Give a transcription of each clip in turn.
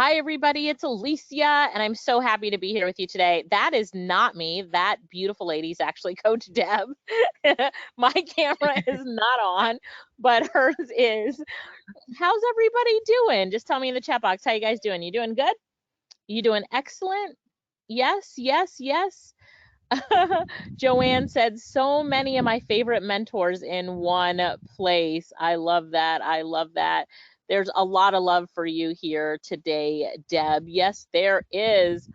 Hi, everybody. It's Alicia, and I'm so happy to be here with you today. That is not me. That beautiful lady is actually Coach Deb. My camera is not on, but hers is. How's everybody doing? Just tell me in the chat box. How you guys doing? You doing good? You doing excellent? Yes, yes, yes. Joanne said, so many of my favorite mentors in one place. I love that. I love that. There's a lot of love for you here today, Deb. Yes, there is.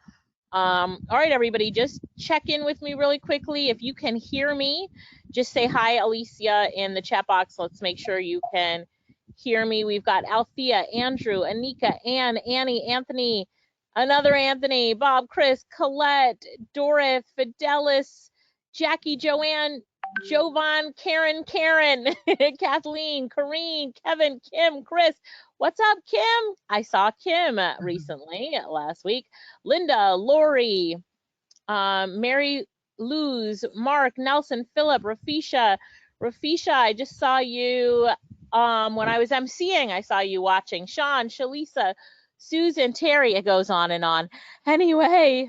All right, everybody, just check in with me really quickly. If you can hear me, just say hi, Alicia, in the chat box. Let's make sure you can hear me. We've got Althea, Andrew, Anika, Ann, Annie, Anthony, another Anthony, Bob, Chris, Colette, Dorith, Fidelis, Jackie, Joanne, Jovan, Karen, Kathleen, Corrine, Kevin, Kim, Chris. What's up, Kim? I saw Kim recently, last week. Linda, Lori, Mary Luz, Mark, Nelson, Philip, Rafisha. Rafisha, I just saw you when I was emceeing. I saw you watching. Sean, Shalisa, Susan, Terry, it goes on and on. Anyway,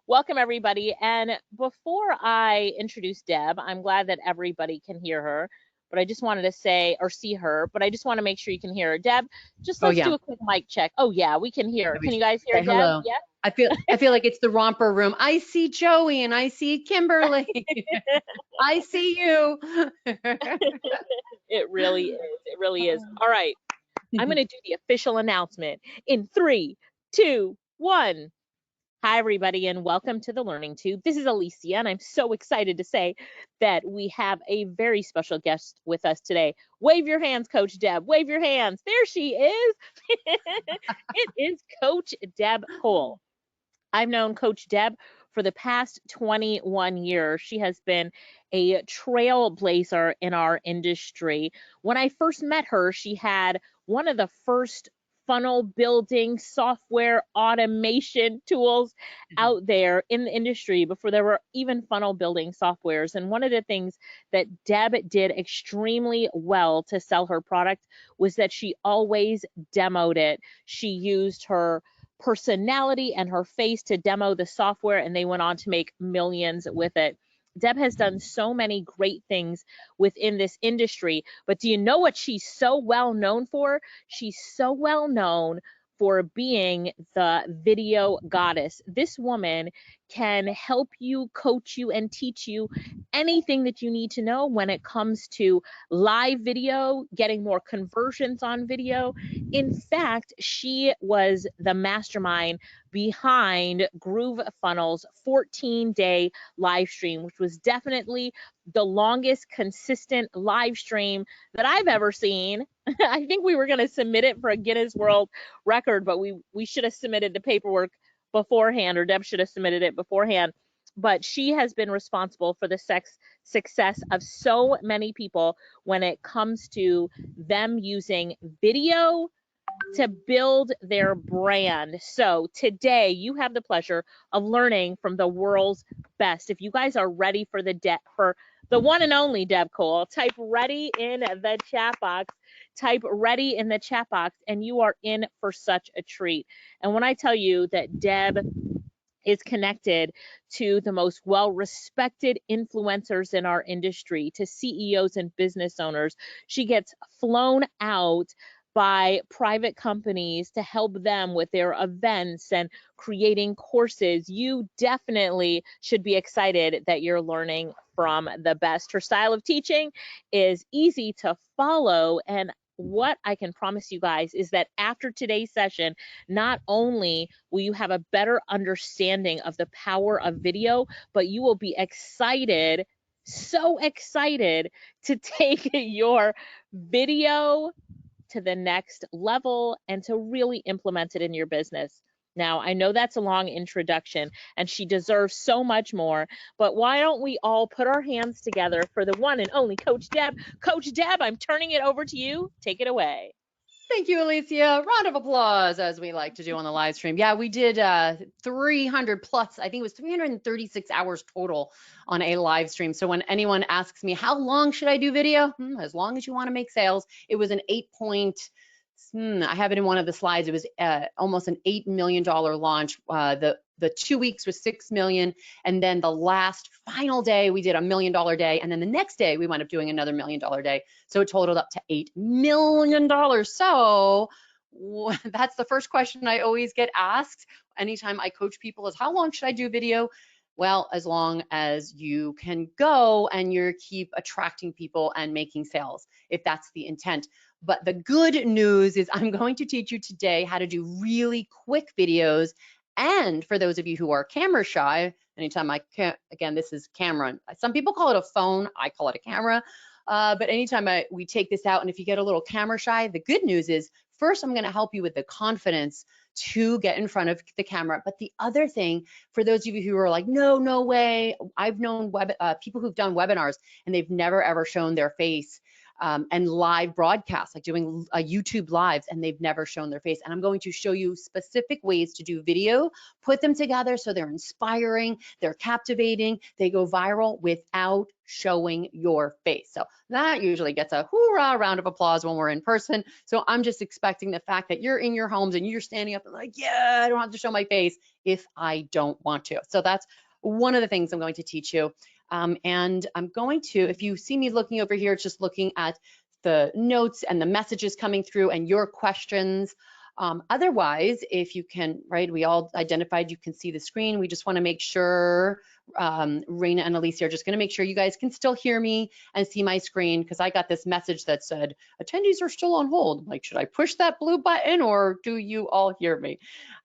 welcome everybody. And before I introduce Deb, I'm glad that everybody can hear her, but I just wanted to say, or see her, but I just want to make sure you can hear her. Deb, just let's do a quick mic check. Oh yeah, we can hear her. Can you guys hear Deb? Hello. Yeah. I feel like it's the romper room. I see Joey and I see Kimberly. I see you. It really is. It really is. All right. I'm going to do the official announcement in 3, 2, 1. Hi, everybody, and welcome to the Learning Tube. This is Alicia, and I'm so excited to say that we have a very special guest with us today. Wave your hands, Coach Deb. Wave your hands. There she is. It is Coach Deb Cole. I've known Coach Deb for the past 21 years. She has been a trailblazer in our industry. When I first met her, she had one of the first funnel building software automation tools out there in the industry before there were even funnel building softwares. And one of the things that Deb did extremely well to sell her product was that she always demoed it. She used her personality and her face to demo the software, and they went on to make millions with it. Deb has done so many great things within this industry, but do you know what she's so well known for? She's so well known for being the video goddess. This woman can help you, coach you, and teach you anything that you need to know when it comes to live video, getting more conversions on video. In fact, she was the mastermind behind Groove Funnel's 14-day live stream, which was definitely the longest consistent live stream that I've ever seen. I think we were going to submit it for a Guinness World Record, but we should have submitted the paperwork beforehand, or Deb should have submitted it beforehand. But she has been responsible for the success of so many people when it comes to them using video to build their brand. So today you have the pleasure of learning from the world's best. If you guys are ready for the one and only Deb Cole, type ready in the chat box. Type ready in the chat box, and you are in for such a treat. And when I tell you that Deb is connected to the most well-respected influencers in our industry, to CEOs and business owners, she gets flown out by private companies to help them with their events and creating courses. You definitely should be excited that you're learning from the best. Her style of teaching is easy to follow, and what I can promise you guys is that after today's session, not only will you have a better understanding of the power of video, but you will be excited, so excited to take your video to the next level and to really implement it in your business. Now, I know that's a long introduction and she deserves so much more, but why don't we all put our hands together for the one and only Coach Deb. Coach Deb, I'm turning it over to you. Take it away. Thank you, Alicia. Round of applause, as we like to do on the live stream. Yeah, we did 300 plus, I think it was 336 hours total on a live stream. So when anyone asks me, how long should I do video? As long as you want to make sales. It was an 8.6 I have it in one of the slides. It was almost an $8 million launch. The 2 weeks was 6 million. And then the last final day, we did $1 million day. And then the next day, we wound up doing another $1 million day. So it totaled up to $8 million. So that's the first question I always get asked anytime I coach people is, how long should I do video? Well, as long as you can go and you keep attracting people and making sales, if that's the intent. But the good news is I'm going to teach you today how to do really quick videos. And for those of you who are camera shy, anytime again, this is camera. Some people call it a phone, I call it a camera. But anytime we take this out, and if you get a little camera shy, the good news is first, I'm gonna help you with the confidence to get in front of the camera. But the other thing, for those of you who are like, no way, I've known people who've done webinars and they've never ever shown their face and live broadcasts, like doing YouTube lives, and they've never shown their face. And I'm going to show you specific ways to do video, put them together so they're inspiring, they're captivating, they go viral without showing your face. So that usually gets a hoorah round of applause when we're in person. So I'm just expecting the fact that you're in your homes and you're standing up and like, yeah, I don't have to show my face if I don't want to. So that's one of the things I'm going to teach you. And I'm going to, if you see me looking over here, it's just looking at the notes and the messages coming through and your questions. Otherwise, if you can, right, we all identified you can see the screen. We just want to make sure, Raina and Alicia are just going to make sure you guys can still hear me and see my screen, because I got this message that said, attendees are still on hold. I'm like, should I push that blue button or do you all hear me?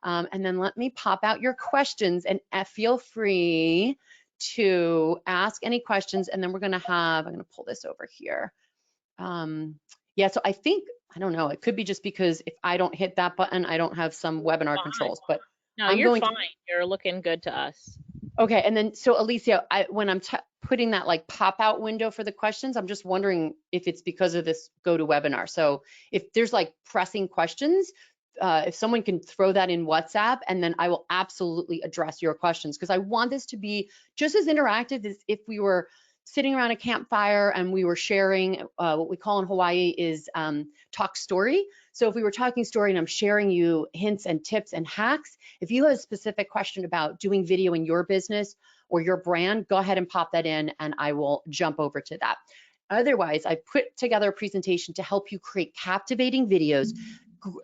And then let me pop out your questions and feel free to ask any questions. And then we're going to have, I'm going to pull this over here. Yeah, so I think, I don't know, it could be just because if I don't hit that button, I don't have some webinar controls, but no, you're fine. You're looking good to us. Okay, and then so Alicia, when I'm putting that like pop out window for the questions, I'm just wondering if it's because of this GoToWebinar. So if there's like pressing questions, if someone can throw that in WhatsApp, and then I will absolutely address your questions, because I want this to be just as interactive as if we were sitting around a campfire and we were sharing what we call in Hawaii is talk story. So if we were talking story and I'm sharing you hints and tips and hacks, if you have a specific question about doing video in your business or your brand, go ahead and pop that in and I will jump over to that. Otherwise, I put together a presentation to help you create captivating videos.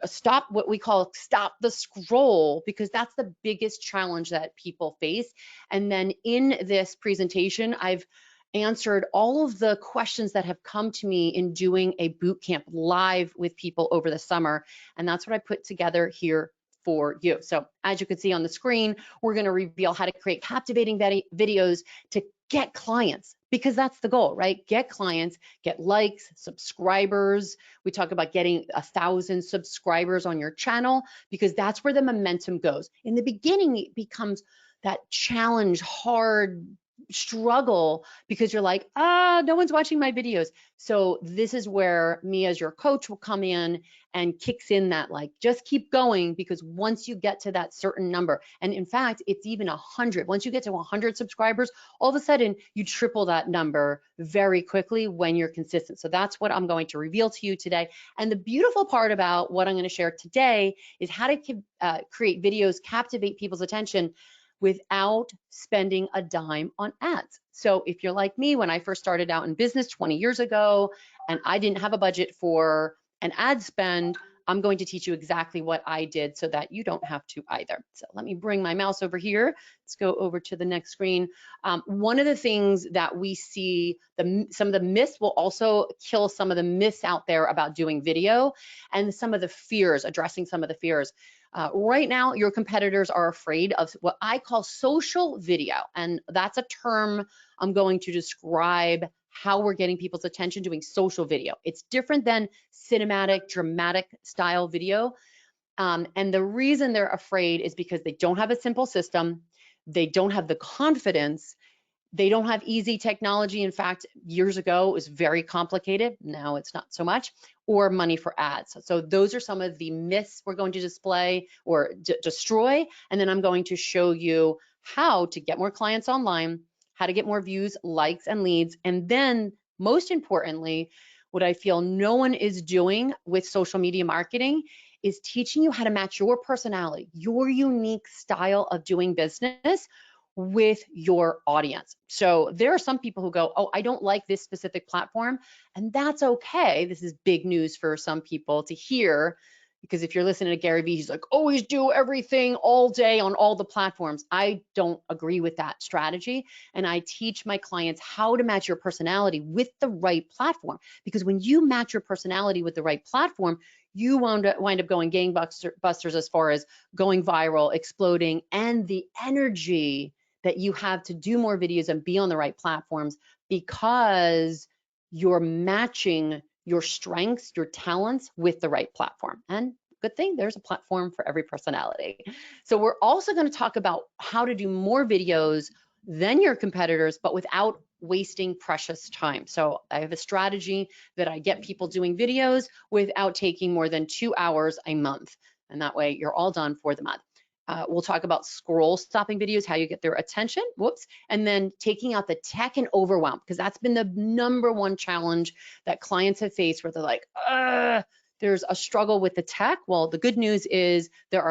Stop what we call stop the scroll, because that's the biggest challenge that people face. And then in this presentation, I've answered all of the questions that have come to me in doing a boot camp live with people over the summer. And that's what I put together here for you. So as you can see on the screen, we're going to reveal how to create captivating videos to get clients, because that's the goal, right? Get clients, get likes, subscribers. We talk about getting 1,000 subscribers on your channel, because that's where the momentum goes. In the beginning, it becomes that challenge, hard struggle, because you're like, no one's watching my videos. So this is where me as your coach will come in and kicks in that, like, just keep going, because once you get to that certain number, and in fact, it's even 100. Once you get to 100 subscribers, all of a sudden you triple that number very quickly when you're consistent. So that's what I'm going to reveal to you today. And the beautiful part about what I'm going to share today is how to create videos, captivate people's attention without spending a dime on ads. So if you're like me, when I first started out in business 20 years ago, and I didn't have a budget for an ad spend, I'm going to teach you exactly what I did so that you don't have to either. So let me bring my mouse over here. Let's go over to the next screen. One of the things that we see, some of the myths will also kill some of the myths out there about doing video, and some of the fears, addressing some of the fears. Right now, your competitors are afraid of what I call social video, and that's a term I'm going to describe how we're getting people's attention doing social video. It's different than cinematic, dramatic style video. And the reason they're afraid is because they don't have a simple system, they don't have the confidence, they don't have easy technology. In fact, years ago, it was very complicated. Now it's not so much, or money for ads. So those are some of the myths we're going to display or destroy. And then I'm going to show you how to get more clients online, how to get more views, likes, and leads. And then most importantly, what I feel no one is doing with social media marketing is teaching you how to match your personality, your unique style of doing business with your audience. So there are some people who go, oh, I don't like this specific platform, and that's okay. This is big news for some people to hear, because if you're listening to Gary Vee, he's like, always do everything all day on all the platforms. I don't agree with that strategy. And I teach my clients how to match your personality with the right platform. Because when you match your personality with the right platform, you wind up going gangbusters as far as going viral, exploding, and the energy that you have to do more videos and be on the right platforms, because you're matching your strengths, your talents with the right platform. And good thing, there's a platform for every personality. So we're also going to talk about how to do more videos than your competitors, but without wasting precious time. So I have a strategy that I get people doing videos without taking more than 2 hours a month. And that way you're all done for the month. We'll talk about scroll stopping videos, how you get their attention, and then taking out the tech and overwhelm, because that's been the #1 challenge that clients have faced, where they're like, there's a struggle with the tech. Well, the good news is there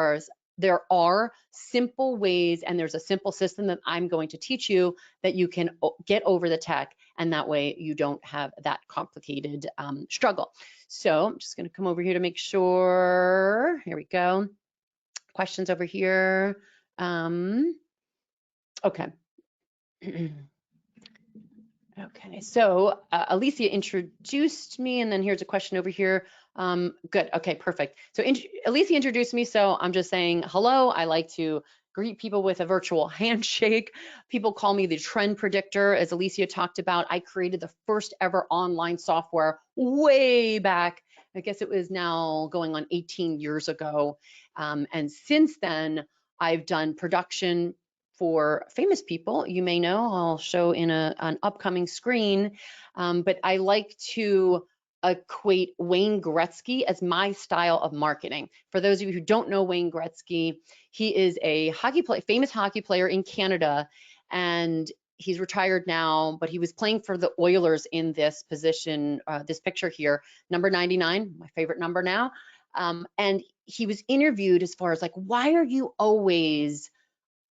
are simple ways, and there's a simple system that I'm going to teach you that you can get over the tech, and that way you don't have that complicated struggle. So I'm just going to come over here to make sure. Here we go. Questions over here. Okay. Okay, so Alicia introduced me, and then here's a question over here. Good, okay, perfect. So Alicia introduced me, so I'm just saying hello. I like to greet people with a virtual handshake. People call me the trend predictor. As Alicia talked about, I created the first ever online software way back. I guess it was now going on 18 years ago. And since then, I've done production for famous people. You may know, I'll show in an upcoming screen, but I like to equate Wayne Gretzky as my style of marketing. For those of you who don't know Wayne Gretzky, he is a famous hockey player in Canada, and he's retired now, but he was playing for the Oilers in this position, this picture here, number 99, my favorite number now. And he was interviewed as far as like, why are you always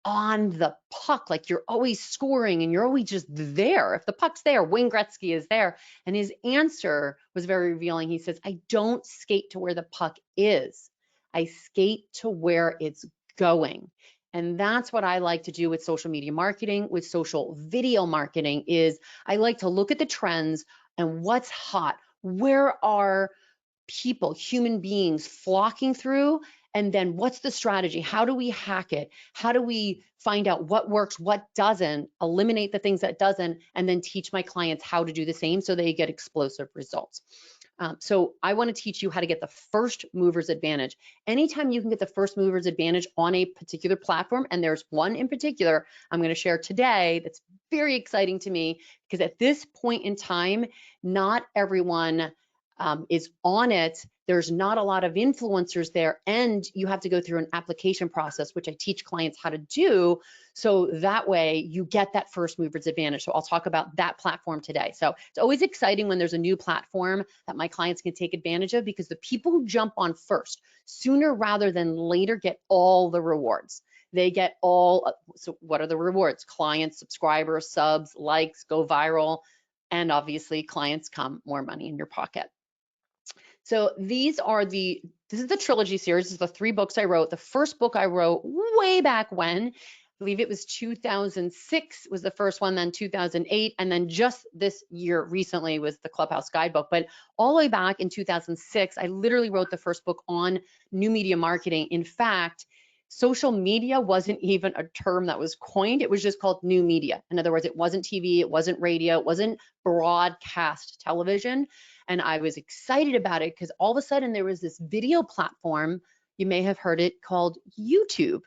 on the puck? Like, you're always scoring and you're always just there. If the puck's there, Wayne Gretzky is there. And his answer was very revealing. He says, I don't skate to where the puck is. I skate to where it's going. And that's what I like to do with social media marketing, with social video marketing, is I like to look at the trends and what's hot. Where are people, human beings flocking through? And then what's the strategy? How do we hack it? How do we find out what works, what doesn't, eliminate the things that doesn't, and then teach my clients how to do the same so they get explosive results. So I want to teach you how to get the first mover's advantage. Anytime you can get the first mover's advantage on a particular platform, and there's one in particular I'm going to share today that's very exciting to me, because at this point in time, not everyone is on it. There's not a lot of influencers there, and you have to go through an application process, which I teach clients how to do, so that way you get that first mover's advantage. So I'll talk about that platform today. So it's always exciting when there's a new platform that my clients can take advantage of, because the people who jump on first, sooner rather than later, get all the rewards. They get all, so what are the rewards? Clients, subscribers, subs, likes, go viral, and obviously clients come, more money in your pocket. So this is the trilogy series. This is the 3 books I wrote. The first book I wrote way back when, I believe it was 2006 was the first one, then 2008, and then just this year recently was the Clubhouse Guidebook. But all the way back in 2006, I literally wrote the first book on new media marketing. In fact, social media wasn't even a term that was coined. It was just called new media. In other words, it wasn't TV, it wasn't radio, it wasn't broadcast television. And I was excited about it because all of a sudden there was this video platform, you may have heard it, called YouTube.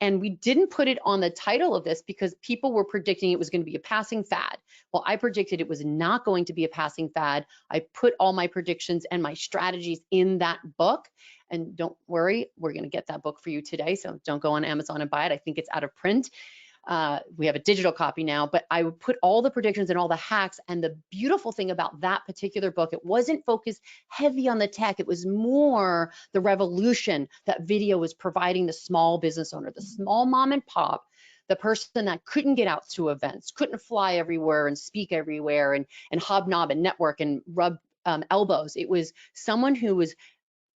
And we didn't put it on the title of this because people were predicting it was going to be a passing fad. Well, I predicted it was not going to be a passing fad. I put all my predictions and my strategies in that book. And don't worry, we're going to get that book for you today. So don't go on Amazon and buy it. I think it's out of print. We have a digital copy now, but I would put all the predictions and all the hacks. And the beautiful thing about that particular book, it wasn't focused heavy on the tech. It was more the revolution that video was providing the small business owner, the small mom and pop, the person that couldn't get out to events, couldn't fly everywhere and speak everywhere and hobnob and network and rub elbows. It was someone who was,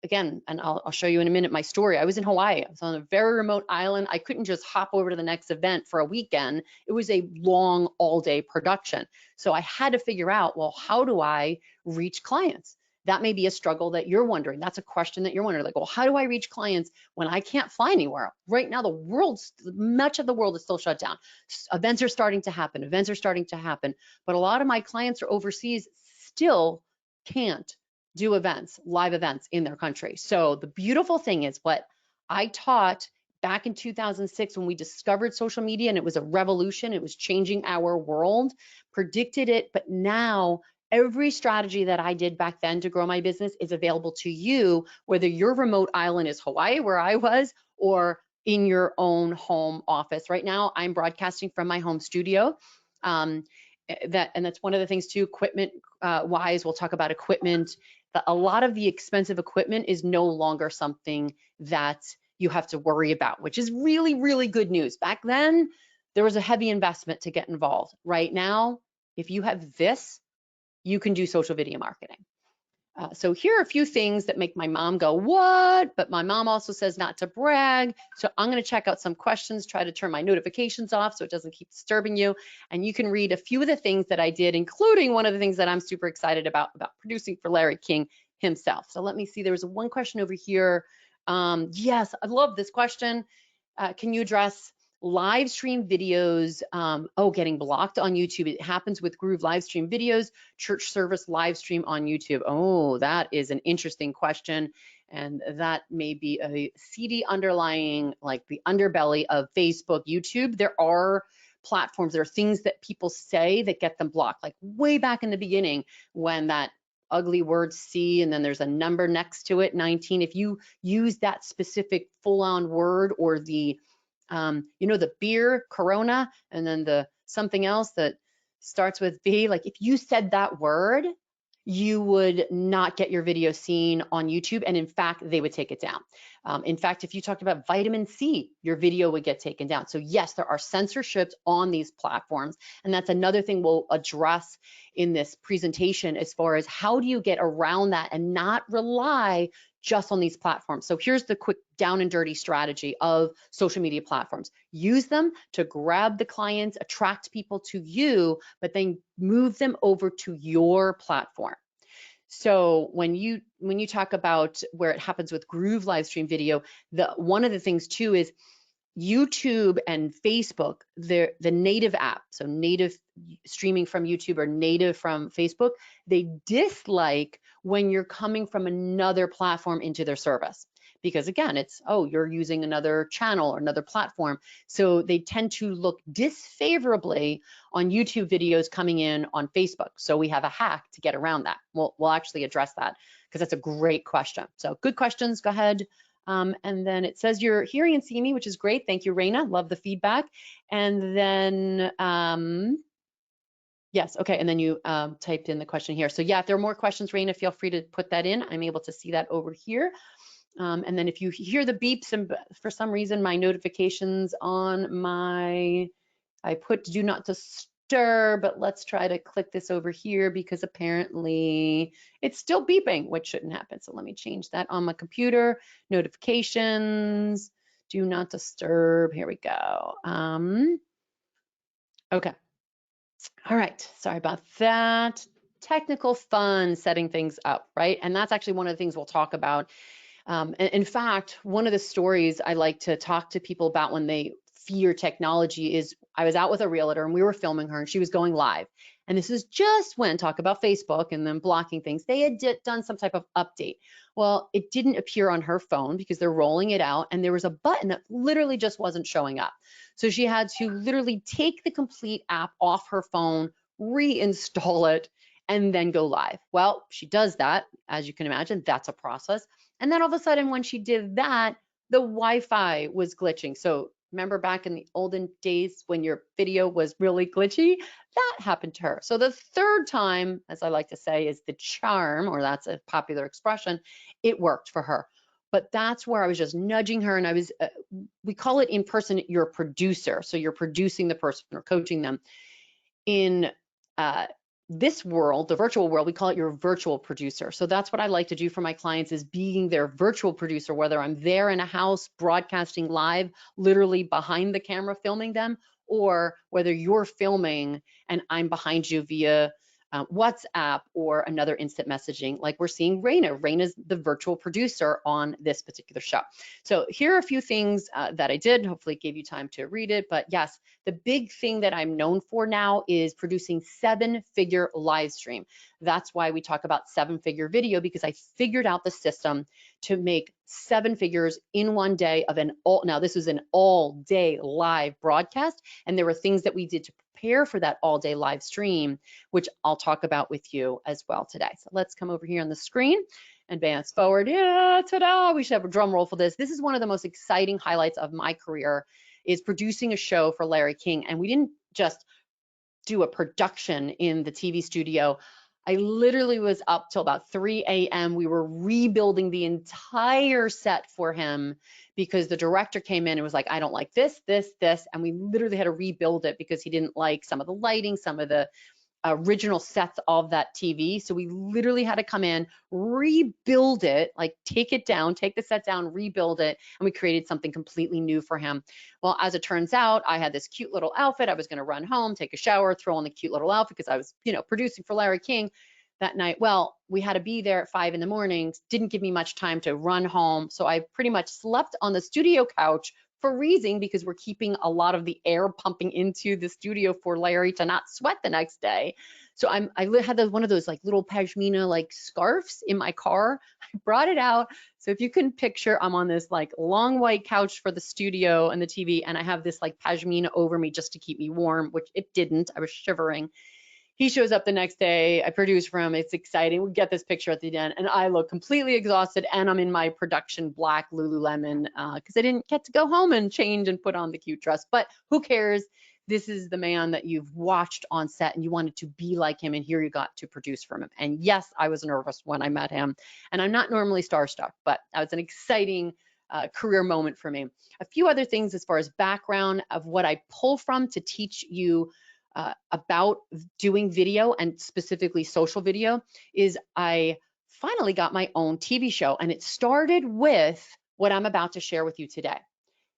again, and I'll show you in a minute my story. I was in Hawaii. I was on a very remote island. I couldn't just hop over to the next event for a weekend. It was a long, all-day production. So I had to figure out, well, how do I reach clients? That may be a struggle that you're wondering. That's a question that you're wondering, like, well, how do I reach clients when I can't fly anywhere? Right now, much of the world is still shut down. Events are starting to happen. But a lot of my clients are overseas, still can't do events, live events in their country. So the beautiful thing is what I taught back in 2006 when we discovered social media, and it was a revolution. It was changing our world, predicted it, but now every strategy that I did back then to grow my business is available to you, whether your remote island is Hawaii, where I was, or in your own home office. Right now, I'm broadcasting from my home studio. And that's one of the things too, equipment wise, we'll talk about equipment. A lot of the expensive equipment is no longer something that you have to worry about, which is really, really good news. Back then, there was a heavy investment to get involved. Right now, if you have this, you can do social video marketing. So here are a few things that make my mom go, what? But my mom also says not to brag. So I'm going to check out some questions, try to turn my notifications off so it doesn't keep disturbing you. And you can read a few of the things that I did, including one of the things that I'm super excited about producing for Larry King himself. So let me see, there was one question over here. Yes, I love this question. Can you address live stream videos, getting blocked on YouTube? It happens with Groove live stream videos, church service live stream on YouTube. Oh, that is an interesting question. And that may be a seedy underlying, like the underbelly of Facebook, YouTube. There are platforms, there are things that people say that get them blocked, like way back in the beginning when that ugly word C and then there's a number next to it, 19. If you use that specific full-on word, or the the beer Corona and then the something else that starts with B, like if you said that word, you would not get your video seen on YouTube. And in fact, they would take it down. In fact, if you talked about vitamin C, your video would get taken down. So yes, there are censorships on these platforms. And that's another thing we'll address in this presentation, as far as how do you get around that and not rely just on these platforms. So here's the quick down and dirty strategy of social media platforms. Use them to grab the clients, attract people to you, but then move them over to your platform. So when you talk about where it happens with Groove live stream video, one of the things too is YouTube and Facebook, the native app, so native streaming from YouTube or native from Facebook, they dislike when you're coming from another platform into their service. Because again, it's, oh, you're using another channel or another platform. So they tend to look disfavorably on YouTube videos coming in on Facebook. So we have a hack to get around that. We'll actually address that because that's a great question. So good questions, go ahead. And then it says you're hearing and seeing me, which is great. Thank you, Raina. Love the feedback. And then, yes, okay. And then you typed in the question here. So yeah, if there are more questions, Raina, feel free to put that in. I'm able to see that over here. And then if you hear the beeps, and for some reason my notifications on I put do not disturb, but let's try to click this over here because apparently it's still beeping, which shouldn't happen. So let me change that on my computer. Notifications, do not disturb. Here we go. Okay. All right. Sorry about that. Technical fun, setting things up, right? And that's actually one of the things we'll talk about. In fact, one of the stories I like to talk to people about when they fear technology is I was out with a realtor and we were filming her and she was going live. And this is just when, talk about Facebook and then blocking things, they had done some type of update. Well, it didn't appear on her phone because they're rolling it out and there was a button that literally just wasn't showing up. So she had to literally take the complete app off her phone, reinstall it, and then go live. Well, she does that, as you can imagine, that's a process. And then all of a sudden when she did that, the Wi-Fi was glitching. So Remember back in the olden days when your video was really glitchy? That happened to her. So the third time, as I like to say, is the charm, or that's a popular expression, it worked for her. But that's where I was just nudging her, and I was, we call it in person, you're a producer. So you're producing the person or coaching them. In this world, the virtual world, we call it your virtual producer. So that's what I like to do for my clients, is being their virtual producer, whether I'm there in a house broadcasting live, literally behind the camera filming them, or whether you're filming and I'm behind you via WhatsApp or another instant messaging, like we're seeing Raina. Raina's the virtual producer on this particular show. So here are a few things that I did. Hopefully it gave you time to read it. But yes, the big thing that I'm known for now is producing 7-figure live stream. That's why we talk about 7-figure video, because I figured out the system to make 7 figures in one day of now this was an all day live broadcast, and there were things that we did to prepare for that all day live stream, which I'll talk about with you as well today. So let's come over here on the screen, advance forward. Yeah, ta-da, we should have a drum roll for this. This is one of the most exciting highlights of my career, is producing a show for Larry King. And we didn't just do a production in the TV studio. I literally was up till about 3 a.m. We were rebuilding the entire set for him because the director came in and was like, I don't like this, this, this. And we literally had to rebuild it because he didn't like some of the lighting, some of the original sets of that TV. So we literally had to come in, rebuild it, like take it down, take the set down, rebuild it, and we created something completely new for him. Well, as it turns out, I had this cute little outfit. I was going to run home, take a shower, throw on the cute little outfit because I was, producing for Larry King that night. Well, we had to be there at 5 in the morning. Didn't give me much time to run home. So I pretty much slept on the studio couch for reason, because we're keeping a lot of the air pumping into the studio for Larry to not sweat the next day. So I had one of those like little pashmina like scarves in my car. I brought it out. So if you can picture, I'm on this like long white couch for the studio and the TV, and I have this like pashmina over me just to keep me warm, which it didn't. I was shivering. He shows up the next day. I produce for him. It's exciting. We get this picture at the end, and I look completely exhausted, and I'm in my production black Lululemon because I didn't get to go home and change and put on the cute dress. But who cares? This is the man that you've watched on set, and you wanted to be like him, and here you got to produce from him. And yes, I was nervous when I met him, and I'm not normally starstruck, but that was an exciting career moment for me. A few other things as far as background of what I pull from to teach you about doing video, and specifically social video, is I finally got my own TV show, and it started with what I'm about to share with you today.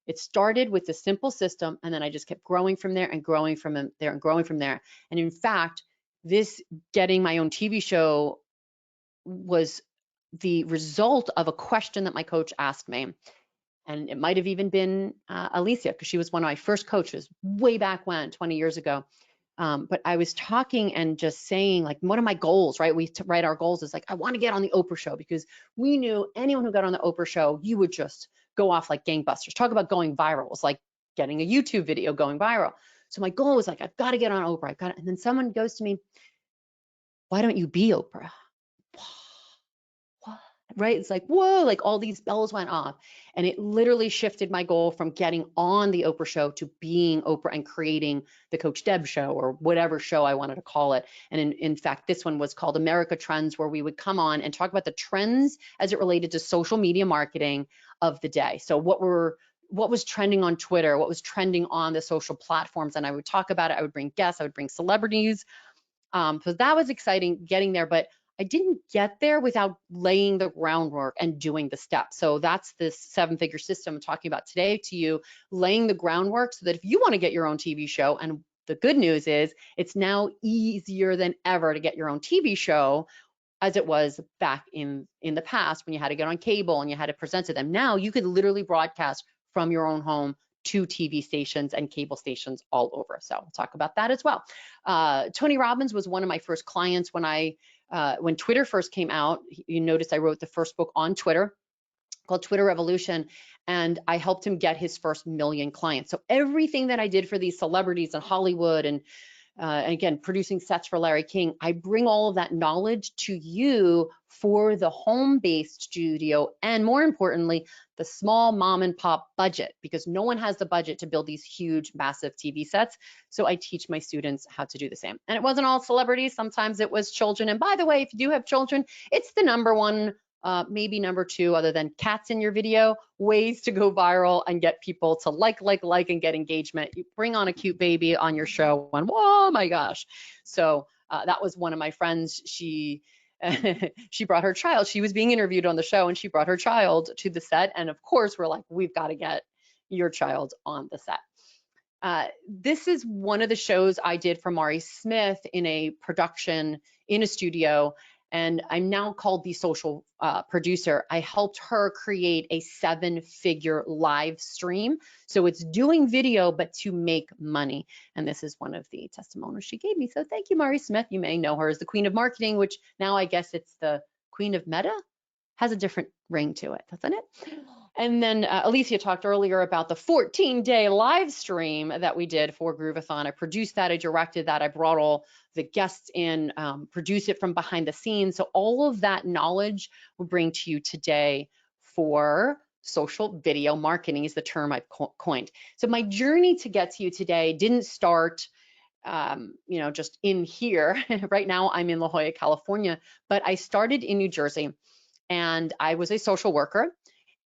It started with a simple system, and then I just kept growing from there and growing from there and growing from there. And in fact, this getting my own TV show was the result of a question that my coach asked me. And it might have even been Alicia, because she was one of my first coaches way back when, 20 years ago. But I was talking and just saying, like, one of my goals, right? We write our goals is like, I want to get on the Oprah show, because we knew anyone who got on the Oprah show, you would just go off like gangbusters. Talk about going viral. It was like getting a YouTube video going viral. So my goal was like, I've got to get on Oprah. And then someone goes to me, why don't you be Oprah? Right? It's like, whoa, like all these bells went off. And it literally shifted my goal from getting on the Oprah show to being Oprah and creating the Coach Deb show, or whatever show I wanted to call it. And in fact, this one was called America Trends, where we would come on and talk about the trends as it related to social media marketing of the day. So what was trending on Twitter, what was trending on the social platforms, and I would talk about it. I would bring guests, I would bring celebrities. So that was exciting getting there, but I didn't get there without laying the groundwork and doing the steps. So that's this 7-figure system I'm talking about today to you, laying the groundwork so that if you want to get your own TV show, and the good news is it's now easier than ever to get your own TV show, as it was back in the past when you had to get on cable and you had to present to them. Now you could literally broadcast from your own home to TV stations and cable stations all over. So we'll talk about that as well. Tony Robbins was one of my first clients when Twitter first came out. You notice I wrote the first book on Twitter called Twitter Revolution, and I helped him get his first 1 million clients. So everything that I did for these celebrities in Hollywood and and again, producing sets for Larry King. I bring all of that knowledge to you for the home-based studio, and more importantly, the small mom and pop budget, because no one has the budget to build these huge, massive TV sets. So I teach my students how to do the same. And it wasn't all celebrities. Sometimes it was children. And by the way, if you do have children, it's the number one, maybe number two, other than cats in your video, ways to go viral and get people to like, and get engagement. You bring on a cute baby on your show and oh my gosh. So that was one of my friends. She brought her child. She was being interviewed on the show and she brought her child to the set. And of course, we're like, we've got to get your child on the set. This is one of the shows I did for Mari Smith in a production in a studio, and I'm now called the social producer. I helped her create a 7-figure live stream. So it's doing video, but to make money. And this is one of the testimonials she gave me. So thank you, Mari Smith. You may know her as the Queen of Marketing, which now I guess it's the Queen of Meta. Has a different ring to it, doesn't it? And then Alicia talked earlier about the 14-day live stream that we did for Groovathon. I produced that, I directed that, I brought all the guests in, produced it from behind the scenes. So all of that knowledge we'll bring to you today for social video marketing is the term I've coined. So my journey to get to you today didn't start just in here. Right now I'm in La Jolla, California, but I started in New Jersey. And I was a social worker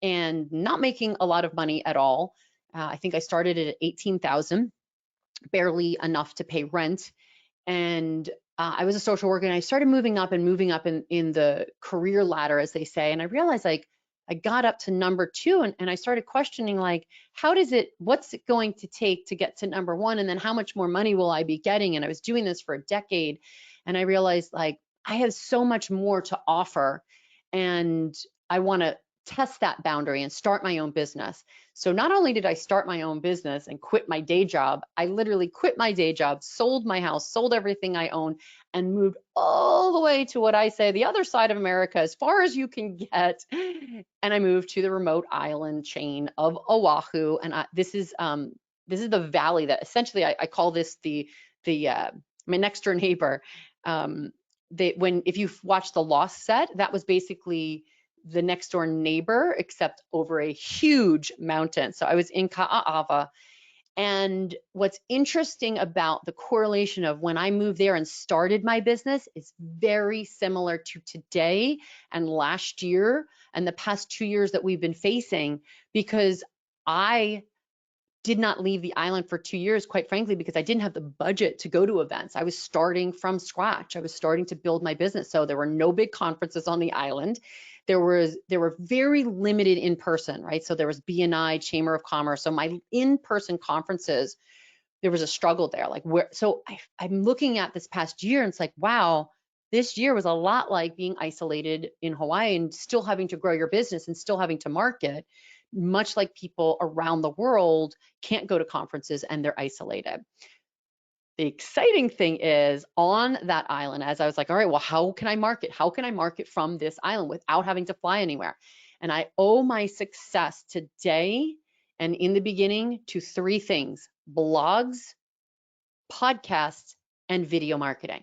and not making a lot of money at all. I think I started at 18,000, barely enough to pay rent. And I was a social worker and I started moving up in the career ladder, as they say. And I realized like I got up to number 2 and I started questioning like, what's it going to take to get to number 1? And then how much more money will I be getting? And I was doing this for a decade. And I realized like, I have so much more to offer. And I want to test that boundary and start my own business. So not only did I start my own business and quit my day job, I literally quit my day job, sold my house, sold everything I own, and moved all the way to what I say, the other side of America, as far as you can get. And I moved to the remote island chain of Oahu. And this is the valley that essentially I call this my next door neighbor. If you've watched the Lost set, that was basically the next door neighbor, except over a huge mountain. So I was in Ka'ava. And what's interesting about the correlation of when I moved there and started my business is very similar to today and last year and the past 2 years that we've been facing, because I did not leave the island for 2 years, quite frankly, because I didn't have the budget to go to events. I was starting from scratch. I was starting to build my business. So there were no big conferences on the island. There were very limited in person, right? So there was BNI, Chamber of Commerce. So my in-person conferences, there was a struggle there. I'm looking at this past year and it's like, wow, this year was a lot like being isolated in Hawaii and still having to grow your business and still having to market, much like people around the world can't go to conferences and they're isolated. The exciting thing is on that island, as I was like, all right, well, how can I market? How can I market from this island without having to fly anywhere? And I owe my success today and in the beginning to 3 things: blogs, podcasts, and video marketing.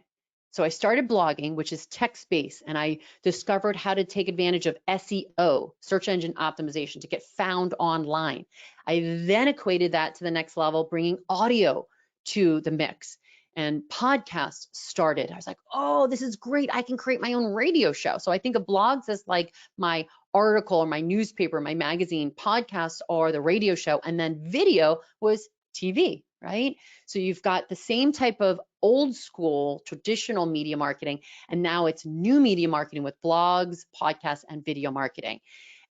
So I started blogging, which is text-based, and I discovered how to take advantage of SEO, search engine optimization, to get found online. I then equated that to the next level, bringing audio to the mix, and podcasts started. I was like, oh, this is great. I can create my own radio show. So I think of blogs as like my article or my newspaper, my magazine. Podcasts are the radio show, and then video was TV, right? So you've got the same type of old school traditional media marketing, and now it's new media marketing with blogs, podcasts, and video marketing.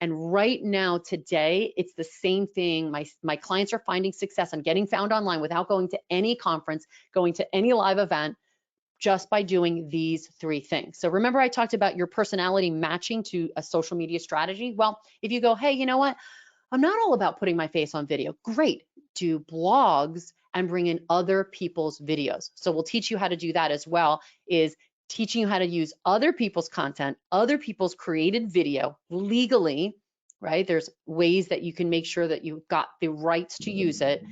And right now, today, it's the same thing. My clients are finding success on getting found online without going to any conference, going to any live event, just by doing these 3 things. So remember I talked about your personality matching to a social media strategy? Well, if you go, hey, you know what? I'm not all about putting my face on video. Great, do blogs and bring in other people's videos. So we'll teach you how to do that as well, is teaching you how to use other people's content, other people's created video legally right? There's ways that you can make sure that you've got the rights to use it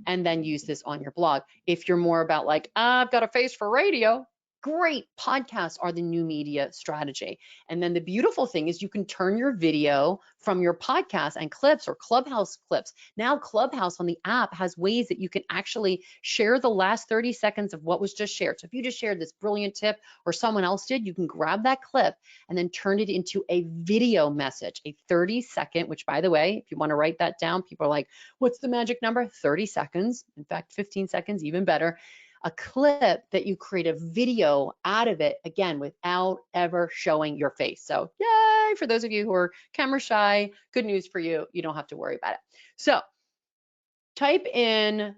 and then use this on your blog. If you're more about like, I've got a face for radio, great, podcasts are the new media strategy. And then the beautiful thing is you can turn your video from your podcast and clips or Clubhouse clips. Now Clubhouse on the app has ways that you can actually share the last 30 seconds of what was just shared. So if you just shared this brilliant tip or someone else did, you can grab that clip and then turn it into a video message, a 30-second, which by the way, if you want to write that down, people are like, what's the magic number? 30 seconds. In fact, 15 seconds, even better. A clip that you create a video out of it, again, without ever showing your face. So yay, for those of you who are camera shy, good news for you, you don't have to worry about it. So type in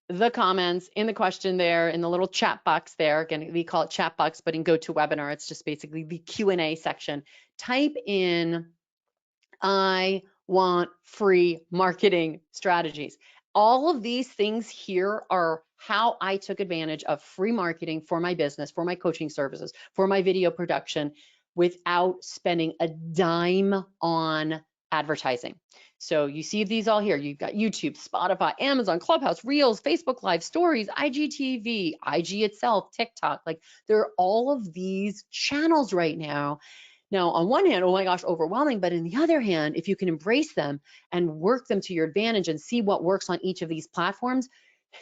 the comments in the question there, in the little chat box there. Again, we call it chat box, but in GoToWebinar, it's just basically the Q&A section. Type in, I want free marketing strategies. All of these things here are how I took advantage of free marketing for my business, for my coaching services, for my video production, without spending a dime on advertising. So you see these all here. You've got YouTube, Spotify, Amazon, Clubhouse, Reels, Facebook Live, Stories, IGTV, IG itself, TikTok. Like there are all of these channels right now. Now, on one hand, oh my gosh, overwhelming, but on the other hand, if you can embrace them and work them to your advantage and see what works on each of these platforms,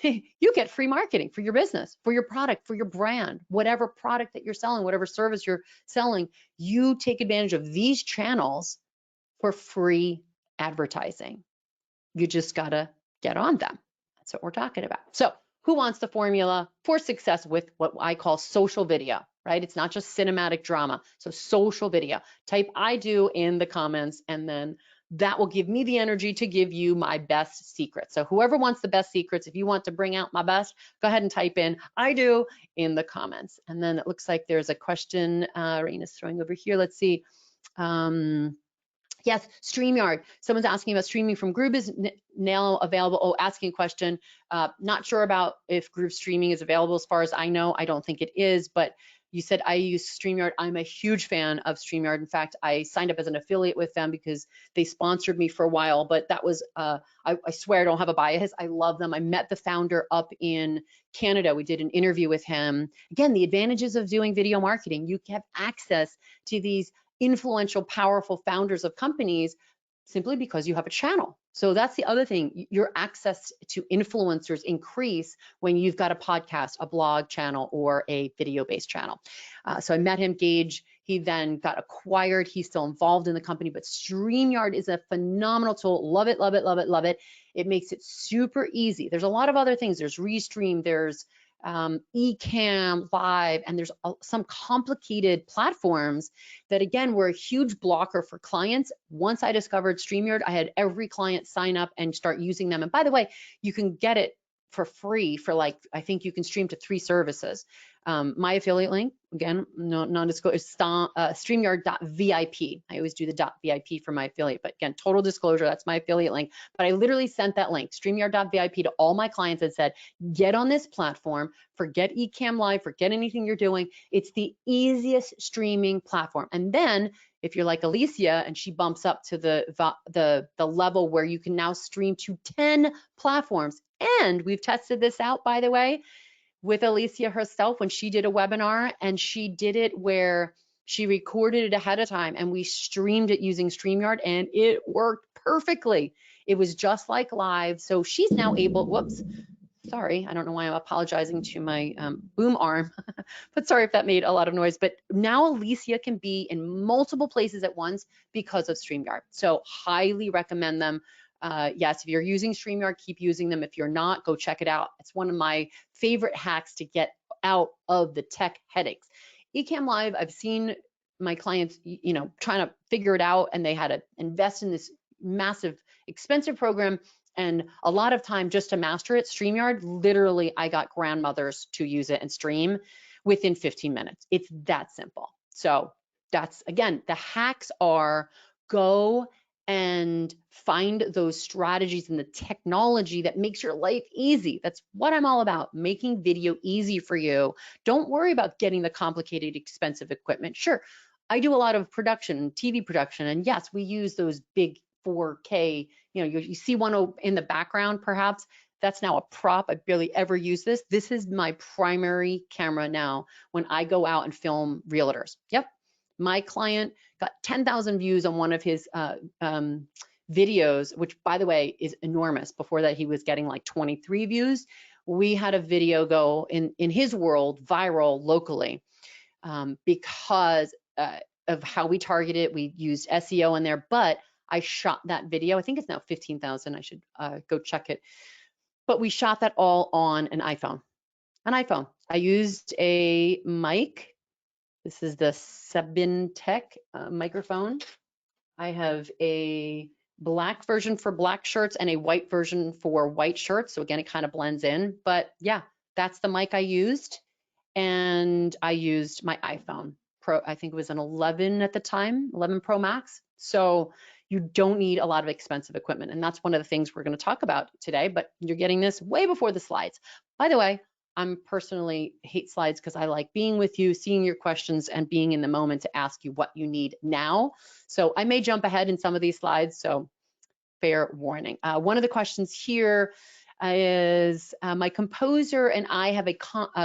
you get free marketing for your business, for your product, for your brand, whatever product that you're selling, whatever service you're selling, you take advantage of these channels for free advertising. You just gotta get on them. That's what we're talking about. So who wants the formula for success with what I call social video, right? It's not just cinematic drama. So social video. Type I do in the comments, and then that will give me the energy to give you my best secrets. So whoever wants the best secrets, if you want to bring out my best, go ahead and type in I do in the comments. And then it looks like there's a question Raina's throwing over here. Let's see. Yes, StreamYard. Someone's asking about streaming from Groove is now available. Oh, asking a question. Not sure about if Groove streaming is available. As far as I know, I don't think it is, but you said I use StreamYard. I'm a huge fan of StreamYard. In fact, I signed up as an affiliate with them because they sponsored me for a while, but that was, I swear I don't have a bias. I love them. I met the founder up in Canada. We did an interview with him. Again, the advantages of doing video marketing. You have access to these influential, powerful founders of companies simply because you have a channel. So that's the other thing. Your access to influencers increase when you've got a podcast, a blog channel, or a video-based channel. So I met him, Gage. He then got acquired. He's still involved in the company, but StreamYard is a phenomenal tool. Love it, love it, love it, love it. It makes it super easy. There's a lot of other things. There's Restream, there's Ecamm Live, and there's some complicated platforms that again were a huge blocker for clients. Once I discovered StreamYard, I had every client sign up and start using them. And by the way, you can get it for free for like, I think you can stream to 3 services. My affiliate link, again, non-disclosure, is StreamYard.vip. I always do the .vip for my affiliate, but again, total disclosure, that's my affiliate link. But I literally sent that link, StreamYard.vip, to all my clients and said, get on this platform, forget Ecamm Live, forget anything you're doing. It's the easiest streaming platform. And then if you're like Alicia and she bumps up to the level where you can now stream to 10 platforms. And we've tested this out, by the way, with Alicia herself when she did a webinar, and she did it where she recorded it ahead of time and we streamed it using StreamYard, and it worked perfectly. It was just like live. So she's now able, whoops, sorry, I don't know why I'm apologizing to my boom arm, but sorry if that made a lot of noise. But now Alicia can be in multiple places at once because of StreamYard. So highly recommend them. Yes, if you're using StreamYard, keep using them. If you're not, go check it out. It's one of my favorite hacks to get out of the tech headaches. Ecamm Live, I've seen my clients, you know, trying to figure it out, and they had to invest in this massive, expensive program and a lot of time just to master it. StreamYard, literally, I got grandmothers to use it and stream within 15 minutes. It's that simple. So that's, again, the hacks are go and find those strategies and the technology that makes your life easy. That's what I'm all about, making video easy for you. Don't worry about getting the complicated, expensive equipment. Sure, I do a lot of production, TV production, and yes, we use those big 4K, you know, you see one in the background perhaps. That's now a prop. I barely ever use this. This is my primary camera now when I go out and film realtors. Yep. My client got 10,000 views on one of his videos, which by the way is enormous. Before that, he was getting like 23 views. We had a video go in his world viral locally because of how we target it. We used SEO in there, but I shot that video. I think it's now 15,000. I should go check it. But we shot that all on an iPhone. I used a mic. This is the Sebintech microphone. I have a black version for black shirts and a white version for white shirts. So again, it kind of blends in. But yeah, that's the mic I used. And I used my iPhone Pro. I think it was an 11 at the time, 11 Pro Max. So you don't need a lot of expensive equipment. And that's one of the things we're going to talk about today, but you're getting this way before the slides. By the way, I'm personally hate slides because I like being with you, seeing your questions, and being in the moment to ask you what you need now. So I may jump ahead in some of these slides, so fair warning. One of the questions here is my composer and I have a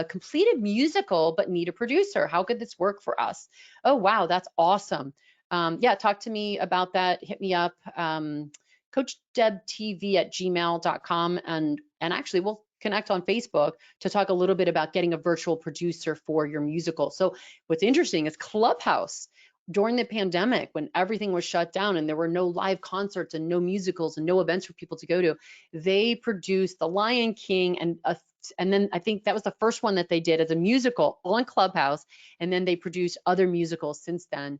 completed musical but need a producer. How could this work for us? Oh, wow, that's awesome. Yeah, talk to me about that. Hit me up, coachdebtv@gmail.com, and actually we'll connect on Facebook to talk a little bit about getting a virtual producer for your musical. So what's interesting is Clubhouse, during the pandemic, when everything was shut down and there were no live concerts and no musicals and no events for people to go to, they produced The Lion King and then I think that was the first one that they did as a musical on Clubhouse, and then they produced other musicals since then.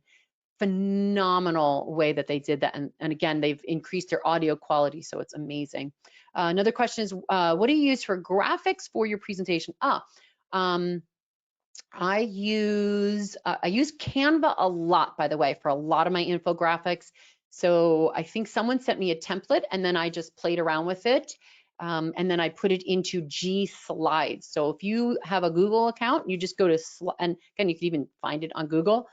Phenomenal way that they did that, and again, they've increased their audio quality, so it's amazing. Another question is, what do you use for graphics for your presentation? I use Canva a lot, by the way, for a lot of my infographics. So I think someone sent me a template and then I just played around with it. And then I put it into G Slides. So if you have a Google account, you just go to, and again, you can even find it on Google,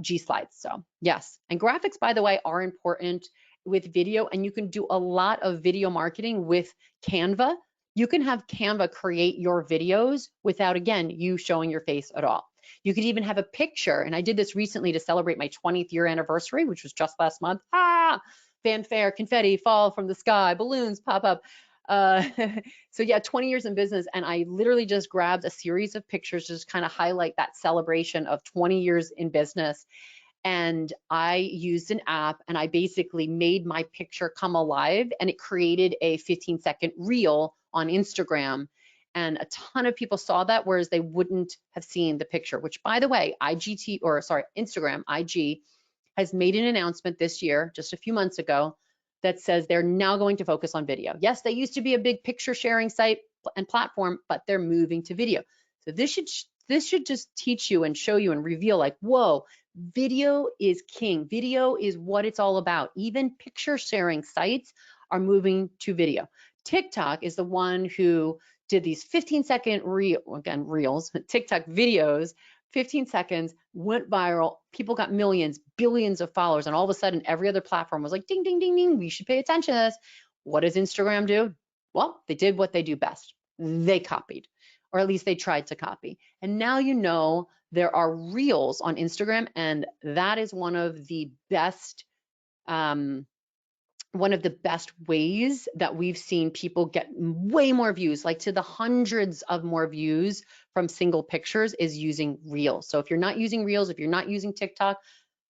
G Slides. So yes, and graphics, by the way, are important with video, and you can do a lot of video marketing with Canva. You can have Canva create your videos without, again, you showing your face at all. You could even have a picture, and I did this recently to celebrate my 20th year anniversary, which was just last month. Fanfare, confetti fall from the sky, balloons pop up. So yeah, 20 years in business, and I literally just grabbed a series of pictures to just kind of highlight that celebration of 20 years in business. And I used an app and I basically made my picture come alive, and it created a 15-second reel on Instagram. And a ton of people saw that, whereas they wouldn't have seen the picture, which by the way, Instagram, IG, has made an announcement this year, just a few months ago, that says they're now going to focus on video. Yes, they used to be a big picture sharing site and platform, but they're moving to video. So this should just teach you and show you and reveal, like, whoa, video is king. Video is what it's all about. Even picture sharing sites are moving to video. TikTok is the one who did these 15-second reels, TikTok videos, 15 seconds, went viral. People got millions, billions of followers, and all of a sudden every other platform was like, ding, ding, ding, ding, we should pay attention to this. What does Instagram do? Well, they did what they do best. They copied, or at least they tried to copy. And now you know there are reels on Instagram, and that is one of the best ways that we've seen people get way more views, like to the hundreds of more views from single pictures, is using Reels. So if you're not using Reels, if you're not using TikTok,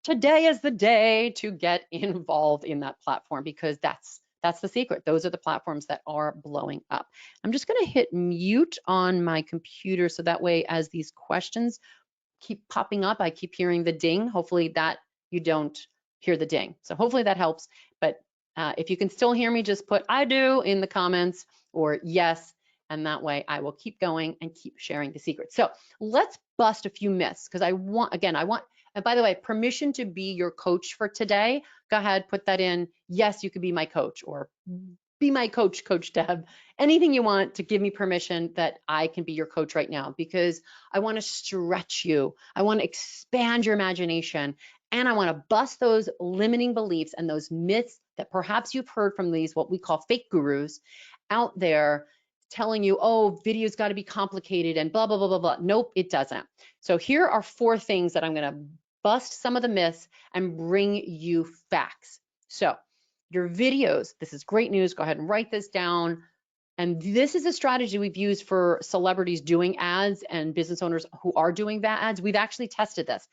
today is the day to get involved in that platform, because that's the secret. Those are the platforms that are blowing up. I'm just gonna hit mute on my computer so that way as these questions keep popping up, I keep hearing the ding. Hopefully that you don't hear the ding. So hopefully that helps. But if you can still hear me, just put I do in the comments or yes, and that way I will keep going and keep sharing the secret. So let's bust a few myths, because I want, and by the way, permission to be your coach for today. Go ahead, put that in. Yes, you could be my coach, or be my coach, Coach Deb. Anything you want to give me permission that I can be your coach right now, because I want to stretch you. I want to expand your imagination. And I want to bust those limiting beliefs and those myths that perhaps you've heard from these, what we call fake gurus out there telling you, oh, video's got to be complicated and blah, blah, blah, blah, blah. Nope, it doesn't. So here are 4 things that I'm going to bust some of the myths and bring you facts. So your videos, this is great news. Go ahead and write this down. And this is a strategy we've used for celebrities doing ads and business owners who are doing that ads. We've actually tested this.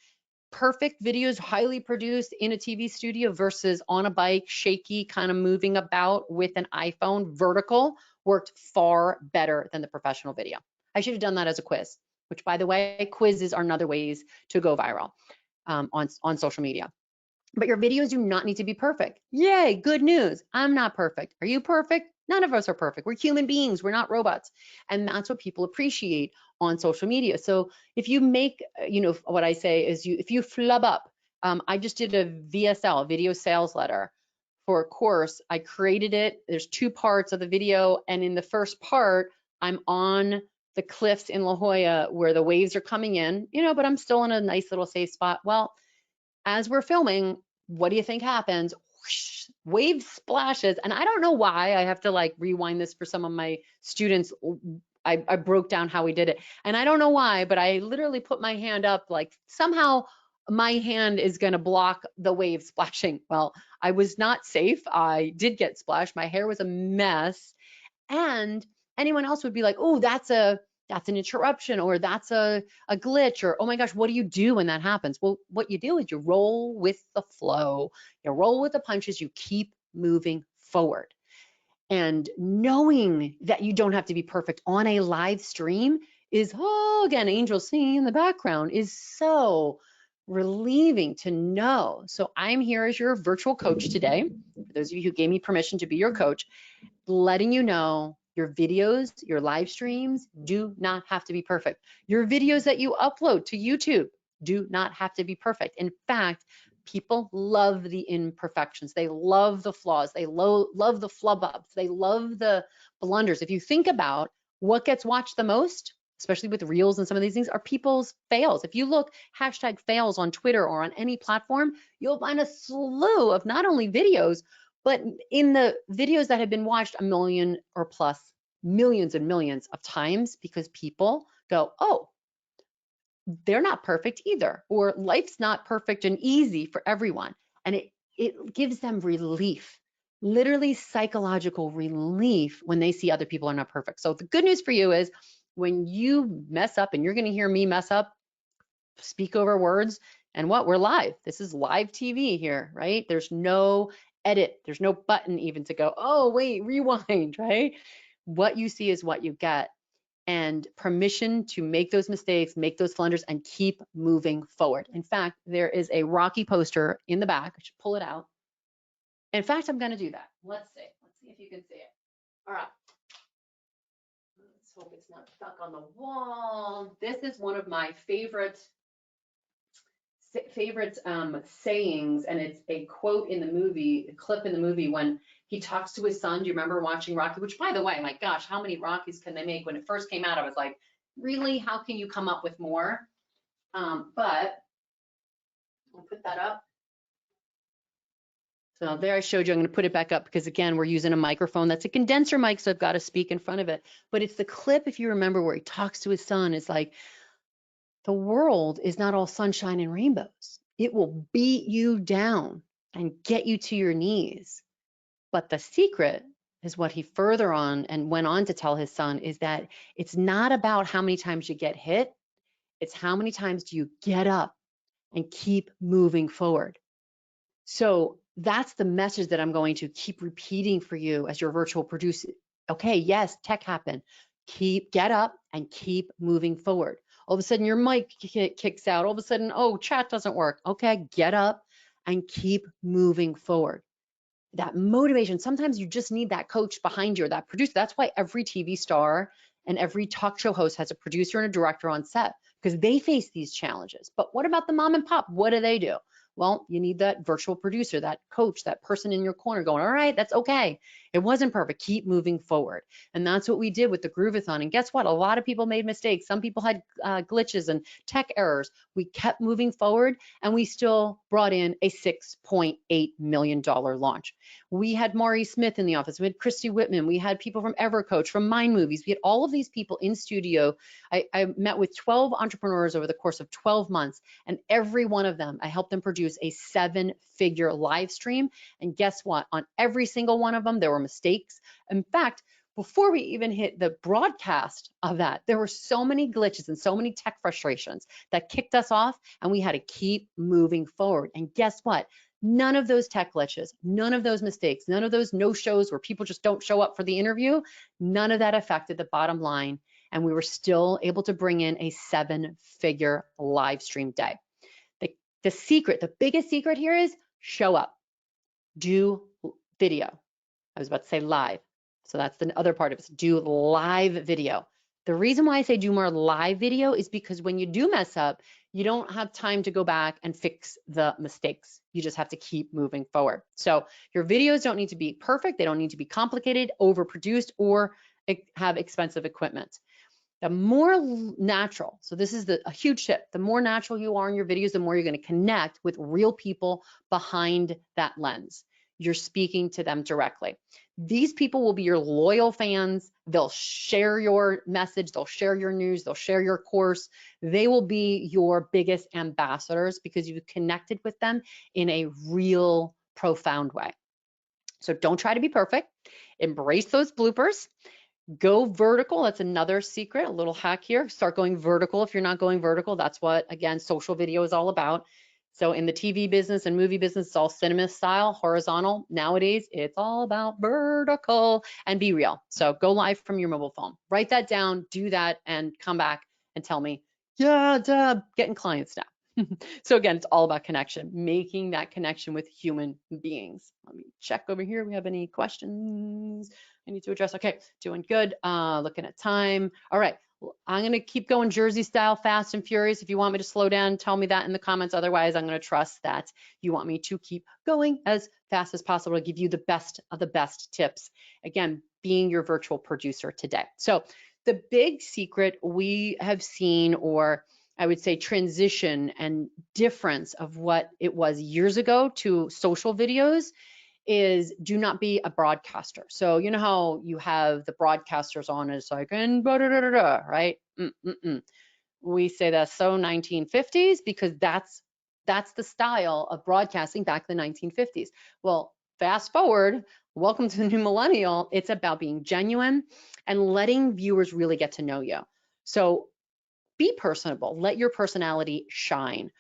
Perfect videos, highly produced in a TV studio versus on a bike, shaky, kind of moving about with an iPhone, vertical, worked far better than the professional video. I should have done that as a quiz, which, by the way, quizzes are another ways to go viral on social media. But your videos do not need to be perfect. Yay, good news. I'm not perfect. Are you perfect? None of us are perfect. We're human beings. We're not robots. And that's what people appreciate on social media. So if you make, what I say is if you flub up, I just did a VSL, video sales letter, for a course. I created it. There's 2 parts of the video. And in the first part, I'm on the cliffs in La Jolla where the waves are coming in, but I'm still in a nice little safe spot. Well, as we're filming, what do you think happens? Whoosh, wave splashes. And I don't know why. I have to like rewind this for some of my students. I broke down how we did it. And I don't know why, but I literally put my hand up, like somehow my hand is going to block the wave splashing. Well, I was not safe. I did get splashed. My hair was a mess. And anyone else would be like, oh, that's an interruption, or that's a glitch, or oh my gosh, what do you do when that happens? Well, what you do is you roll with the flow, you roll with the punches, you keep moving forward. And knowing that you don't have to be perfect on a live stream is, again, angels singing in the background, is so relieving to know. So I'm here as your virtual coach today, for those of you who gave me permission to be your coach, letting you know your videos, your live streams do not have to be perfect. Your videos that you upload to YouTube do not have to be perfect. In fact, people love the imperfections. They love the flaws. They love the flub ups. They love the blunders. If you think about what gets watched the most, especially with reels and some of these things, are people's fails. If you look #fails on Twitter or on any platform, you'll find a slew of not only videos, but in the videos that have been watched 1 million or plus, millions and millions of times, because people go, oh, they're not perfect either, or life's not perfect and easy for everyone. And it gives them relief, literally psychological relief, when they see other people are not perfect. So the good news for you is when you mess up, and you're going to hear me mess up, speak over words, and we're live. This is live TV here, right? There's no edit. There's no button even to go, oh, wait, rewind, right? What you see is what you get. And permission to make those mistakes, make those blunders, and keep moving forward. In fact, there is a Rocky poster in the back. I should pull it out. In fact, I'm going to do that. Let's see. Let's see if you can see it. All right. Let's hope it's not stuck on the wall. This is one of my favorite sayings, and it's a quote in the movie, a clip in the movie when he talks to his son. Do you remember watching Rocky? Which, by the way, my gosh, how many Rockies can they make? When it first came out, I was like, really? How can you come up with more? But I'll put that up. So there I showed you. I'm going to put it back up because, again, we're using a microphone that's a condenser mic, so I've got to speak in front of it. But it's the clip, if you remember, where he talks to his son. It's like, the world is not all sunshine and rainbows. It will beat you down and get you to your knees. But the secret is what he further on and went on to tell his son, is that it's not about how many times you get hit. It's how many times do you get up and keep moving forward. So that's the message that I'm going to keep repeating for you as your virtual producer. Okay, yes, tech happened. Get up and keep moving forward. All of a sudden your mic kicks out. All of a sudden, oh, chat doesn't work. Okay, get up and keep moving forward. That motivation, sometimes you just need that coach behind you, or that producer. That's why every TV star and every talk show host has a producer and a director on set, because they face these challenges. But what about the mom and pop? What do? Well, you need that virtual producer, that coach, that person in your corner going, all right, that's okay. It wasn't perfect. Keep moving forward. And that's what we did with the Groovathon. And guess what? A lot of people made mistakes. Some people had glitches and tech errors. We kept moving forward, and we still brought in a $6.8 million launch. We had Maury Smith in the office. We had Christy Whitman. We had people from EverCoach, from Mind Movies. We had all of these people in studio. I met with 12 entrepreneurs over the course of 12 months, and every one of them, I helped them produce a 7-figure live stream. And guess what? On every single one of them, there were mistakes. In fact, before we even hit the broadcast of that, there were so many glitches and so many tech frustrations that kicked us off, and we had to keep moving forward. And guess what? None of those tech glitches, none of those mistakes, none of those no-shows where people just don't show up for the interview, none of that affected the bottom line, and we were still able to bring in a 7-figure live stream day. The secret, the biggest secret here is show up, do video. I was about to say live. So that's the other part of it, do live video. The reason why I say do more live video is because when you do mess up, you don't have time to go back and fix the mistakes. You just have to keep moving forward. So your videos don't need to be perfect. They don't need to be complicated, overproduced, or have expensive equipment. The more natural, so this is a huge tip, the more natural you are in your videos, the more you're going to connect with real people behind that lens. You're speaking to them directly. These people will be your loyal fans. They'll share your message, they'll share your news, they'll share your course. They will be your biggest ambassadors because you've connected with them in a real profound way. So don't try to be perfect. Embrace those bloopers. Go vertical. That's another secret, a little hack here. Start going vertical if you're not going vertical. That's what, again, social video is all about. So in the TV business and movie business, it's all cinema style, horizontal. Nowadays, it's all about vertical, and be real. So go live from your mobile phone. Write that down, do that, and come back and tell me, yeah, duh, getting clients now. So again, it's all about connection, making that connection with human beings. Let me check over here. We have any questions I need to address? Okay, doing good. Looking at time. All right. I'm going to keep going Jersey style, fast and furious. If you want me to slow down, tell me that in the comments. Otherwise, I'm going to trust that you want me to keep going as fast as possible to give you the best of the best tips. Again, being your virtual producer today. So the big secret we have seen, or I would say transition and difference of what it was years ago to social videos, is do not be a broadcaster. So you know how you have the broadcasters on, it's like, and right? We say that's so 1950s because that's the style of broadcasting back in the 1950s. Well, fast forward, welcome to the new millennial. It's about being genuine and letting viewers really get to know you. So be personable, let your personality shine.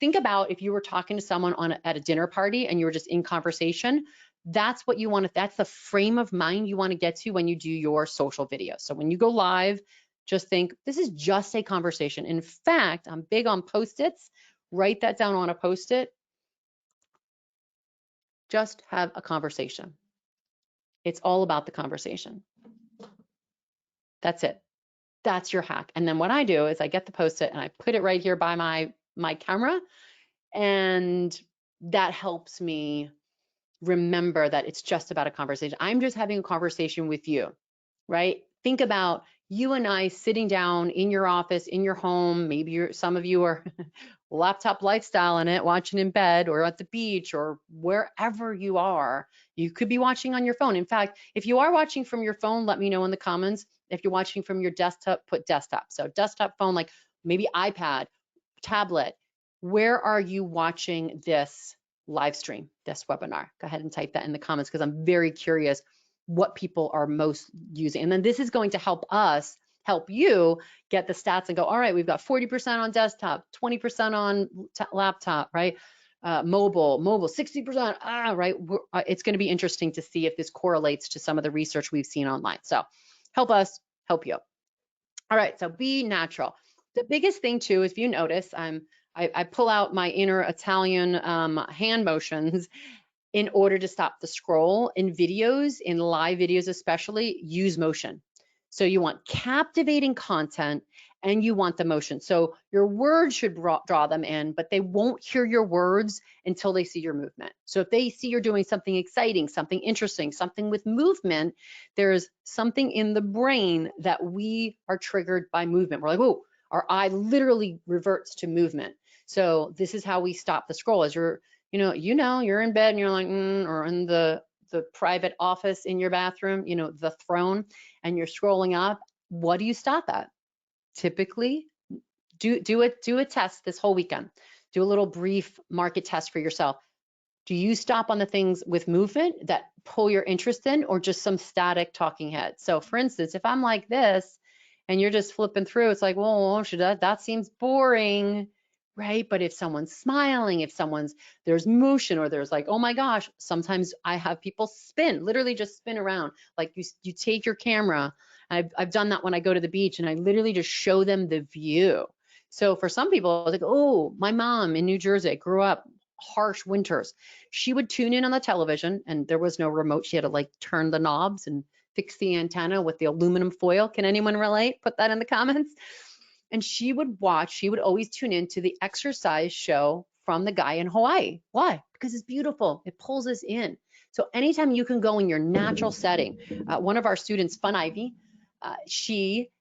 Think about if you were talking to someone at a dinner party and you were just in conversation, that's what you want to, that's the frame of mind you want to get to when you do your social video. So when you go live, just think, this is just a conversation. In fact, I'm big on Post-its. Write that down on a Post-it. Just have a conversation. It's all about the conversation. That's it. That's your hack. And then what I do is I get the Post-it and I put it right here by my camera, and that helps me remember that it's just about a conversation. I'm just having a conversation with you, right? Think about you and I sitting down in your office, in your home. Maybe some of you are laptop lifestyle in it, watching in bed or at the beach or wherever you are. You could be watching on your phone. In fact, if you are watching from your phone, let me know in the comments. If you're watching from your desktop, put desktop. So desktop phone, like maybe iPad, tablet. Where are you watching this live stream, this webinar? Go ahead and type that in the comments because I'm very curious what people are most using. And then this is going to help us help you get the stats and go, all right, we've got 40% on desktop, 20% on laptop, right? Mobile, 60%, right? It's going to be interesting to see if this correlates to some of the research we've seen online. So help us help you. All right, so be natural. The biggest thing too, if you notice, I pull out my inner Italian hand motions in order to stop the scroll. In videos, in live videos especially, use motion. So you want captivating content and you want the motion. So your words should draw them in, but they won't hear your words until they see your movement. So if they see you're doing something exciting, something interesting, something with movement, there's something in the brain that we are triggered by movement. We're like, whoa, our eye literally reverts to movement. So this is how we stop the scroll. As you're, you're in bed and you're like, or in the private office in your bathroom, the throne, and you're scrolling up. What do you stop at? Typically, do a test this whole weekend. Do a little brief market test for yourself. Do you stop on the things with movement that pull your interest in, or just some static talking head? So for instance, if I'm like this and you're just flipping through, it's like, well, that seems boring, right? But if someone's smiling, if there's motion, or there's like, oh my gosh, sometimes I have people literally just spin around. Like you take your camera. I've done that when I go to the beach, and I literally just show them the view. So for some people, it's like, oh, my mom in New Jersey grew up harsh winters. She would tune in on the television, and there was no remote. She had to like turn the knobs and fix the antenna with the aluminum foil. Can anyone relate? Put that in the comments. And she would always tune in to the exercise show from the guy in Hawaii. Why? Because it's beautiful. It pulls us in. So anytime you can go in your natural setting, one of our students, Fun Ivy,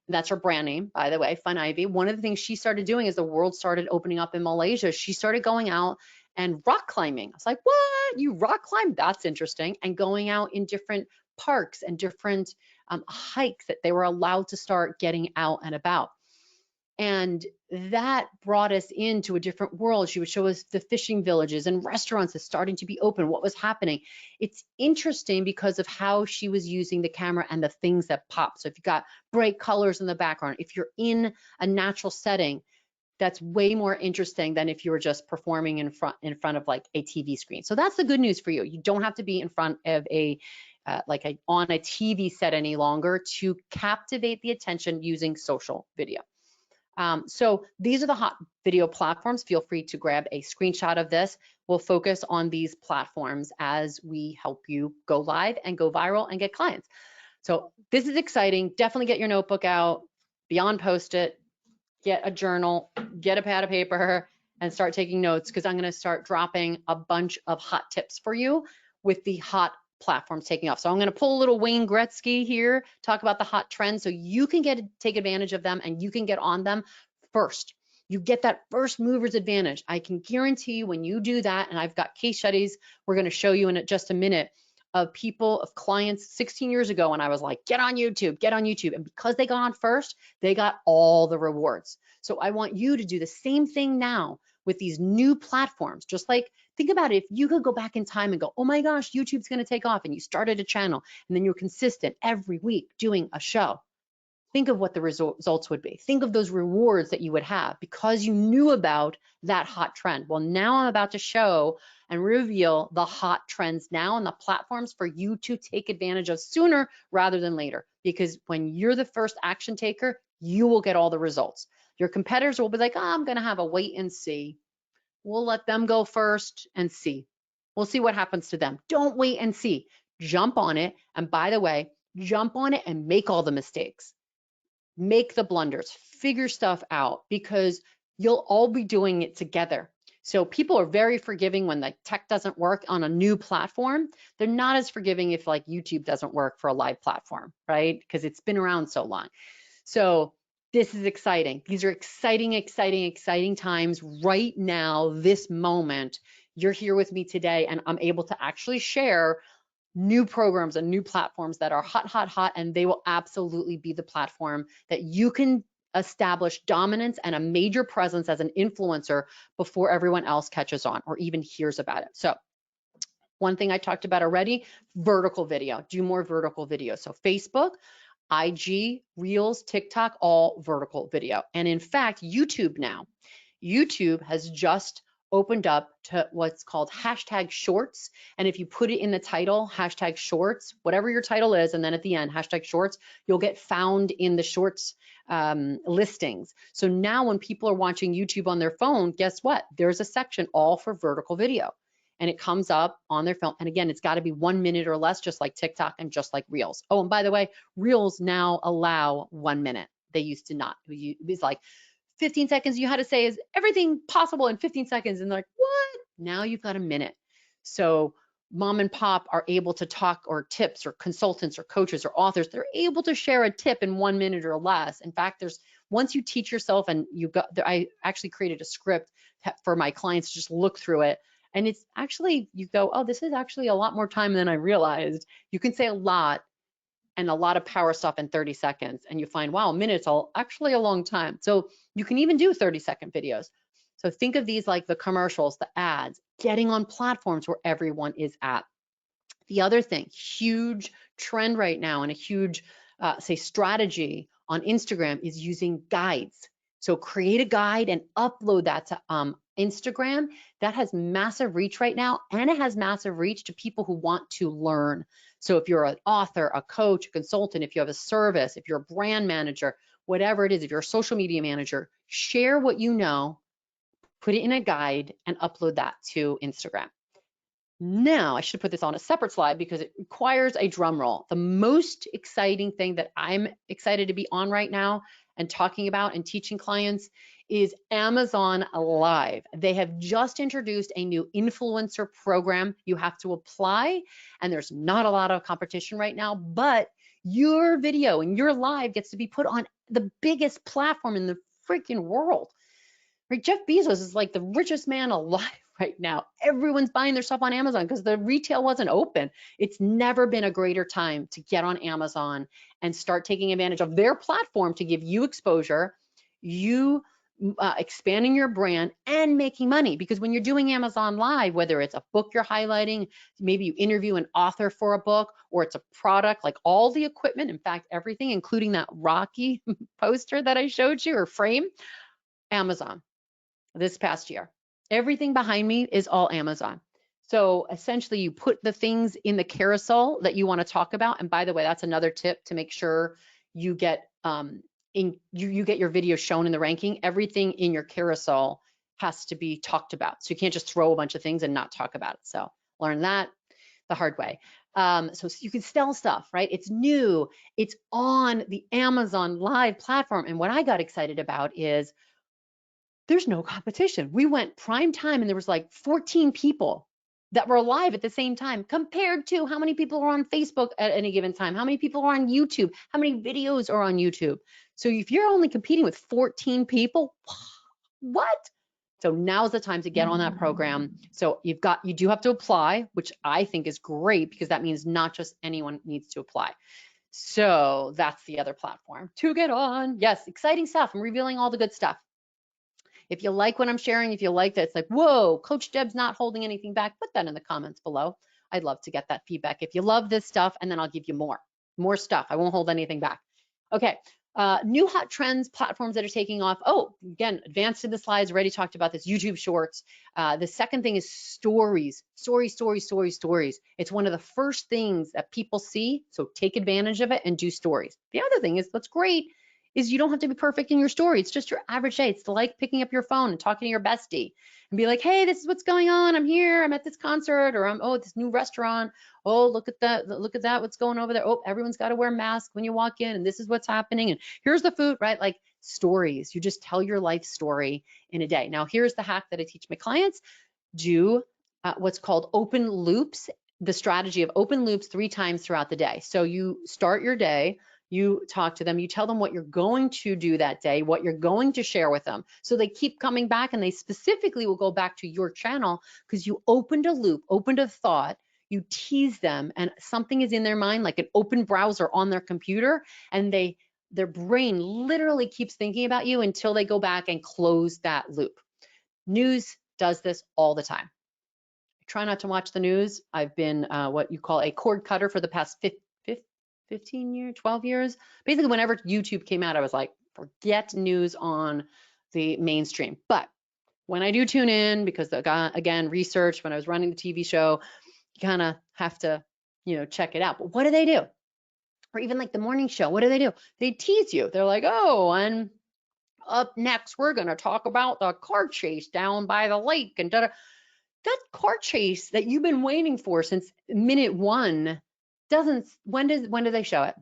that's her brand name, by the way, Fun Ivy. One of the things she started doing as the world started opening up in Malaysia, she started going out and rock climbing. I was like, what? You rock climb? That's interesting. And going out in different parks and different hikes that they were allowed to start getting out and about. And that brought us into a different world. She would show us the fishing villages and restaurants that's starting to be open, what was happening. It's interesting because of how she was using the camera and the things that pop. So if you got bright colors in the background, if you're in a natural setting, that's way more interesting than if you were just performing in front of like a TV screen. So that's the good news for you. You don't have to be in front of on a TV set any longer to captivate the attention using social video. So these are the hot video platforms. Feel free to grab a screenshot of this. We'll focus on these platforms as we help you go live and go viral and get clients. So this is exciting. Definitely get your notebook out, beyond Post-it, get a journal, get a pad of paper, and start taking notes, because I'm going to start dropping a bunch of hot tips for you with the hot platforms taking off. So I'm going to pull a little Wayne Gretzky here, talk about the hot trends so you can take advantage of them and you can get on them first. You get that first mover's advantage. I can guarantee you when you do that, and I've got case studies we're going to show you in just a minute of clients 16 years ago, and I was like, get on YouTube, get on YouTube. And because they got on first, they got all the rewards. So I want you to do the same thing now with these new platforms. Just like, think about it, if you could go back in time and go, oh my gosh, YouTube's going to take off, and you started a channel and then you're consistent every week doing a show. Think of what the results would be. Think of those rewards that you would have because you knew about that hot trend. Well, now I'm about to show and reveal the hot trends now on the platforms for you to take advantage of sooner rather than later. Because when you're the first action taker, you will get all the results. Your competitors will be like, oh, I'm going to have a wait and see. We'll let them go first and see. We'll see what happens to them. Don't wait and see. Jump on it. And by the way, jump on it and make all the mistakes. Make the blunders, figure stuff out, because you'll all be doing it together. So people are very forgiving when the tech doesn't work on a new platform. They're not as forgiving if like YouTube doesn't work for a live platform, right? Because it's been around so long. So this is exciting. These are exciting, exciting, exciting times right now, this moment. You're here with me today, and I'm able to actually share new programs and new platforms that are hot, hot, hot, and they will absolutely be the platform that you can establish dominance and a major presence as an influencer before everyone else catches on or even hears about it. So one thing I talked about already, vertical video, do more vertical video. So Facebook, IG, Reels, TikTok, all vertical video. And in fact, YouTube now, YouTube has just opened up to what's called hashtag shorts. And if you put it in the title, hashtag shorts, whatever your title is, and then at the end, hashtag shorts, you'll get found in the shorts listings. So now when people are watching YouTube on their phone, guess what? There's a section all for vertical video. And it comes up on their phone. And again, it's got to be 1 minute or less, just like TikTok and just like Reels. Oh, and by the way, Reels now allow 1 minute. they used to not. It was like 15 seconds you had to say is everything possible in 15 seconds. And they're like, what? Now you've got a minute. So mom and pop are able to talk, or tips, or consultants, or coaches, or authors, they're able to share a tip in 1 minute or less. In fact, once you teach yourself, and I actually created a script for my clients to just look through it. And it's actually, you go, oh, this is actually a lot more time than I realized. You can say a lot and a lot of power stuff in 30 seconds. And you find, wow, minutes actually a long time. So you can even do 30-second videos. So think of these like the commercials, the ads, getting on platforms where everyone is at. The other thing, huge trend right now, and a huge, say, strategy on Instagram is using guides. So create a guide and upload that to Instagram. That has massive reach right now, and it has massive reach to people who want to learn. So if you're an author, a coach, a consultant, if you have a service, if you're a brand manager, whatever it is, if you're a social media manager, share what you know, put it in a guide, and upload that to Instagram. Now, I should put this on a separate slide because it requires a drum roll. The most exciting thing that I'm excited to be on right now and talking about and teaching clients is Amazon Live. They have just introduced a new influencer program. You have to apply, and there's not a lot of competition right now, but your video and your live gets to be put on the biggest platform in the freaking world. Right? Jeff Bezos is like the richest man alive right now. Everyone's buying their stuff on Amazon because the retail wasn't open. It's never been a greater time to get on Amazon and start taking advantage of their platform to give you exposure, you expanding your brand and making money. Because when you're doing Amazon Live, whether it's a book you're highlighting, maybe you interview an author for a book, or it's a product, like all the equipment, in fact, everything, including that Rocky poster that I showed you, or frame, Amazon. This past year, everything behind me is all Amazon. So essentially you put the things in the carousel that you want to talk about. And by the way, that's another tip to make sure you get you get your video shown in the ranking. Everything in your carousel has to be talked about. So you can't just throw a bunch of things and not talk about it. So learn that the hard way. So you can sell stuff, right? It's new, it's on the Amazon Live platform. And what I got excited about is there's no competition. We went prime time and there was like 14 people that were live at the same time, compared to how many people are on Facebook at any given time, how many people are on YouTube, how many videos are on YouTube. So if you're only competing with 14 people, what? So now's the time to get on that program. So you do have to apply, which I think is great, because that means not just anyone needs to apply. So that's the other platform to get on. Yes, exciting stuff. I'm revealing all the good stuff. If you like what I'm sharing, if you like that, it's like, whoa, Coach Deb's not holding anything back, put that in the comments below. I'd love to get that feedback. If you love this stuff, and then I'll give you more stuff. I won't hold anything back. Okay, new hot trends, platforms that are taking off. Oh, again, advanced in the slides, already talked about this, YouTube Shorts. The second thing is stories. Stories. It's one of the first things that people see, so take advantage of it and do stories. The other thing is, what's great is you don't have to be perfect in your story. It's just your average day. It's like picking up your phone and talking to your bestie and be like, hey, this is what's going on. I'm here. I'm at this concert, or I'm at this new restaurant. Oh, look at that. Look at that. What's going over there? Oh, everyone's got to wear masks when you walk in, and this is what's happening. And here's the food, right? Like stories. You just tell your life story in a day. Now, here's the hack that I teach my clients. Do what's called open loops, the strategy of open loops 3 times throughout the day. So you start your day, you talk to them, you tell them what you're going to do that day, what you're going to share with them. So they keep coming back, and they specifically will go back to your channel because you opened a loop, opened a thought, you tease them, and something is in their mind, like an open browser on their computer, and their brain literally keeps thinking about you until they go back and close that loop. News does this all the time. I try not to watch the news. I've been what you call a cord cutter for the past 15 years, 12 years. Basically, whenever YouTube came out, I was like, forget news on the mainstream. But when I do tune in, because again, research, when I was running the TV show, you kind of have to, check it out. But what do they do? Or even like the morning show, what do? They tease you. They're like, oh, and up next, we're going to talk about the car chase down by the lake. And that car chase that you've been waiting for since minute 1 doesn't, when do they show it?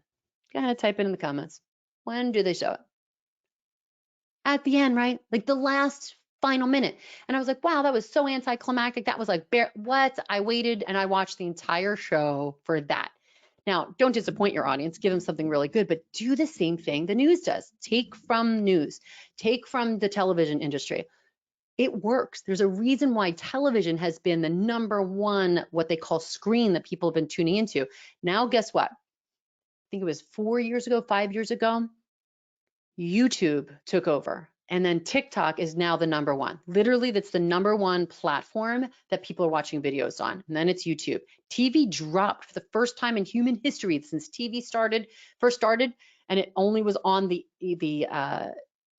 Go ahead, type it in the comments. When do they show it? at the end, right? Like the last final minute. And I was like, wow, that was so anticlimactic. That was like, what? I waited and I watched the entire show for that. Now, don't disappoint your audience, give them something really good, but do the same thing the news does. Take from news, take from the television industry. It works. There's a reason why television has been the #1, what they call screen that people have been tuning into. Now, guess what? I think it was 4 years ago, 5 years ago, YouTube took over. And then TikTok is now the #1. Literally, that's the #1 platform that people are watching videos on. And then it's YouTube. TV dropped for the first time in human history since TV first started, and it only was on the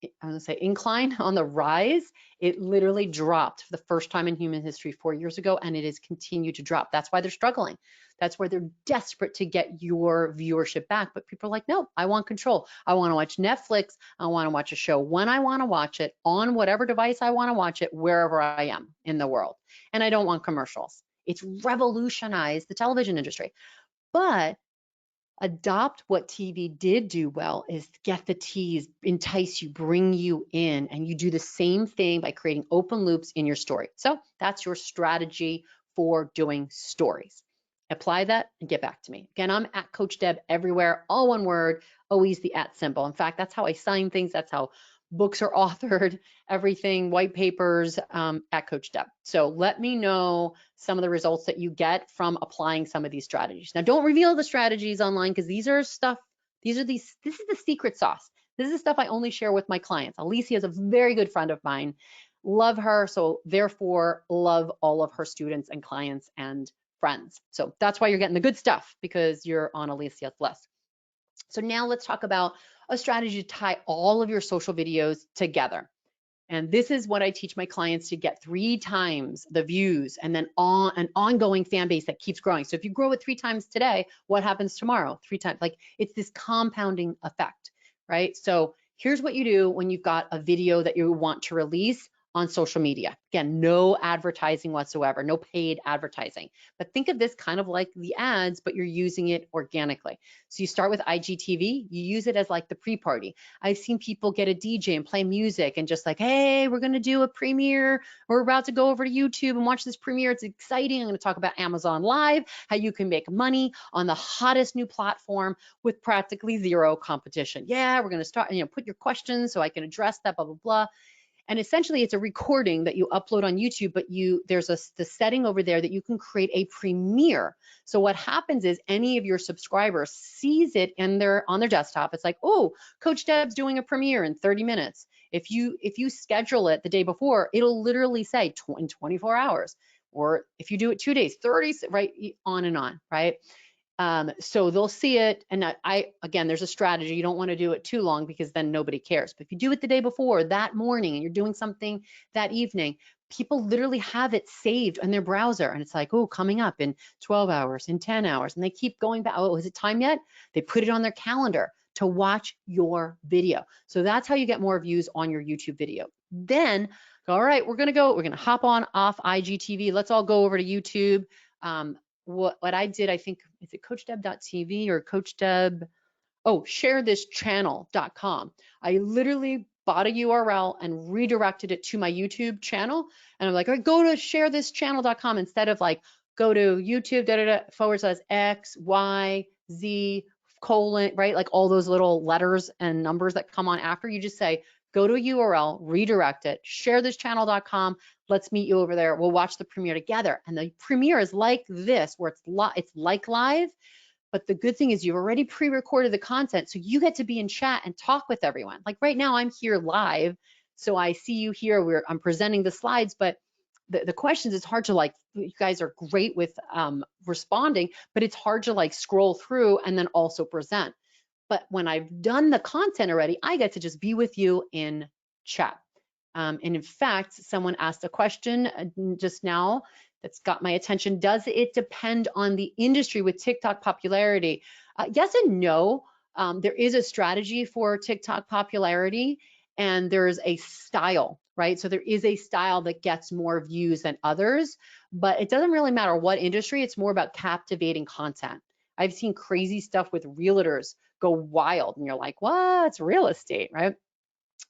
I'm gonna say incline, on the rise. It literally dropped for the first time in human history 4 years ago, and it has continued to drop. That's why they're struggling. That's why they're desperate to get your viewership back. But people are like, no, I want control. I want to watch Netflix. I want to watch a show when I want to watch it, on whatever device I want to watch it, wherever I am in the world. And I don't want commercials. It's revolutionized the television industry. But adopt what TV did do well is get the tease, entice you, bring you in, and you do the same thing by creating open loops in your story. So that's your strategy for doing stories. Apply that and get back to me. Again, I'm at Coach Deb everywhere, all one word, always the @ symbol. In fact, that's how I sign things. That's how books are authored, everything, white papers, at Coach Deb. So let me know some of the results that you get from applying some of these strategies. Now, don't reveal the strategies online because this is the secret sauce. This is the stuff I only share with my clients. Alicia is a very good friend of mine. Love her, so therefore love all of her students and clients and friends. So that's why you're getting the good stuff, because you're on Alicia's list. So now let's talk about a strategy to tie all of your social videos together. And this is what I teach my clients to get 3 times the views and then an ongoing fan base that keeps growing. So if you grow it 3 times today, what happens tomorrow? 3 times. Like, it's this compounding effect, right? So here's what you do when you've got a video that you want to release on social media. Again, no advertising whatsoever, no paid advertising. But think of this kind of like the ads, but you're using it organically. So you start with IGTV, you use it as like the pre-party. I've seen people get a DJ and play music and just like, hey, we're gonna do a premiere. We're about to go over to YouTube and watch this premiere. It's exciting. I'm gonna talk about Amazon Live, how you can make money on the hottest new platform with practically zero competition. Yeah, we're gonna start, put your questions so I can address that, blah, blah, blah. And essentially it's a recording that you upload on YouTube, but there's the setting over there that you can create a premiere. So what happens is any of your subscribers sees it on their desktop. It's like, oh, Coach Deb's doing a premiere in 30 minutes. If you schedule it the day before, it'll literally say in 24 hours. Or if you do it 2 days, 30, right, on and on, right? So they'll see it, and again, there's a strategy. You don't want to do it too long because then nobody cares. But if you do it the day before, that morning, and you're doing something that evening, people literally have it saved in their browser, and it's like, oh, coming up in 12 hours, in 10 hours, and they keep going back. Oh, is it time yet? They put it on their calendar to watch your video. So that's how you get more views on your YouTube video. Then, all right, we're gonna hop off IGTV. Let's all go over to YouTube. What I did, I think, is it CoachDeb.tv or CoachDeb? Oh, ShareThisChannel.com. I literally bought a URL and redirected it to my YouTube channel. And I'm like, all right, go to ShareThisChannel.com instead of like, go to YouTube, /X, Y, Z, colon, right? Like all those little letters and numbers that come on after. You just say, go to a URL, redirect it, ShareThisChannel.com. Let's meet you over there. We'll watch the premiere together. And the premiere is like this, where it's like live, but the good thing is you've already pre-recorded the content, so you get to be in chat and talk with everyone. Like right now, I'm here live, so I see you here. I'm presenting the slides, but the questions, it's hard to like, you guys are great with responding, but it's hard to like scroll through and then also present. But when I've done the content already, I get to just be with you in chat. And in fact, someone asked a question just now that's got my attention. Does it depend on the industry with TikTok popularity? Yes and no. There is a strategy for TikTok popularity, and there's a style, right? So there is a style that gets more views than others, but it doesn't really matter what industry. It's more about captivating content. I've seen crazy stuff with realtors go wild, and you're like, what? It's real estate, right?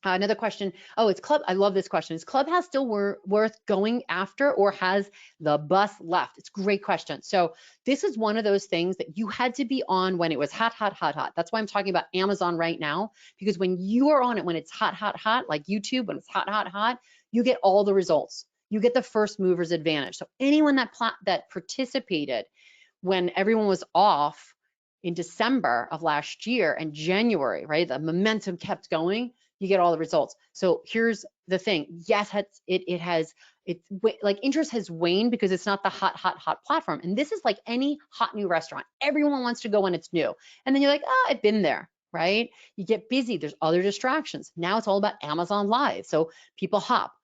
Another question. Oh, it's Club. I love this question. Is Clubhouse still worth going after, or has the bus left? It's a great question. So this is one of those things that you had to be on when it was hot, hot, hot, hot. That's why I'm talking about Amazon right now, because when you are on it, when it's hot, hot, hot, like YouTube, when it's hot, hot, hot, you get all the results. You get the first mover's advantage. So anyone that participated when everyone was off in December of last year and January, right? The momentum kept going. You get all the results. So here's the thing. Yes, like interest has waned because it's not the hot, hot, hot platform. And this is like any hot new restaurant. Everyone wants to go when it's new. And then you're like, oh, I've been there, right? You get busy. There's other distractions. Now it's all about Amazon Live. So people hop.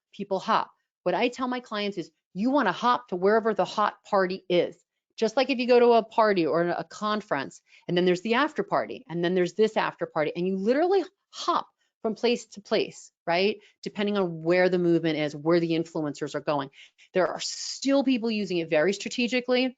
What I tell my clients is you want to hop to wherever the hot party is. Just like if you go to a party or a conference, and then there's the after party, and then there's this after party, and you literally hop from place to place, right? Depending on where the movement is, where the influencers are going. There are still people using it very strategically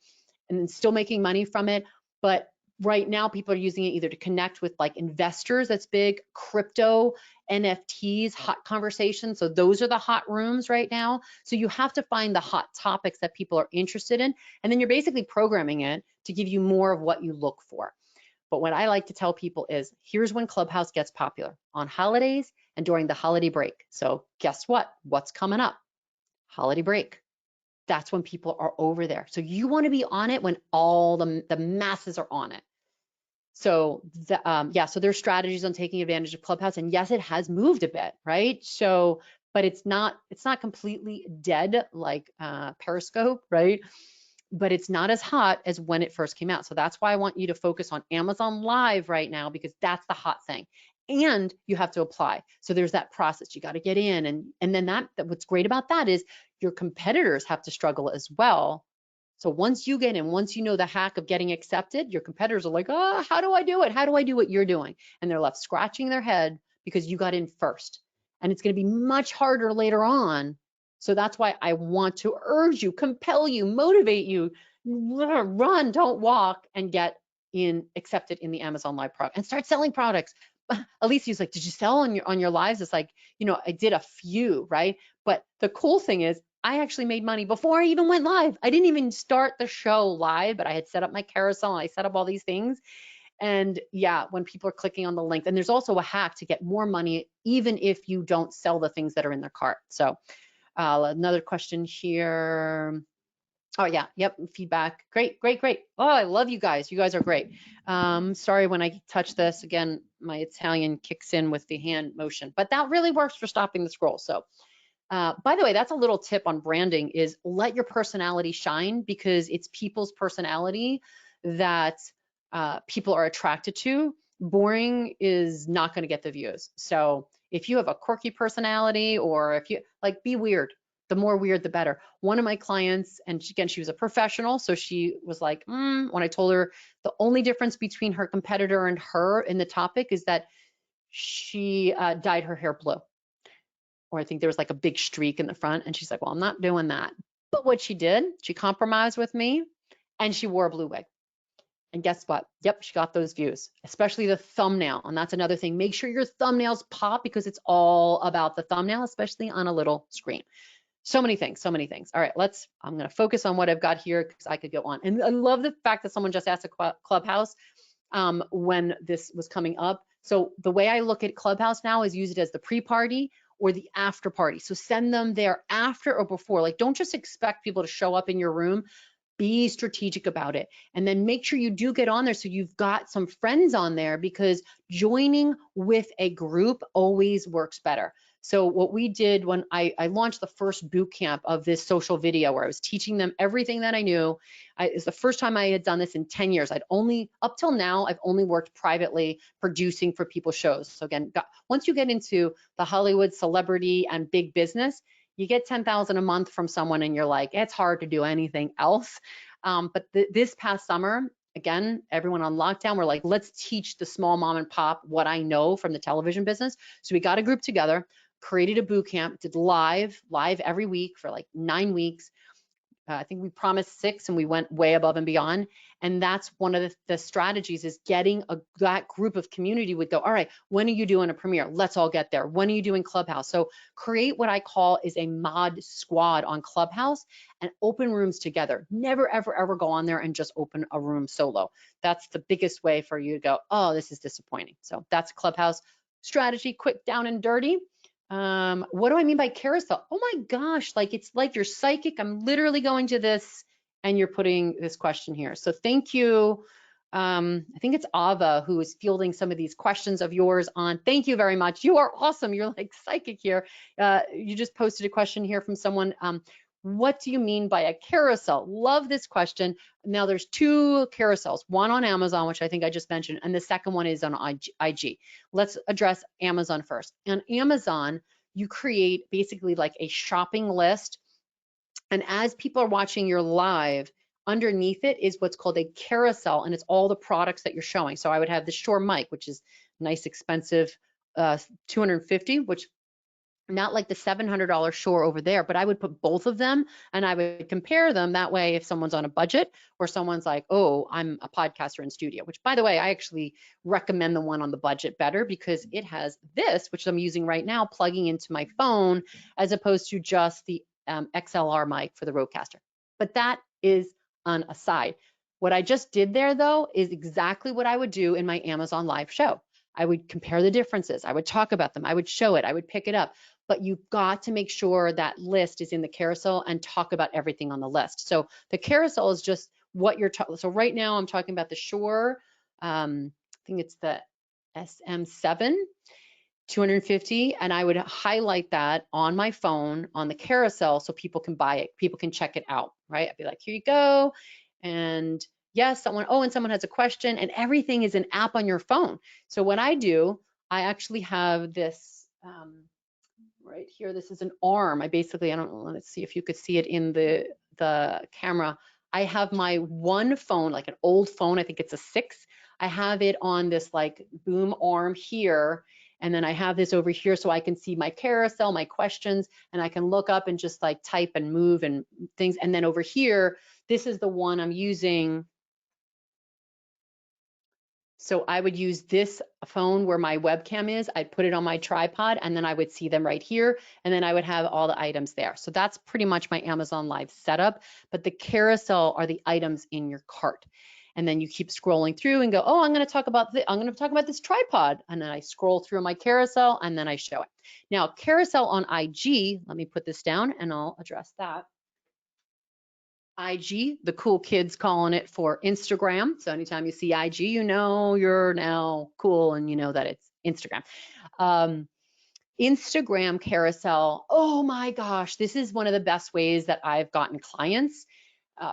and still making money from it. But right now, people are using it either to connect with like investors, that's big, crypto, NFTs, hot conversations. So those are the hot rooms right now. So you have to find the hot topics that people are interested in. And then you're basically programming it to give you more of what you look for. But what I like to tell people is, here's when Clubhouse gets popular: on holidays and during the holiday break. So guess what? What's coming up? Holiday break. That's when people are over there. So you want to be on it when all the masses are on it. So so there's strategies on taking advantage of Clubhouse, and yes, it has moved a bit, right? So, but it's not completely dead like Periscope, right? But it's not as hot as when it first came out. So that's why I want you to focus on Amazon Live right now, because that's the hot thing. And you have to apply. So there's that process. You got to get in. And then what's great about that is your competitors have to struggle as well. So once you get in, once you know the hack of getting accepted, your competitors are like, oh, how do I do it? How do I do what you're doing? And they're left scratching their head because you got in first. And it's going to be much harder later on. So that's why I want to urge you, compel you, motivate you, run, don't walk, and get accepted in the Amazon Live product and start selling products. Alicia's like, did you sell on your lives? It's like, I did a few, right? But the cool thing is, I actually made money before I even went live. I didn't even start the show live, but I had set up my carousel and I set up all these things. And yeah, when people are clicking on the link, and there's also a hack to get more money, even if you don't sell the things that are in their cart. So another question here. Oh yeah, yep, feedback. Great. Oh, I love you guys. You guys are great. Sorry when I touch this, again, my Italian kicks in with the hand motion, but that really works for stopping the scroll. So by the way, that's a little tip on branding, is let your personality shine, because it's people's personality that people are attracted to. Boring is not going to get the views. So if you have a quirky personality, or if you be weird, the more weird, the better. One of my clients, and again, she was a professional, so she was like, when I told her the only difference between her competitor and her in the topic is that she dyed her hair blue. Or I think there was like a big streak in the front, and she's like, well, I'm not doing that. But what she did, she compromised with me, and she wore a blue wig. And guess what? Yep, she got those views, especially the thumbnail. And that's another thing. Make sure your thumbnails pop, because it's all about the thumbnail, especially on a little screen. So many things. All right, I'm going to focus on what I've got here, because I could go on. And I love the fact that someone just asked a Clubhouse when this was coming up. So the way I look at Clubhouse now is use it as the pre-party or the after party. So send them there after or before. Like, don't just expect people to show up in your room. Be strategic about it. And then make sure you do get on there so you've got some friends on there, because joining with a group always works better. So what we did when I launched the first boot camp of this social video, where I was teaching them everything that I knew. It's the first time I had done this in 10 years. Up till now, I've only worked privately producing for people's shows. So again, once you get into the Hollywood celebrity and big business, you get 10,000 a month from someone and you're like, it's hard to do anything else. But this past summer, again, everyone on lockdown, we're like, let's teach the small mom and pop what I know from the television business. So we got a group together, created a boot camp, did live every week for like 9 weeks. I think we promised 6 and we went way above and beyond. And that's one of the strategies, is getting that group of community would go, all right, when are you doing a premiere? Let's all get there. When are you doing Clubhouse? So create what I call is a mod squad on Clubhouse and open rooms together. Never, ever, ever go on there and just open a room solo. That's the biggest way for you to go, oh, this is disappointing. So that's Clubhouse strategy, quick, down and dirty. What do I mean by carousel? Oh my gosh, like it's like you're psychic. I'm literally going to this and you're putting this question here. So thank you. I think it's Ava who is fielding some of these questions of yours on. Thank you very much. You are awesome. You're like psychic here. You just posted a question here from someone. What do you mean by a carousel? Love this question. Now there's 2 carousels, one on Amazon, which I think I just mentioned, and the second one is on IG. Let's address Amazon first. On Amazon, you create basically like a shopping list. And as people are watching your live, underneath it is what's called a carousel, and it's all the products that you're showing. So I would have the Shure mic, which is nice, expensive, $250, which not like the $700 Shure over there, but I would put both of them and I would compare them. That way, if someone's on a budget or someone's like, oh, I'm a podcaster in studio, which by the way, I actually recommend the one on the budget better because it has this, which I'm using right now, plugging into my phone, as opposed to just the XLR mic for the Rodecaster. But that is an aside. What I just did there though is exactly what I would do in my Amazon live show. I would compare the differences. I would talk about them. I would show it. I would pick it up. But you've got to make sure that list is in the carousel and talk about everything on the list. So the carousel is just what you're talking. So right now I'm talking about the Shure, I think it's the SM7, 250, and I would highlight that on my phone on the carousel so people can buy it. People can check it out, right? I'd be like, here you go. And yes, someone has a question, and everything is an app on your phone. So what I do, I actually have this, right here, this is an arm. I don't know, let's see if you could see it in the camera. I have my one phone, like an old phone, I think it's a 6. I have it on this like boom arm here. And then I have this over here so I can see my carousel, my questions, and I can look up and just like type and move and things. And then over here, this is the one I'm using. So I would use this phone where my webcam is, I'd put it on my tripod, and then I would see them right here, and then I would have all the items there. So that's pretty much my Amazon Live setup, but the carousel are the items in your cart. And then you keep scrolling through and go, oh, I'm gonna talk about this tripod. And then I scroll through my carousel and then I show it. Now, carousel on IG, let me put this down and I'll address that. IG, the cool kids calling it for Instagram. So anytime you see IG, you know you're now cool and you know that it's Instagram. Instagram carousel, oh my gosh, this is one of the best ways that I've gotten clients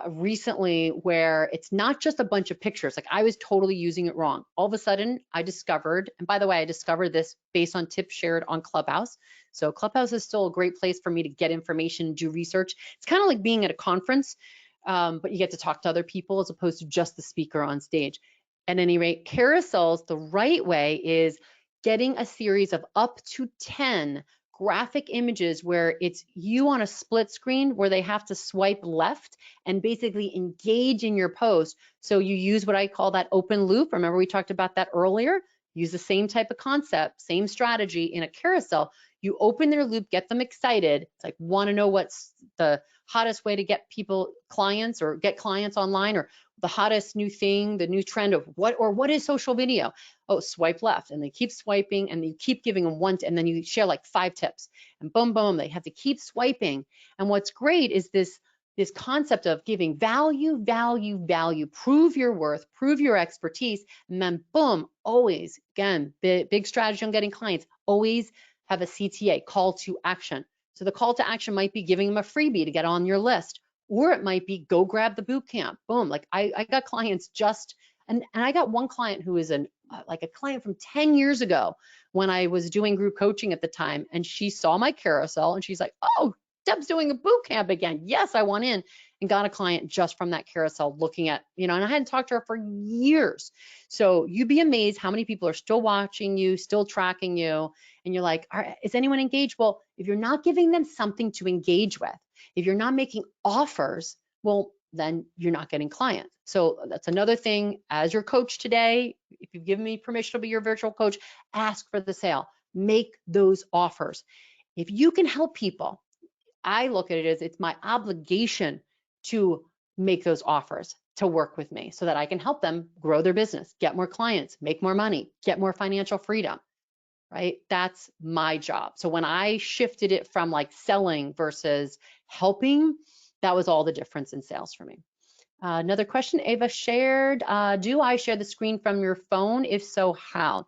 recently, where it's not just a bunch of pictures. Like I was totally using it wrong. All of a sudden I discovered, and by the way, I discovered this based on tips shared on Clubhouse. So Clubhouse is still a great place for me to get information, do research. It's kind of like being at a conference, but you get to talk to other people as opposed to just the speaker on stage. At any rate, carousels, the right way is getting a series of up to 10 graphic images where it's you on a split screen where they have to swipe left and basically engage in your post. So you use what I call that open loop. Remember we talked about that earlier? Use the same type of concept, same strategy in a carousel. You open their loop, get them excited. It's like, want to know what's the hottest way to get people clients or get clients online, or the hottest new thing, the new trend of what is social video? Oh, swipe left, and they keep swiping and you keep giving them one, and then you share like 5 tips and boom, boom, they have to keep swiping. And what's great is this concept of giving value, value, value, prove your worth, prove your expertise, and then boom, always, again, big strategy on getting clients, always have a CTA, call to action. So the call to action might be giving them a freebie to get on your list, or it might be go grab the boot camp. Boom, like I got clients just, and I got one client who is like a client from 10 years ago when I was doing group coaching at the time, and she saw my carousel and she's like, oh, Deb's doing a boot camp again. Yes, I went in and got a client just from that carousel looking at, and I hadn't talked to her for years. So you'd be amazed how many people are still watching you, still tracking you, and you're like, all right, is anyone engaged? Well, if you're not giving them something to engage with, if you're not making offers, well, then you're not getting clients. So that's another thing. As your coach today, if you've given me permission to be your virtual coach, ask for the sale. Make those offers. If you can help people, I look at it as it's my obligation to make those offers to work with me so that I can help them grow their business, get more clients, make more money, get more financial freedom, right? That's my job. So when I shifted it from like selling versus helping, that was all the difference in sales for me. Another question Ava shared, do I share the screen from your phone? If so, how?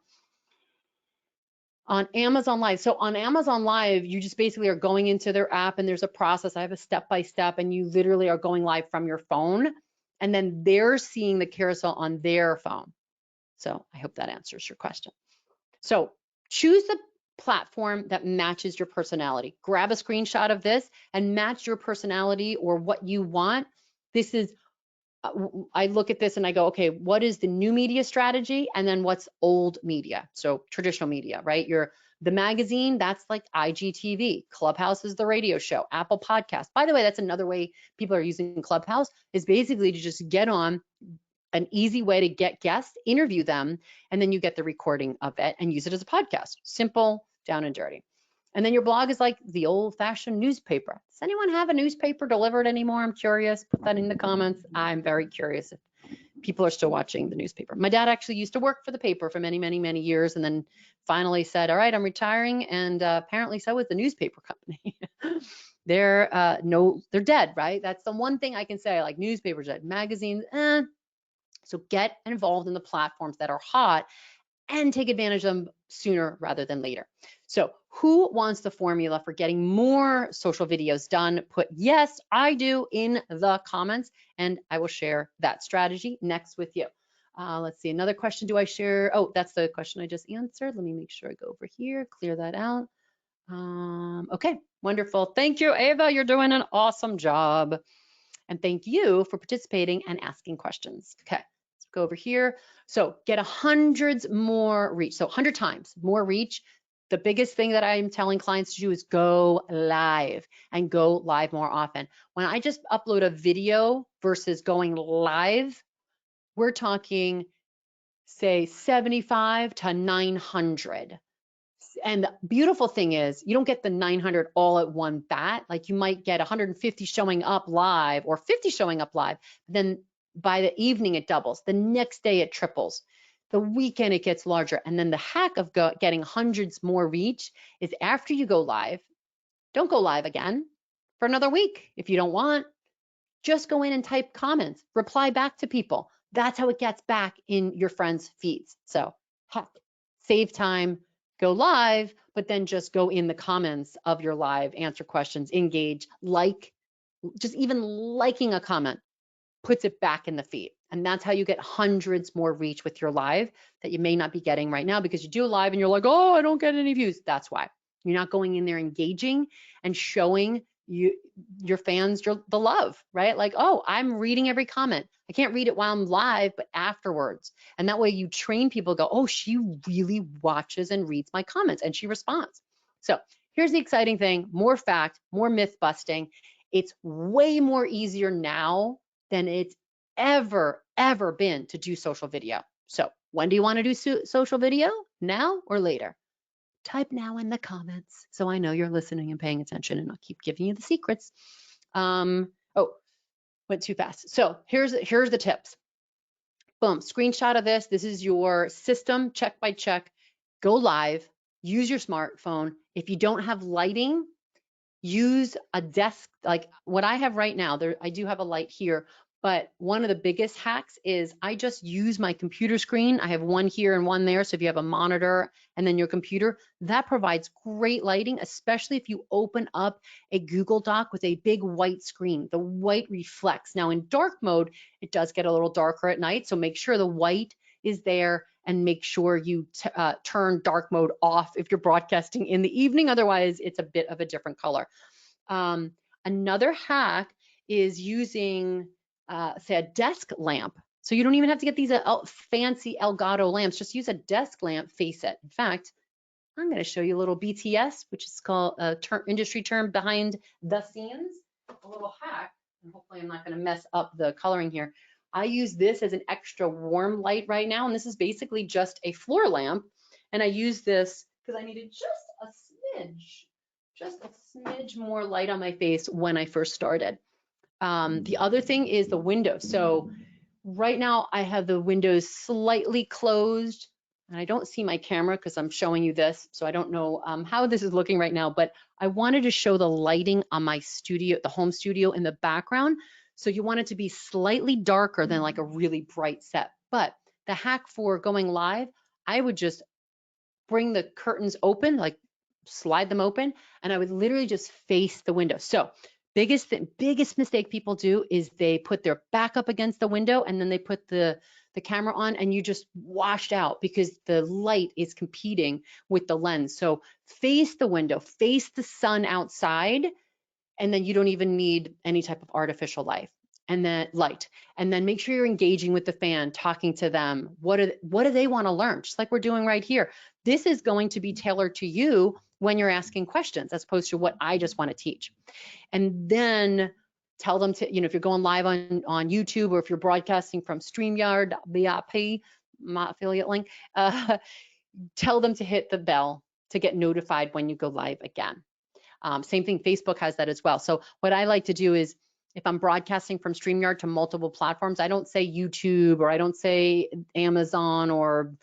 On Amazon Live. So on Amazon Live, you just basically are going into their app and there's a process. I have a step-by-step and you literally are going live from your phone and then they're seeing the carousel on their phone. So I hope that answers your question. So choose the platform that matches your personality. Grab a screenshot of this and match your personality or what you want. This is I look at this and I go, okay, what is the new media strategy? And then what's old media? So traditional media, right? The magazine, that's like IGTV. Clubhouse is the radio show. Apple Podcast. By the way, that's another way people are using Clubhouse is basically to just get on an easy way to get guests, interview them, and then you get the recording of it and use it as a podcast. Simple, down and dirty. And then your blog is like the old-fashioned newspaper. Does anyone have a newspaper delivered anymore? I'm curious. Put that in the comments. I'm very curious if people are still watching the newspaper. My dad actually used to work for the paper for many, many, many years and then finally said, all right, I'm retiring. And apparently so was the newspaper company. They're dead, right? That's the one thing I can say, like newspapers dead, magazines, So get involved in the platforms that are hot and take advantage of them sooner rather than later. So who wants the formula for getting more social videos done? Put yes, I do in the comments, and I will share that strategy next with you. Let's see, another question, do I share? Oh, that's the question I just answered. Let me make sure I go over here, clear that out. Okay, wonderful. Thank you, Ava. You're doing an awesome job. And thank you for participating and asking questions. Okay, let's go over here. So get 100 more reach. So 100 times more reach. The biggest thing that I'm telling clients to do is go live and go live more often. When I just upload a video versus going live, we're talking, say, 75 to 900. And the beautiful thing is you don't get the 900 all at one bat. Like you might get 150 showing up live or 50 showing up live. Then by the evening it doubles. The next day it triples. The weekend it gets larger. And then the hack of getting hundreds more reach is after you go live, don't go live again for another week. If you don't want, just go in and type comments, reply back to people. That's how it gets back in your friends' feeds. So heck, save time, go live, but then just go in the comments of your live, answer questions, engage, like, just even liking a comment puts it back in the feed. And that's how you get hundreds more reach with your live that you may not be getting right now because you do a live and you're like, oh, I don't get any views. That's why. You're not going in there engaging and showing your fans the love, right? Like, oh, I'm reading every comment. I can't read it while I'm live, but afterwards. And that way you train people go, oh, she really watches and reads my comments and she responds. So here's the exciting thing, more fact, more myth busting. It's way more easier now than it's ever been to do social video. So when do you want to do social video? Now or later? Type now in the comments so I know you're listening and paying attention and I'll keep giving you the secrets. Oh, went too fast. So here's the tips. Boom, screenshot of this. This is your system, check by check. Go live, use your smartphone. If you don't have lighting, use a desk, like what I have right now. I do have a light here, but one of the biggest hacks is I just use my computer screen. I have one here and one there. So if you have a monitor and then your computer, that provides great lighting, especially if you open up a Google Doc with a big white screen. The white reflects. Now in dark mode, it does get a little darker at night. So make sure the white is there and make sure you turn dark mode off if you're broadcasting in the evening. Otherwise, it's a bit of a different color. Another hack is using, say, a desk lamp. So you don't even have to get these fancy Elgato lamps. Just use a desk lamp, face it. In fact, I'm going to show you a little BTS, which is called a industry term behind the scenes. A little hack. and hopefully I'm not going to mess up the coloring here. I use this as an extra warm light right now, and this is basically just a floor lamp. And I use this because I needed just a smidge more light on my face when I first started. The other thing is the windows. So right now I have the windows slightly closed, and I don't see my camera because I'm showing you this, so I don't know how this is looking right now, but I wanted to show the lighting on my studio, the home studio in the background. So you want it to be slightly darker than like a really bright set. But the hack for going live, I would just bring the curtains open, like slide them open, and I would literally just face the window. So biggest mistake people do is they put their back up against the window and then they put the camera on, and you just washed out because the light is competing with the lens. So face the window, face the sun outside, and then you don't even need any type of artificial light. And then make sure you're engaging with the fan, talking to them. What do they want to learn? Just like we're doing right here. This is going to be tailored to you when you're asking questions, as opposed to what I just want to teach. And then tell them to, if you're going live on YouTube, or if you're broadcasting from StreamYard, BIP, my affiliate link, tell them to hit the bell to get notified when you go live again. Same thing, Facebook has that as well. So what I like to do is, if I'm broadcasting from StreamYard to multiple platforms, I don't say YouTube, or I don't say Amazon or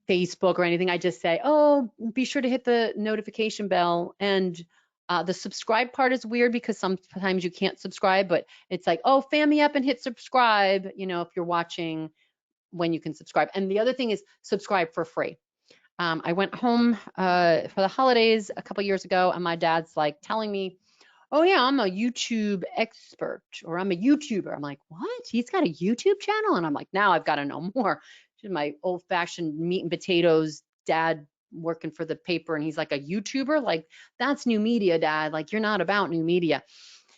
Facebook or anything. I just say, oh, be sure to hit the notification bell. And the subscribe part is weird because sometimes you can't subscribe, but it's like, oh, fan me up and hit subscribe, if you're watching when you can subscribe. And the other thing is subscribe for free. I went home for the holidays a couple years ago, and my dad's like telling me, oh yeah, I'm a YouTube expert, or I'm a YouTuber. I'm like, what? He's got a YouTube channel? And I'm like, now I've got to know more. Just my old fashioned meat and potatoes dad working for the paper. And he's like, a YouTuber? Like, that's new media, Dad. Like, you're not about new media.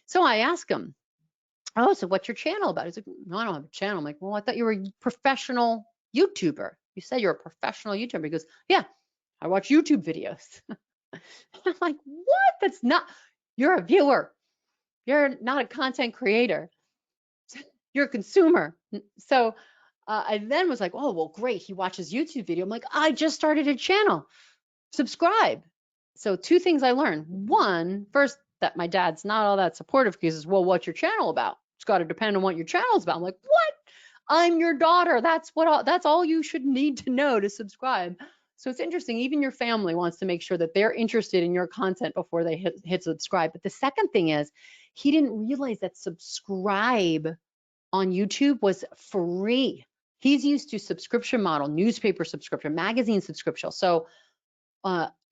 So I asked him, oh, so what's your channel about? He's like, no, I don't have a channel. I'm like, well, I thought you were a professional YouTuber. You said you're a professional YouTuber. He goes, yeah, I watch YouTube videos. I'm like, what? That's not, you're a viewer. You're not a content creator. You're a consumer. So I then was like, oh, well, great. He watches YouTube video. I'm like, I just started a channel. Subscribe. So two things I learned. One, first, that my dad's not all that supportive. He says, well, what's your channel about? It's got to depend on what your channel's about. I'm like, what? I'm your daughter. That's all you should need to know to subscribe. So it's interesting, even your family wants to make sure that they're interested in your content before they hit subscribe. But the second thing is, he didn't realize that subscribe on YouTube was free. He's used to subscription model, newspaper subscription, magazine subscription. So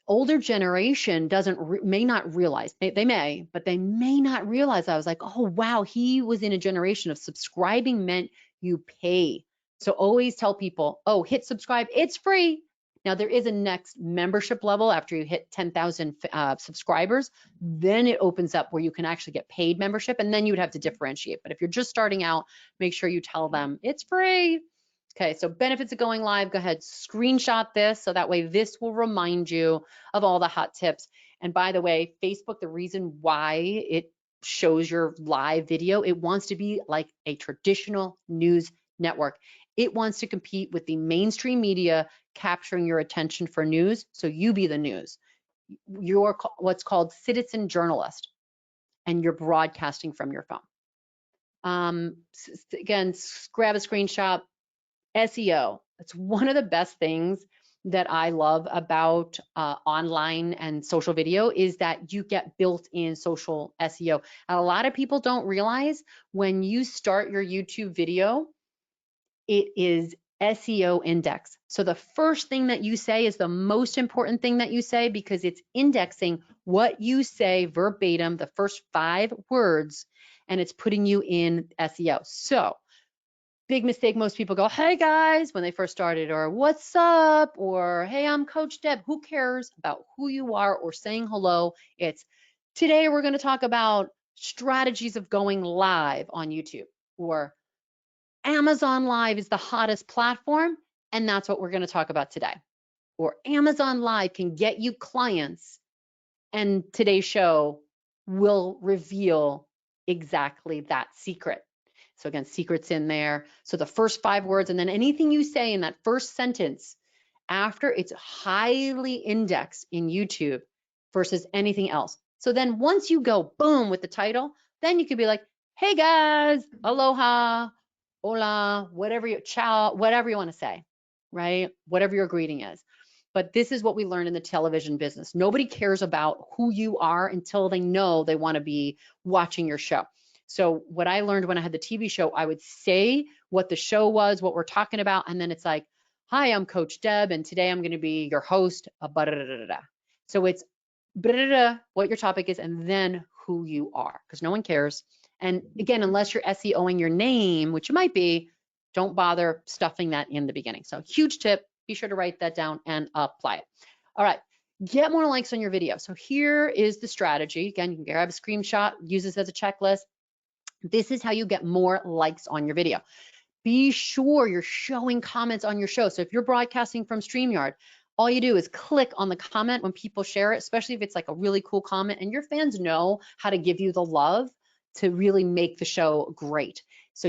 older generation may not realize, they may, but they may not realize. I was like, oh, wow, he was in a generation of subscribing meant you pay. So always tell people, oh, hit subscribe, it's free. Now there is a next membership level after you hit 10,000 subscribers, then it opens up where you can actually get paid membership, and then you would have to differentiate. But if you're just starting out, make sure you tell them it's free. Okay, so benefits of going live, go ahead, screenshot this, so that way this will remind you of all the hot tips. And by the way, Facebook, the reason why it shows your live video, it wants to be like a traditional news network. It wants to compete with the mainstream media capturing your attention for news, so you be the news. You're what's called citizen journalist, and you're broadcasting from your phone. Again, grab a screenshot. SEO, it's one of the best things that I love about online and social video is that you get built-in social SEO. And a lot of people don't realize when you start your YouTube video, it is SEO index. So the first thing that you say is the most important thing that you say, because it's indexing what you say verbatim, the first 5 words, and it's putting you in SEO. So big mistake, most people go, hey guys, when they first started, or what's up, or hey, I'm Coach Deb. Who cares about who you are or saying hello? It's today we're going to talk about strategies of going live on YouTube, or Amazon Live is the hottest platform, and that's what we're going to talk about today. Or Amazon Live can get you clients, and today's show will reveal exactly that secret. So again, secret's in there. So the first 5 words, and then anything you say in that first sentence after, it's highly indexed in YouTube versus anything else. So then once you go boom with the title, then you could be like, hey guys, aloha, hola, whatever you, ciao, whatever you want to say, right? Whatever your greeting is. But this is what we learned in the television business. Nobody cares about who you are until they know they want to be watching your show. So what I learned when I had the TV show, I would say what the show was, what we're talking about, and then it's like, hi, I'm Coach Deb, and today I'm going to be your host. So it's what your topic is, and then who you are, because no one cares. And again, unless you're SEOing your name, which you might be, don't bother stuffing that in the beginning. So huge tip, be sure to write that down and apply it. All right, get more likes on your video. So here is the strategy. Again, you can grab a screenshot, use this as a checklist. This is how you get more likes on your video. Be sure you're showing comments on your show. So if you're broadcasting from StreamYard, all you do is click on the comment when people share it, especially if it's like a really cool comment and your fans know how to give you the love to really make the show great. So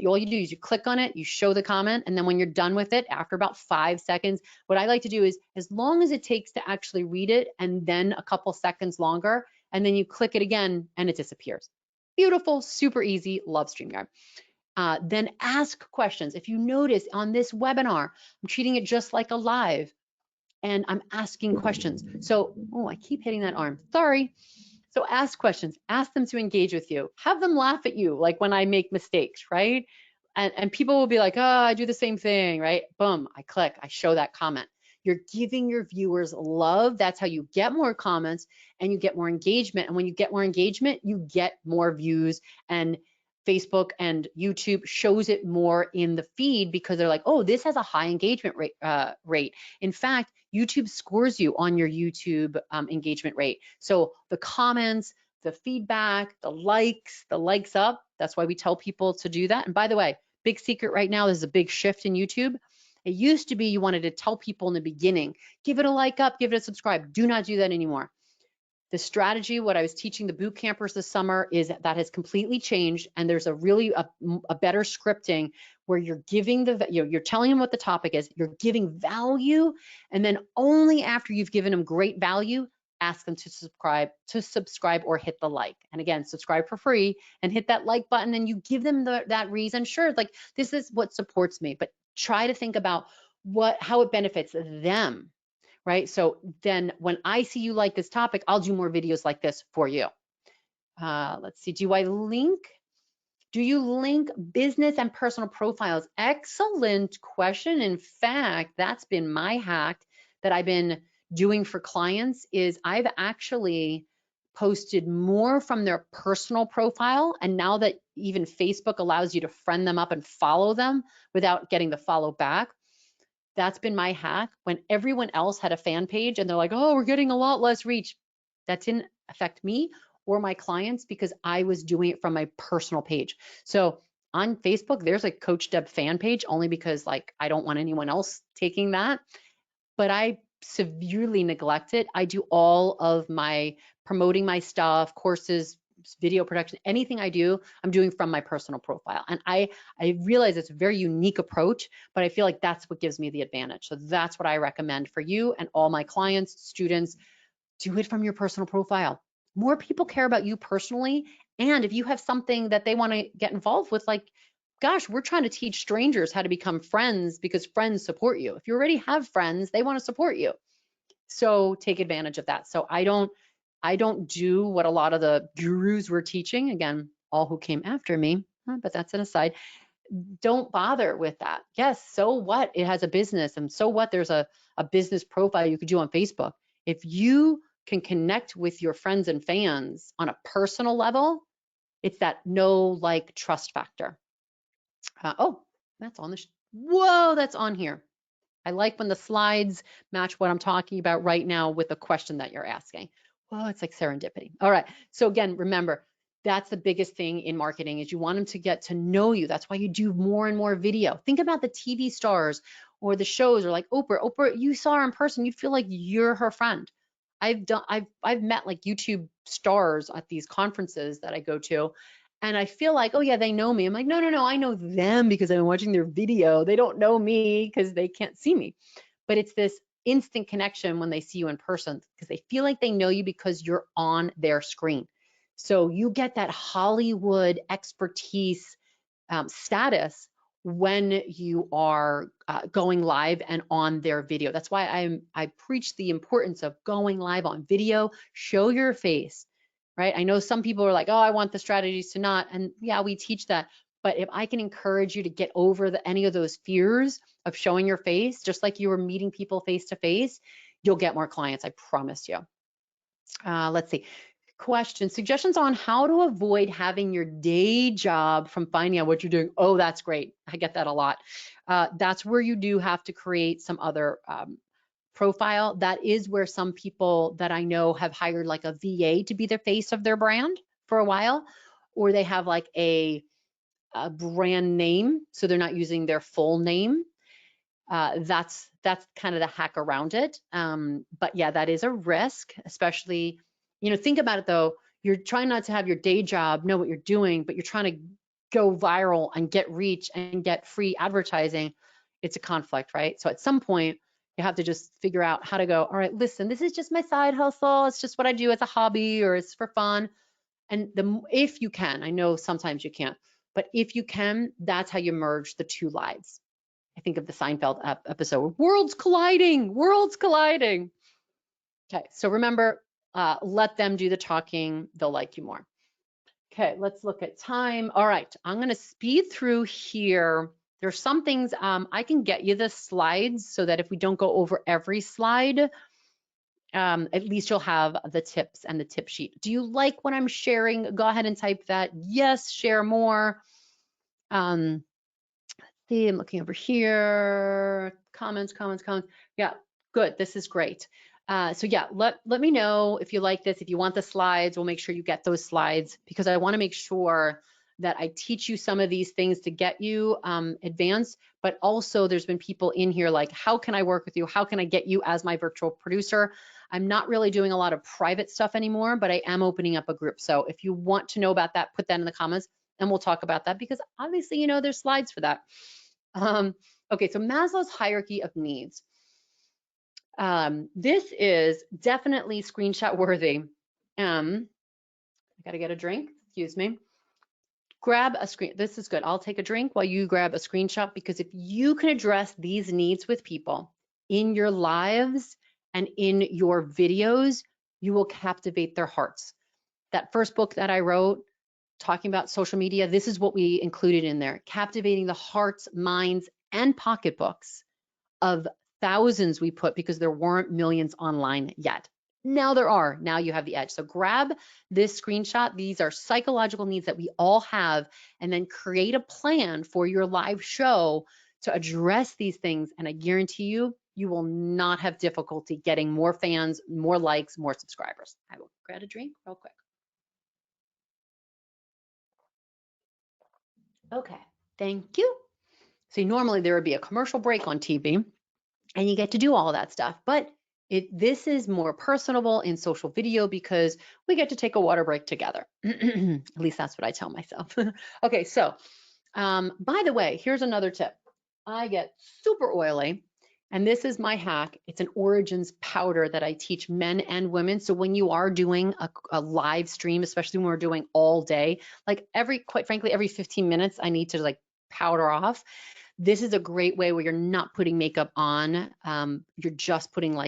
all you do is you click on it, you show the comment, and then when you're done with it, after about 5 seconds, what I like to do is, as long as it takes to actually read it and then a couple seconds longer, and then you click it again and it disappears. Beautiful, super easy, love StreamYard. Then ask questions. If you notice on this webinar, I'm treating it just like a live and I'm asking questions. So, oh, I keep hitting that arm, sorry. So ask questions, ask them to engage with you, have them laugh at you, like when I make mistakes, right? And people will be like, oh, I do the same thing, right? Boom, I click, I show that comment. You're giving your viewers love. That's how you get more comments and you get more engagement. And when you get more engagement, you get more views, and Facebook and YouTube shows it more in the feed because they're like, oh, this has a high engagement rate. In fact, YouTube scores you on your YouTube engagement rate. So the comments, the feedback, the likes up, that's why we tell people to do that. And by the way, big secret right now, there's a big shift in YouTube. It used to be you wanted to tell people in the beginning, give it a like up, give it a subscribe. Do not do that anymore. The strategy, what I was teaching the boot campers this summer, is that has completely changed, and there's a really a better scripting where you're giving you're telling them what the topic is, you're giving value, and then only after you've given them great value, ask them to subscribe or hit the like. And again, subscribe for free and hit that like button, and you give them that reason. Sure, like this is what supports me, but try to think about how it benefits them. Right? So then when I see you like this topic, I'll do more videos like this for you. Let's see, do you link business and personal profiles? Excellent question. In fact, that's been my hack that I've been doing for clients, is I've actually posted more from their personal profile. And now that even Facebook allows you to friend them up and follow them without getting the follow back, that's been my hack. When everyone else had a fan page and they're like, oh, we're getting a lot less reach, that didn't affect me or my clients because I was doing it from my personal page. So on Facebook, there's a Coach Deb fan page only because like I don't want anyone else taking that, but I severely neglect it. I do all of my promoting my stuff, courses, video production, anything I do, I'm doing from my personal profile. And I realize it's a very unique approach, but I feel like that's what gives me the advantage. So that's what I recommend for you and all my clients, students. Do it from your personal profile. More people care about you personally. And if you have something that they want to get involved with, like, gosh, we're trying to teach strangers how to become friends because friends support you. If you already have friends, they want to support you. So take advantage of that. So I don't do what a lot of the gurus were teaching. Again, all who came after me, but that's an aside. Don't bother with that. Yes, so what? It has a business, and so what? There's a business profile you could do on Facebook. If you can connect with your friends and fans on a personal level, it's that know, like, trust factor. Oh, that's on whoa, that's on here. I like when the slides match what I'm talking about right now with the question that you're asking. Well, it's like serendipity. All right. So again, remember, that's the biggest thing in marketing is you want them to get to know you. That's why you do more and more video. Think about the TV stars or the shows, or like Oprah. Oprah, you saw her in person, you feel like you're her friend. I've met like YouTube stars at these conferences that I go to, And I feel like, oh yeah, they know me. I'm like, no, no, no, I know them because I've been watching their video. They don't know me because they can't see me. But it's this instant connection when they see you in person because they feel like they know you because you're on their screen. So you get that Hollywood expertise status when you are going live and on their video. That's why I preach the importance of going live on video. Show your face, right? I know some people are like, oh, I want the strategies to not, and yeah, we teach that. But if I can encourage you to get over any of those fears of showing your face, just like you were meeting people face to face, you'll get more clients, I promise you. Let's see. Question, suggestions on how to avoid having your day job from finding out what you're doing. Oh, that's great. I get that a lot. That's where you do have to create some other profile. That is where some people that I know have hired like a VA to be the face of their brand for a while, or they have like a brand name, so they're not using their full name. That's kind of the hack around it. But yeah, that is a risk, especially, you know, think about it though. You're trying not to have your day job know what you're doing, but you're trying to go viral and get reach and get free advertising. It's a conflict, right? So at some point, you have to just figure out how to go, all right, listen, this is just my side hustle. It's just what I do as a hobby or it's for fun. And if you can, I know sometimes you can't, but if you can, that's how you merge the two lives. I think of the Seinfeld episode, worlds colliding, worlds colliding. Okay, so remember, let them do the talking, they'll like you more. Okay, let's look at time. All right, I'm gonna speed through here. There's some things, I can get you the slides so that if we don't go over every slide, at least you'll have the tips and the tip sheet. Do you like what I'm sharing? Go ahead and type that. Yes, share more. See, I'm looking over here. Comments. Yeah, good. This is great. So yeah, let me know if you like this. If you want the slides, we'll make sure you get those slides because I want to make sure that I teach you some of these things to get you advanced, but also there's been people in here like, how can I work with you? How can I get you as my virtual producer? I'm not really doing a lot of private stuff anymore, but I am opening up a group. So if you want to know about that, put that in the comments and we'll talk about that because obviously, you know, there's slides for that. Okay, so Maslow's hierarchy of needs. This is definitely screenshot worthy. I gotta get a drink, excuse me. Grab a screen, this is good. I'll take a drink while you grab a screenshot because if you can address these needs with people in your lives and in your videos, you will captivate their hearts. That first book that I wrote, talking about social media, this is what we included in there, captivating the hearts, minds, and pocketbooks of thousands we put because there weren't millions online yet. Now there are, now you have the edge. So grab this screenshot. These are psychological needs that we all have, and then create a plan for your live show to address these things. And I guarantee you, you will not have difficulty getting more fans, more likes, more subscribers. I will grab a drink real quick. Okay, thank you. See, normally there would be a commercial break on TV and you get to do all of that stuff, but this is more personable in social video because we get to take a water break together. At least that's what I tell myself. Okay, so by the way, here's another tip. I get super oily, and this is my hack. It's an Origins powder that I teach men and women. So when you are doing a live stream, especially when we're doing all day, like quite frankly, every 15 minutes, I need to like powder off. This is a great way where you're not putting makeup on. You're just putting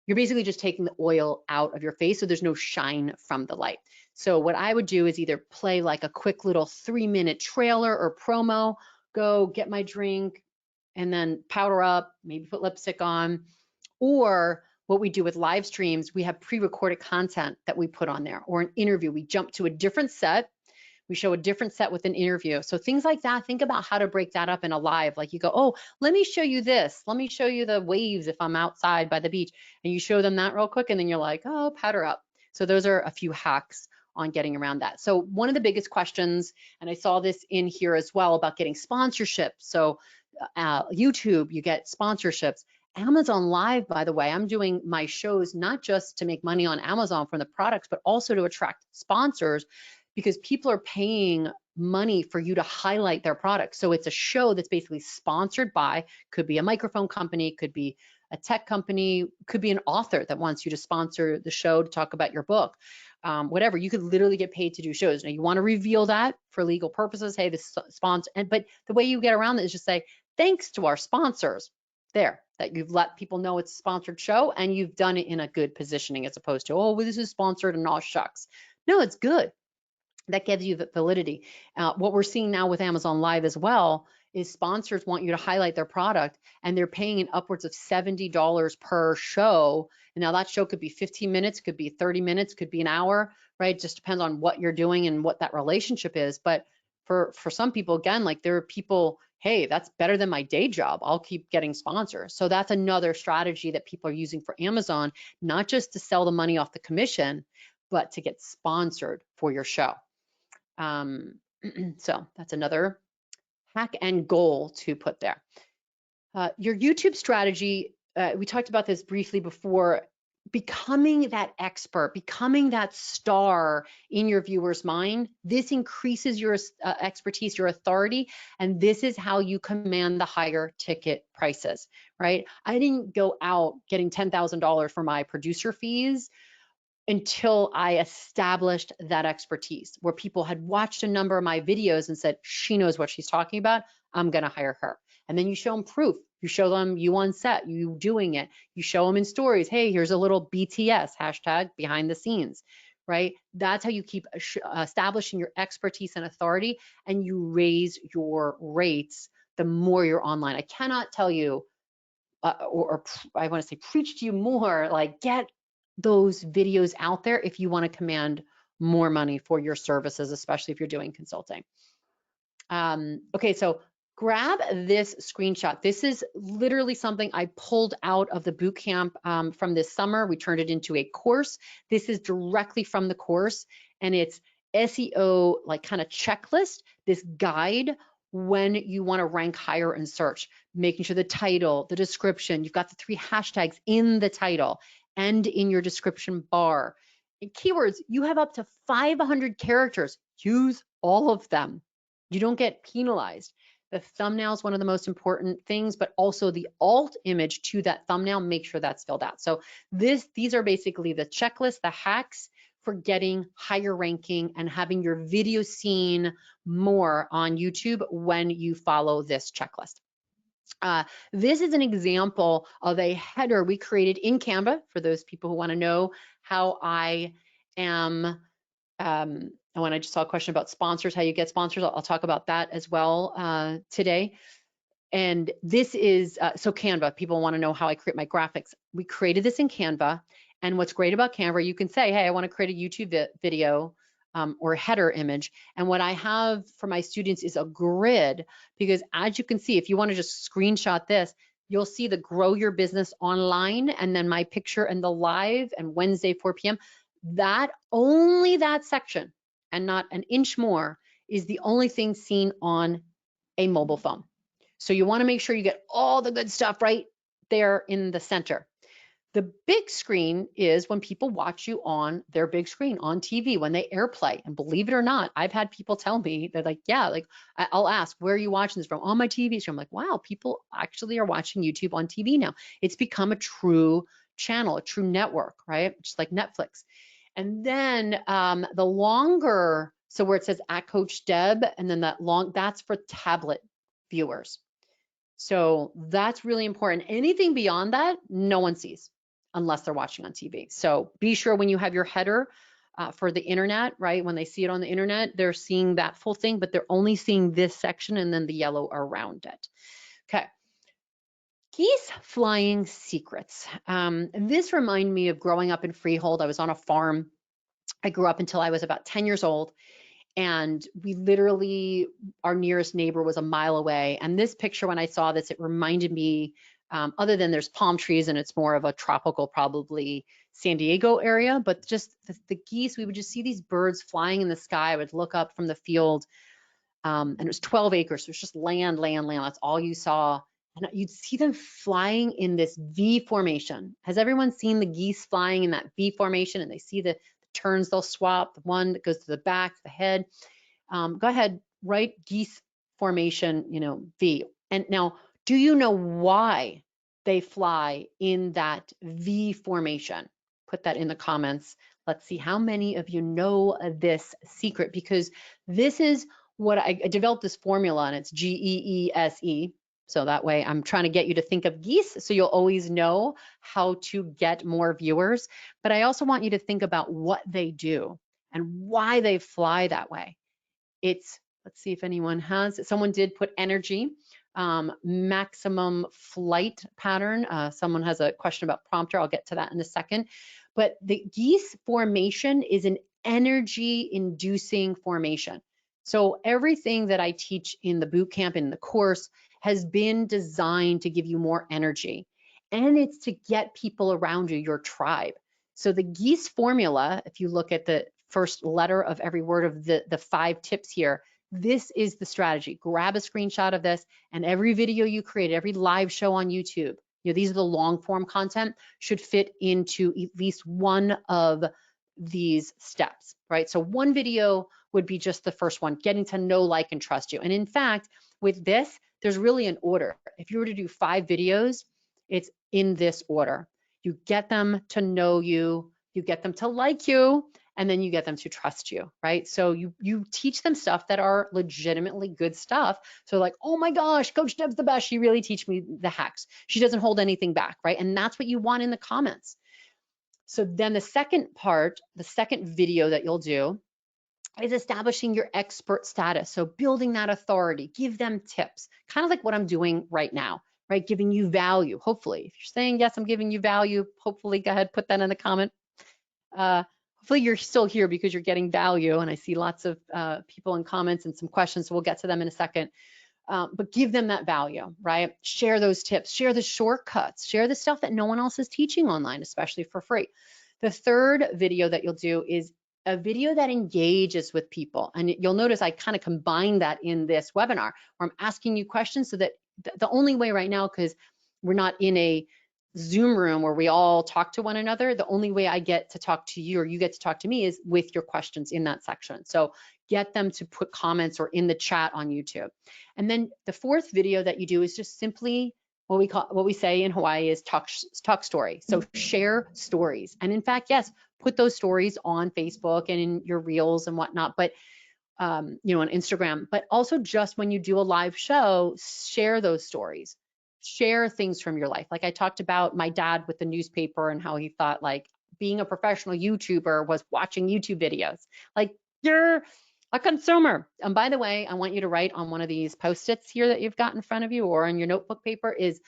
you're basically just taking the oil out of your face so there's no shine from the light. So what I would do is either play like a quick little 3-minute trailer or promo, go get my drink and then powder up, maybe put lipstick on, or what we do with live streams, we have pre-recorded content that we put on there, or an interview. We jump to a different set. We show a different set with an interview. So things like that, think about how to break that up in a live. Like you go, oh, let me show you this. Let me show you the waves if I'm outside by the beach. And you show them that real quick and then you're like, oh, powder up. So those are a few hacks on getting around that. So one of the biggest questions, and I saw this in here as well about getting sponsorships. So YouTube, you get sponsorships. Amazon Live, by the way, I'm doing my shows not just to make money on Amazon from the products, but also to attract sponsors, because people are paying money for you to highlight their product. So it's a show that's basically sponsored by, could be a microphone company, could be a tech company, could be an author that wants you to sponsor the show to talk about your book. Whatever, you could literally get paid to do shows. Now you want to reveal that for legal purposes. Hey, this sponsor, but the way you get around it is just say, thanks to our sponsors there, that you've let people know it's a sponsored show and you've done it in a good positioning as opposed to, oh, well, this is sponsored and all shucks. No, it's good. That gives you the validity. What we're seeing now with Amazon Live as well is sponsors want you to highlight their product and they're paying in upwards of $70 per show. And now that show could be 15 minutes, could be 30 minutes, could be an hour, right? Just depends on what you're doing and what that relationship is. But for some people, again, like there are people, hey, that's better than my day job. I'll keep getting sponsors. So that's another strategy that people are using for Amazon, not just to sell the money off the commission, but to get sponsored for your show. So that's another hack and goal to put there. Your YouTube strategy, we talked about this briefly before, becoming that expert, becoming that star in your viewer's mind. This increases your expertise, your authority, and this is how you command the higher ticket prices, right? I didn't go out getting $10,000 for my producer fees until I established that expertise, where people had watched a number of my videos and said, she knows what she's talking about, I'm gonna hire her. And then you show them proof. You show them you on set, you doing it. You show them in stories, hey, here's a little BTS, hashtag behind the scenes, right? That's how you keep establishing your expertise and authority, and you raise your rates the more you're online. I cannot tell you, or I wanna say preach to you more, like get those videos out there if you want to command more money for your services, especially if you're doing consulting. Okay, so grab this screenshot. This is literally something I pulled out of the boot camp from this summer. We turned it into a course. This is directly from the course, and it's SEO like kind of checklist, this guide when you want to rank higher in search, making sure the title, the description, you've got the 3 hashtags in the title and in your description bar. In keywords, you have up to 500 characters. Use all of them. You don't get penalized. The thumbnail is one of the most important things, but also the alt image to that thumbnail, make sure that's filled out. So these are basically the checklist, the hacks for getting higher ranking and having your video seen more on YouTube when you follow this checklist. This is an example of a header we created in Canva for those people who want to know how I am. And when I just saw a question about sponsors, how you get sponsors, I'll talk about that as well today. And this is, so Canva, people want to know how I create my graphics. We created this in Canva. And what's great about Canva, you can say, hey, I want to create a YouTube video or a header image. And what I have for my students is a grid, because as you can see, if you want to just screenshot this, you'll see the grow your business online and then my picture and the live and Wednesday 4 p.m. That only that section and not an inch more is the only thing seen on a mobile phone. So you want to make sure you get all the good stuff right there in the center. The big screen is when people watch you on their big screen on TV, when they AirPlay. And believe it or not, I've had people tell me that, like, yeah, like I'll ask, where are you watching this from? On my TV show. I'm like, wow, people actually are watching YouTube on TV now. It's become a true channel, a true network, right? Just like Netflix. And then the longer, so where it says at Coach Deb, and then that's for tablet viewers. So that's really important. Anything beyond that, no one sees unless they're watching on TV. So be sure when you have your header for the internet, right? When they see it on the internet, they're seeing that full thing, but they're only seeing this section and then the yellow around it. Okay. Geese flying secrets. This reminded me of growing up in Freehold. I was on a farm. I grew up until I was about 10 years old. And we literally, our nearest neighbor was a mile away. And this picture, when I saw this, it reminded me, other than there's palm trees and it's more of a tropical, probably San Diego area, but just the geese, we would just see these birds flying in the sky. I would look up from the field and it was 12 acres. So it's just land. That's all you saw. And you'd see them flying in this V formation. Has everyone seen the geese flying in that V formation and they see the turns they'll swap, the one that goes to the back, the head. Go ahead, write geese formation, V. And now, do you know why they fly in that V formation? Put that in the comments. Let's see how many of you know this secret, because this is what I developed this formula, and it's GEESE. So that way I'm trying to get you to think of geese so you'll always know how to get more viewers. But I also want you to think about what they do and why they fly that way. It's, let's see if anyone has, someone did put energy, maximum flight pattern. Someone has a question about prompter. I'll get to that in a second. But the geese formation is an energy inducing formation. So everything that I teach in the boot camp, in the course, has been designed to give you more energy. And it's to get people around you, your tribe. So the geese formula, if you look at the first letter of every word of the 5 tips here, this is the strategy. Grab a screenshot of this, and every video you create, every live show on YouTube, these are the long form content, should fit into at least one of these steps, right? So one video would be just the first one, getting to know, like, and trust you. And in fact, with this, there's really an order. If you were to do 5 videos, it's in this order. You get them to know you, you get them to like you, and then you get them to trust you, right? So you teach them stuff that are legitimately good stuff. So like, oh my gosh, Coach Deb's the best. She really teach me the hacks. She doesn't hold anything back, right? And that's what you want in the comments. So then the second part, the second video that you'll do is establishing your expert status. So building that authority, give them tips, kind of like what I'm doing right now, right? Giving you value, hopefully. If you're saying, yes, I'm giving you value, hopefully go ahead, put that in the comment. Hopefully you're still here because you're getting value, and I see lots of people in comments and some questions, so we'll get to them in a second. But give them that value, right? Share those tips, share the shortcuts, share the stuff that no one else is teaching online, especially for free. The third video that you'll do is a video that engages with people. And you'll notice I kind of combine that in this webinar where I'm asking you questions, so that the only way right now, because we're not in a Zoom room where we all talk to one another, the only way I get to talk to you or you get to talk to me is with your questions in that section. So get them to put comments or in the chat on YouTube. And then the fourth video that you do is just simply what we say in Hawaii is talk story. So share stories. And in fact, yes, put those stories on Facebook and in your reels and whatnot, but on Instagram, but also just when you do a live show, share those stories. Share things from your life. Like I talked about my dad with the newspaper and how he thought like being a professional YouTuber was watching YouTube videos. Like, you're a consumer. And by the way, I want you to write on one of these Post-its here that you've got in front of you or on your notebook paper is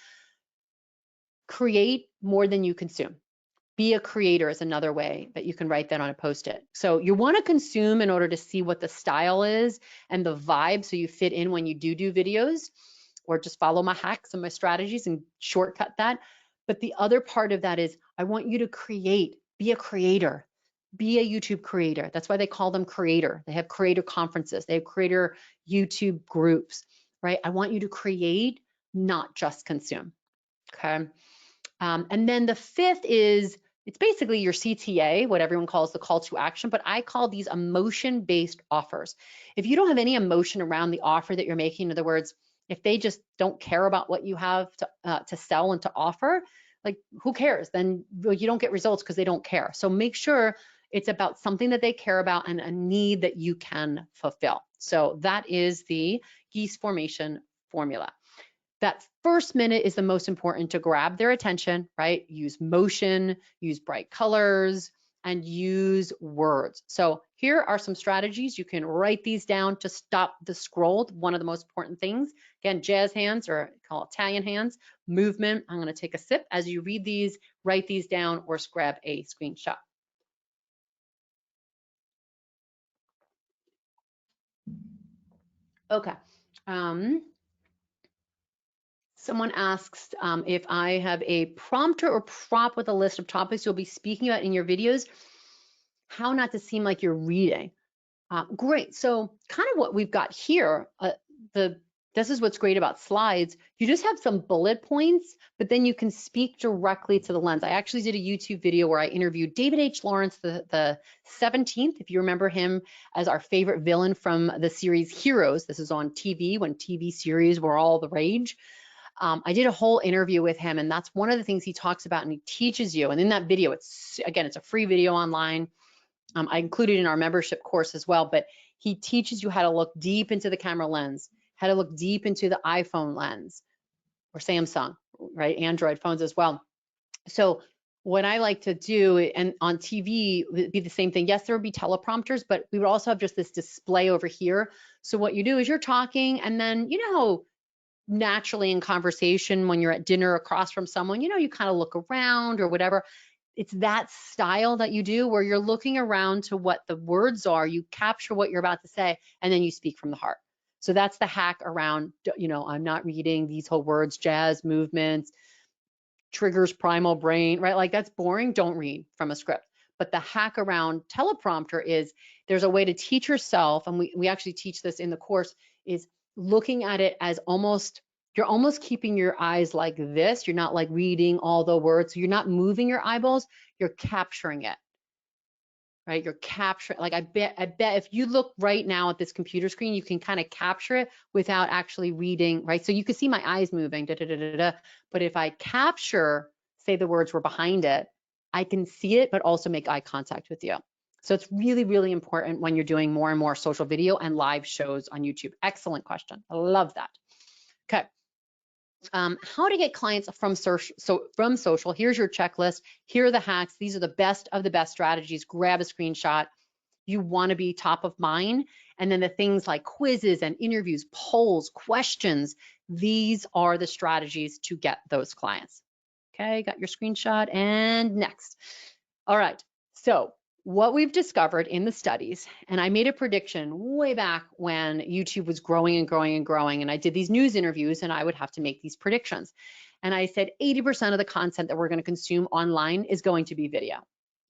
create more than you consume. Be a creator is another way that you can write that on a Post-it. So you want to consume in order to see what the style is and the vibe so you fit in when you do videos, or just follow my hacks and my strategies and shortcut that. But the other part of that is I want you to create, be a creator, be a YouTube creator. That's why they call them creator. They have creator conferences, they have creator YouTube groups, right? I want you to create, not just consume, okay? And then the fifth is, it's basically your CTA, what everyone calls the call to action, but I call these emotion-based offers. If you don't have any emotion around the offer that you're making, in other words, if they just don't care about what you have to sell and to offer, like who cares? Then you don't get results because they don't care. So make sure it's about something that they care about and a need that you can fulfill. So that is the geese formation formula. That first minute is the most important to grab their attention, right? Use motion, use bright colors, and use words. So here are some strategies. You can write these down to stop the scroll. One of the most important things, again, jazz hands, or call it Italian hands, movement. I'm gonna take a sip. As you read these, write these down or grab a screenshot. Okay. Someone asks if I have a prompter or prop with a list of topics you'll be speaking about in your videos, how not to seem like you're reading. Great, so kind of what we've got here, the this is what's great about slides. You just have some bullet points, but then you can speak directly to the lens. I actually did a YouTube video where I interviewed David H. Lawrence, the 17th, if you remember him as our favorite villain from the series Heroes. This is on TV when TV series were all the rage. I did a whole interview with him, and that's one of the things he talks about and he teaches you. And in that video, it's a free video online. I included in our membership course as well, but he teaches you how to look deep into the camera lens, how to look deep into the iPhone lens or Samsung, right? Android phones as well. So what I like to do, and on TV would be the same thing. Yes, there would be teleprompters, but we would also have just this display over here. So what you do is you're talking, and then you know how naturally in conversation when you're at dinner across from someone, you know, you kind of look around or whatever. It's that style that you do where you're looking around to what the words are, you capture what you're about to say, and then you speak from the heart. So that's the hack around, you know, I'm not reading these whole words, jazz, movements, triggers, primal brain, right? Like that's boring, don't read from a script. But the hack around teleprompter is there's a way to teach yourself, and we actually teach this in the course, is looking at it as you're almost keeping your eyes like this. You're not like reading all the words. So you're not moving your eyeballs, you're capturing it, right? You're capturing, like I bet if you look right now at this computer screen, you can kind of capture it without actually reading, right? So you can see my eyes moving, but if I capture, say the words were behind it, I can see it, but also make eye contact with you. So it's really, really important when you're doing more and more social video and live shows on YouTube. Excellent question. I love that. Okay. How to get clients from social. Here's your checklist. Here are the hacks. These are the best of the best strategies. Grab a screenshot. You want to be top of mind. And then the things like quizzes and interviews, polls, questions. These are the strategies to get those clients. Okay, got your screenshot and next. All right, so what we've discovered in the studies, and I made a prediction way back when YouTube was growing and growing and growing, and I did these news interviews and I would have to make these predictions. And I said 80% of the content that we're going to consume online is going to be video.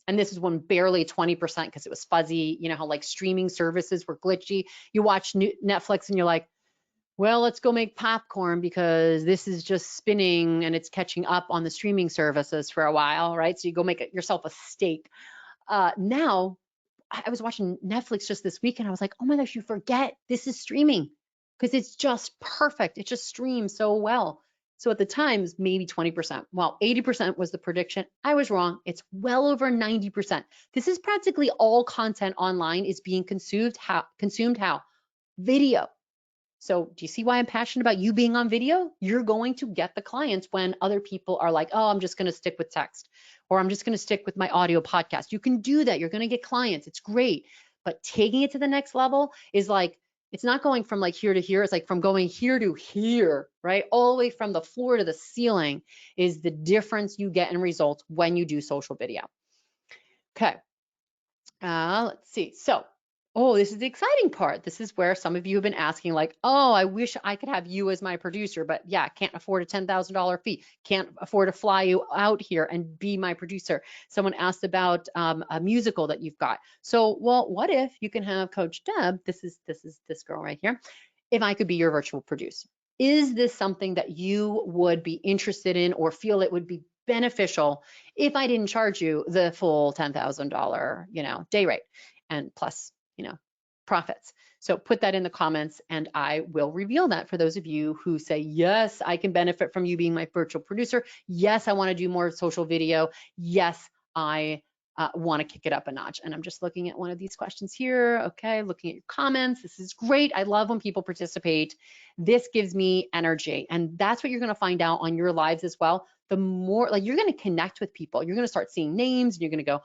And this is when barely 20% because it was fuzzy, you know how like streaming services were glitchy. You watch Netflix and you're like, well, let's go make popcorn because this is just spinning and it's catching up on the streaming services for a while, right? So you go make yourself a steak. Now, I was watching Netflix just this week and I was like, oh my gosh, you forget this is streaming because it's just perfect. It just streams so well. So at the time, it was maybe 20%. Well, 80% was the prediction. I was wrong. It's well over 90%. This is practically all content online is being consumed how? Video. So do you see why I'm passionate about you being on video? You're going to get the clients when other people are like, oh, I'm just going to stick with text, or I'm just going to stick with my audio podcast. You can do that. You're going to get clients. It's great. But taking it to the next level is like, it's not going from like here to here. It's like from going here to here, right? All the way from the floor to the ceiling is the difference you get in results when you do social video. Okay. Let's see. So, oh, this is the exciting part. This is where some of you have been asking like, oh, I wish I could have you as my producer, but yeah, can't afford a $10,000 fee. Can't afford to fly you out here and be my producer. Someone asked about a musical that you've got. So, well, what if you can have Coach Deb, this is this girl right here, if I could be your virtual producer? Is this something that you would be interested in or feel it would be beneficial if I didn't charge you the full $10,000, day rate and plus, profits? So put that in the comments and I will reveal that for those of you who say, yes, I can benefit from you being my virtual producer. Yes, I want to do more social video. Yes, I want to kick it up a notch. And I'm just looking at one of these questions here. Okay, looking at your comments. This is great. I love when people participate. This gives me energy. And that's what you're going to find out on your lives as well. The more, like, you're going to connect with people. You're going to start seeing names and you're going to go,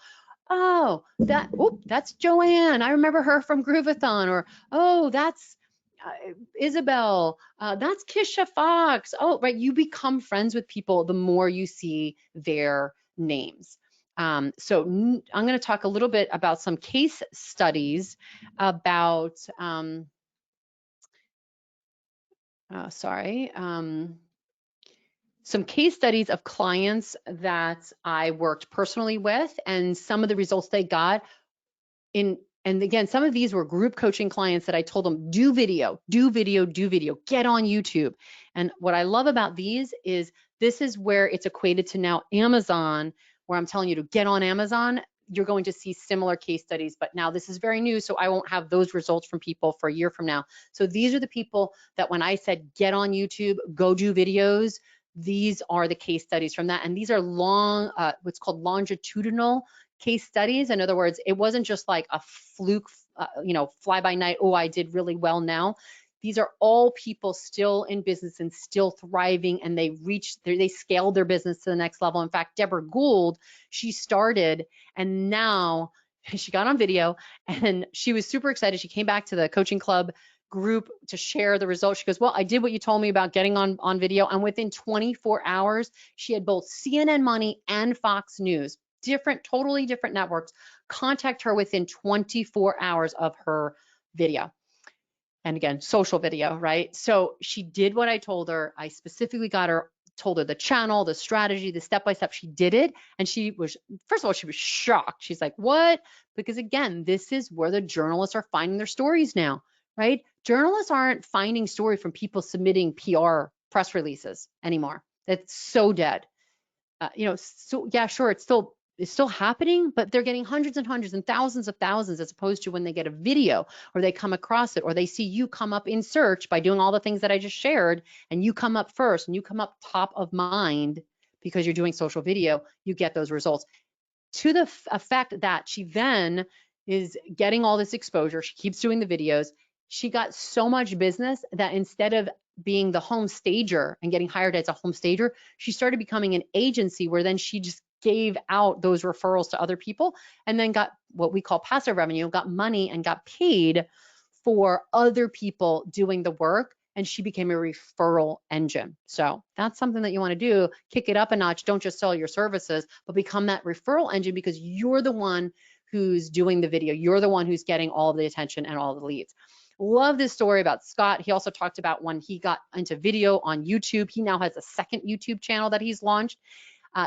oh, that's Joanne. I remember her from Groovathon. Or, oh, that's Isabel. That's Kisha Fox. Oh, right. You become friends with people the more you see their names. So I'm going to talk a little bit about some case studies about, some case studies of clients that I worked personally with and some of the results they got in And again, some of these were group coaching clients that I told them, do video, do video, do video, get on YouTube. And what I love about these is this is where it's equated to now Amazon, where I'm telling you to get on Amazon. You're going to see similar case studies, but now this is very new, so I won't have those results from people for a year from now. So these are the people that when I said get on YouTube, go do videos, these are the case studies from that. And these are long, what's called longitudinal case studies. In other words, it wasn't just like a fluke, fly by night, oh, I did really well now. These are all people still in business and still thriving, and they scaled their business to the next level. In fact, Deborah Gould, she started and now she got on video and she was super excited. She came back to the coaching club group to share the results. She goes, well, I did what you told me about getting on video. And within 24 hours, she had both CNN Money and Fox News, totally different networks, contact her within 24 hours of her video. And again, social video, right? So she did what I told her. I specifically told her the channel, the strategy, the step-by-step. She did it. And she was, first of all, she was shocked. She's like, what? Because again, this is where the journalists are finding their stories now, right? Journalists aren't finding story from people submitting PR press releases anymore. That's so dead. So yeah, sure, it's still happening, but they're getting hundreds and hundreds and thousands of thousands, as opposed to when they get a video or they come across it or they see you come up in search by doing all the things that I just shared, and you come up first and you come up top of mind because you're doing social video, you get those results. To the effect that she then is getting all this exposure, she keeps doing the videos. She got so much business that instead of being the home stager and getting hired as a home stager, she started becoming an agency where then she just gave out those referrals to other people and then got what we call passive revenue, got money and got paid for other people doing the work. And she became a referral engine. So that's something that you want to do. Kick it up a notch. Don't just sell your services, but become that referral engine, because you're the one who's doing the video. You're the one who's getting all the attention and all the leads. Love this story about Scott. He also talked about when he got into video on YouTube. He now has a second YouTube channel that he's launched.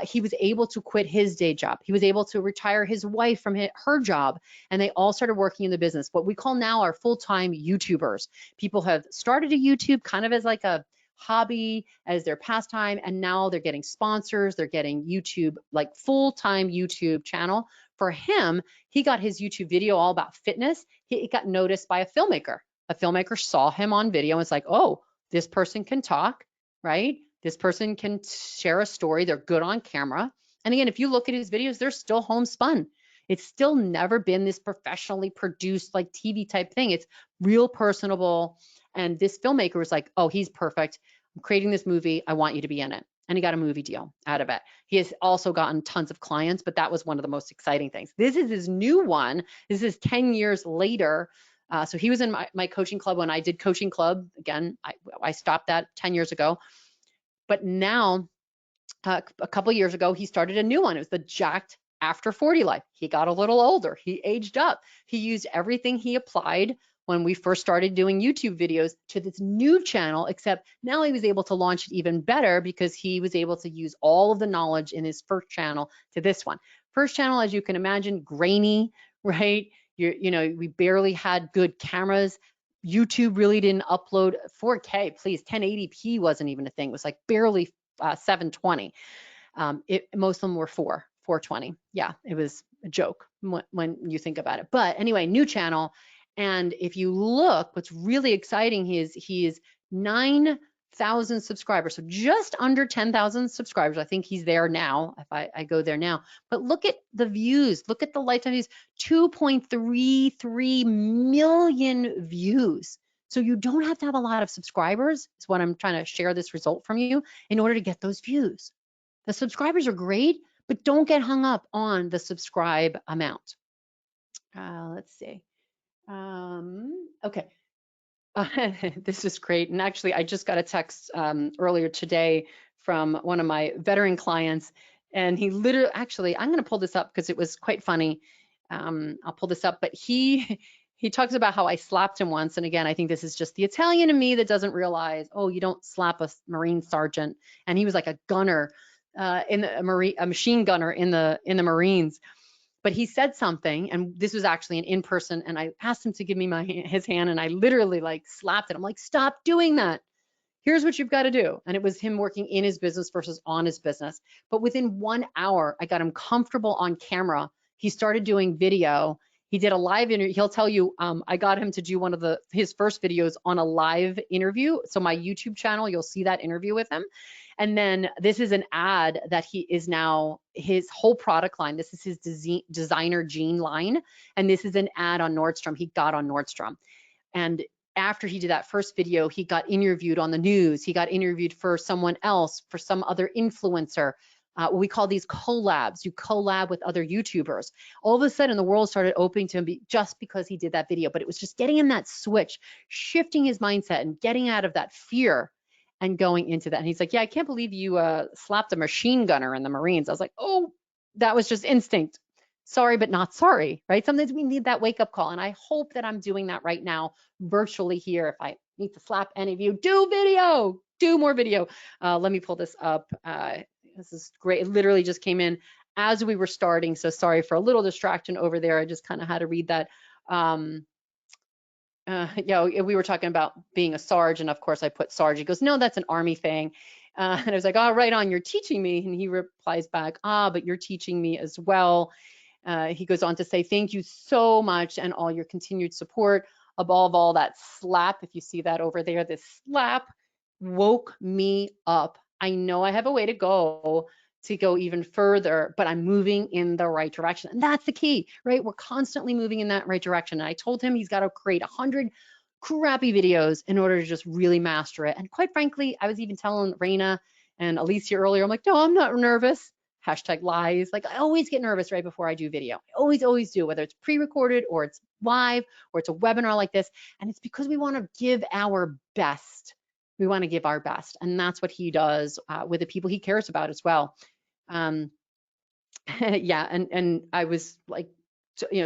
He was able to quit his day job. He was able to retire his wife from her job, and they all started working in the business. What we call now are full-time YouTubers. People have started a YouTube kind of as like a hobby, as their pastime, and now they're getting sponsors. They're getting YouTube, like full-time YouTube channel. For him, he got his YouTube video all about fitness. He got noticed by a filmmaker. A filmmaker saw him on video and it's like, oh, this person can talk, right? This person can share a story. They're good on camera. And again, if you look at his videos, they're still homespun. It's still never been this professionally produced like TV type thing. It's real personable. And this filmmaker was like, oh, he's perfect. I'm creating this movie. I want you to be in it. And he got a movie deal out of it. He has also gotten tons of clients, but that was one of the most exciting things. This is his new one. This is 10 years later. So he was in my coaching club when I did coaching club. Again, I stopped that 10 years ago. But now, a couple of years ago, he started a new one. It was the Jacked After 40 Life. He got a little older. He aged up. He used everything he applied when we first started doing YouTube videos to this new channel, except now he was able to launch it even better because he was able to use all of the knowledge in his first channel to this one. First channel, as you can imagine, grainy, right? We barely had good cameras. YouTube really didn't upload 4K, please. 1080p wasn't even a thing. It was like barely 720. Most of them were 420. Yeah, it was a joke when you think about it. But anyway, new channel. And if you look, what's really exciting is he is 9,000 subscribers. So just under 10,000 subscribers. I think he's there now, if I go there now. But look at the views. Look at the lifetime views. 2.33 million views. So you don't have to have a lot of subscribers, is what I'm trying to share this result from you, in order to get those views. The subscribers are great, but don't get hung up on the subscribe amount. Let's see. Okay. This is great. And actually, I just got a text earlier today from one of my veteran clients, and he literally, actually, I'm going to pull this up because it was quite funny. I'll pull this up, but he talks about how I slapped him once. And again, I think this is just the Italian in me that doesn't realize, oh, you don't slap a Marine sergeant. And he was like a gunner, a machine gunner in the Marines. but he said something, and this was actually an in-person, and I asked him to give me his hand, and I literally like slapped it. I'm like, stop doing that. Here's what you've got to do. And it was him working in his business versus on his business. But within 1 hour, I got him comfortable on camera. He started doing video. He did a live interview. He'll tell you, I got him to do one of his first videos on a live interview. So my YouTube channel, you'll see that interview with him. And then this is an ad that he is now, his whole product line. This is his designer jean line. And this is an ad on Nordstrom. He got on Nordstrom. And after he did that first video, he got interviewed on the news. He got interviewed for someone else, for some other influencer. We call these collabs. You collab with other YouTubers. All of a sudden, the world started opening to him just because he did that video. But it was just getting him that switch, shifting his mindset and getting out of that fear and going into that. And he's like, yeah, I can't believe you slapped a machine gunner in the Marines. I was like, oh, that was just instinct. Sorry, but not sorry, right? Sometimes we need that wake up call. And I hope that I'm doing that right now virtually here. If I need to slap any of you, do video, do more video. Let me pull this up. This is great. It literally just came in as we were starting. So sorry for a little distraction over there. I just kind of had to read that. We were talking about being a Sarge, and of course I put Sarge. He goes, no, that's an Army thing. And I was like, oh, right on, you're teaching me. And he replies back, but you're teaching me as well. He goes on to say, thank you so much and all your continued support. Above all, that slap, if you see that over there, this slap woke me up. I know I have a way to go even further, but I'm moving in the right direction. And that's the key, right? We're constantly moving in that right direction. And I told him he's got to create 100 crappy videos in order to just really master it. And quite frankly, I was even telling Raina and Alicia earlier, I'm like, no, I'm not nervous. Hashtag lies. Like I always get nervous right before I do video. I always do, whether it's pre-recorded or it's live or it's a webinar like this. And it's because we want to give our best. We want to give our best. And that's what he does with the people he cares about as well. Yeah, and I was like,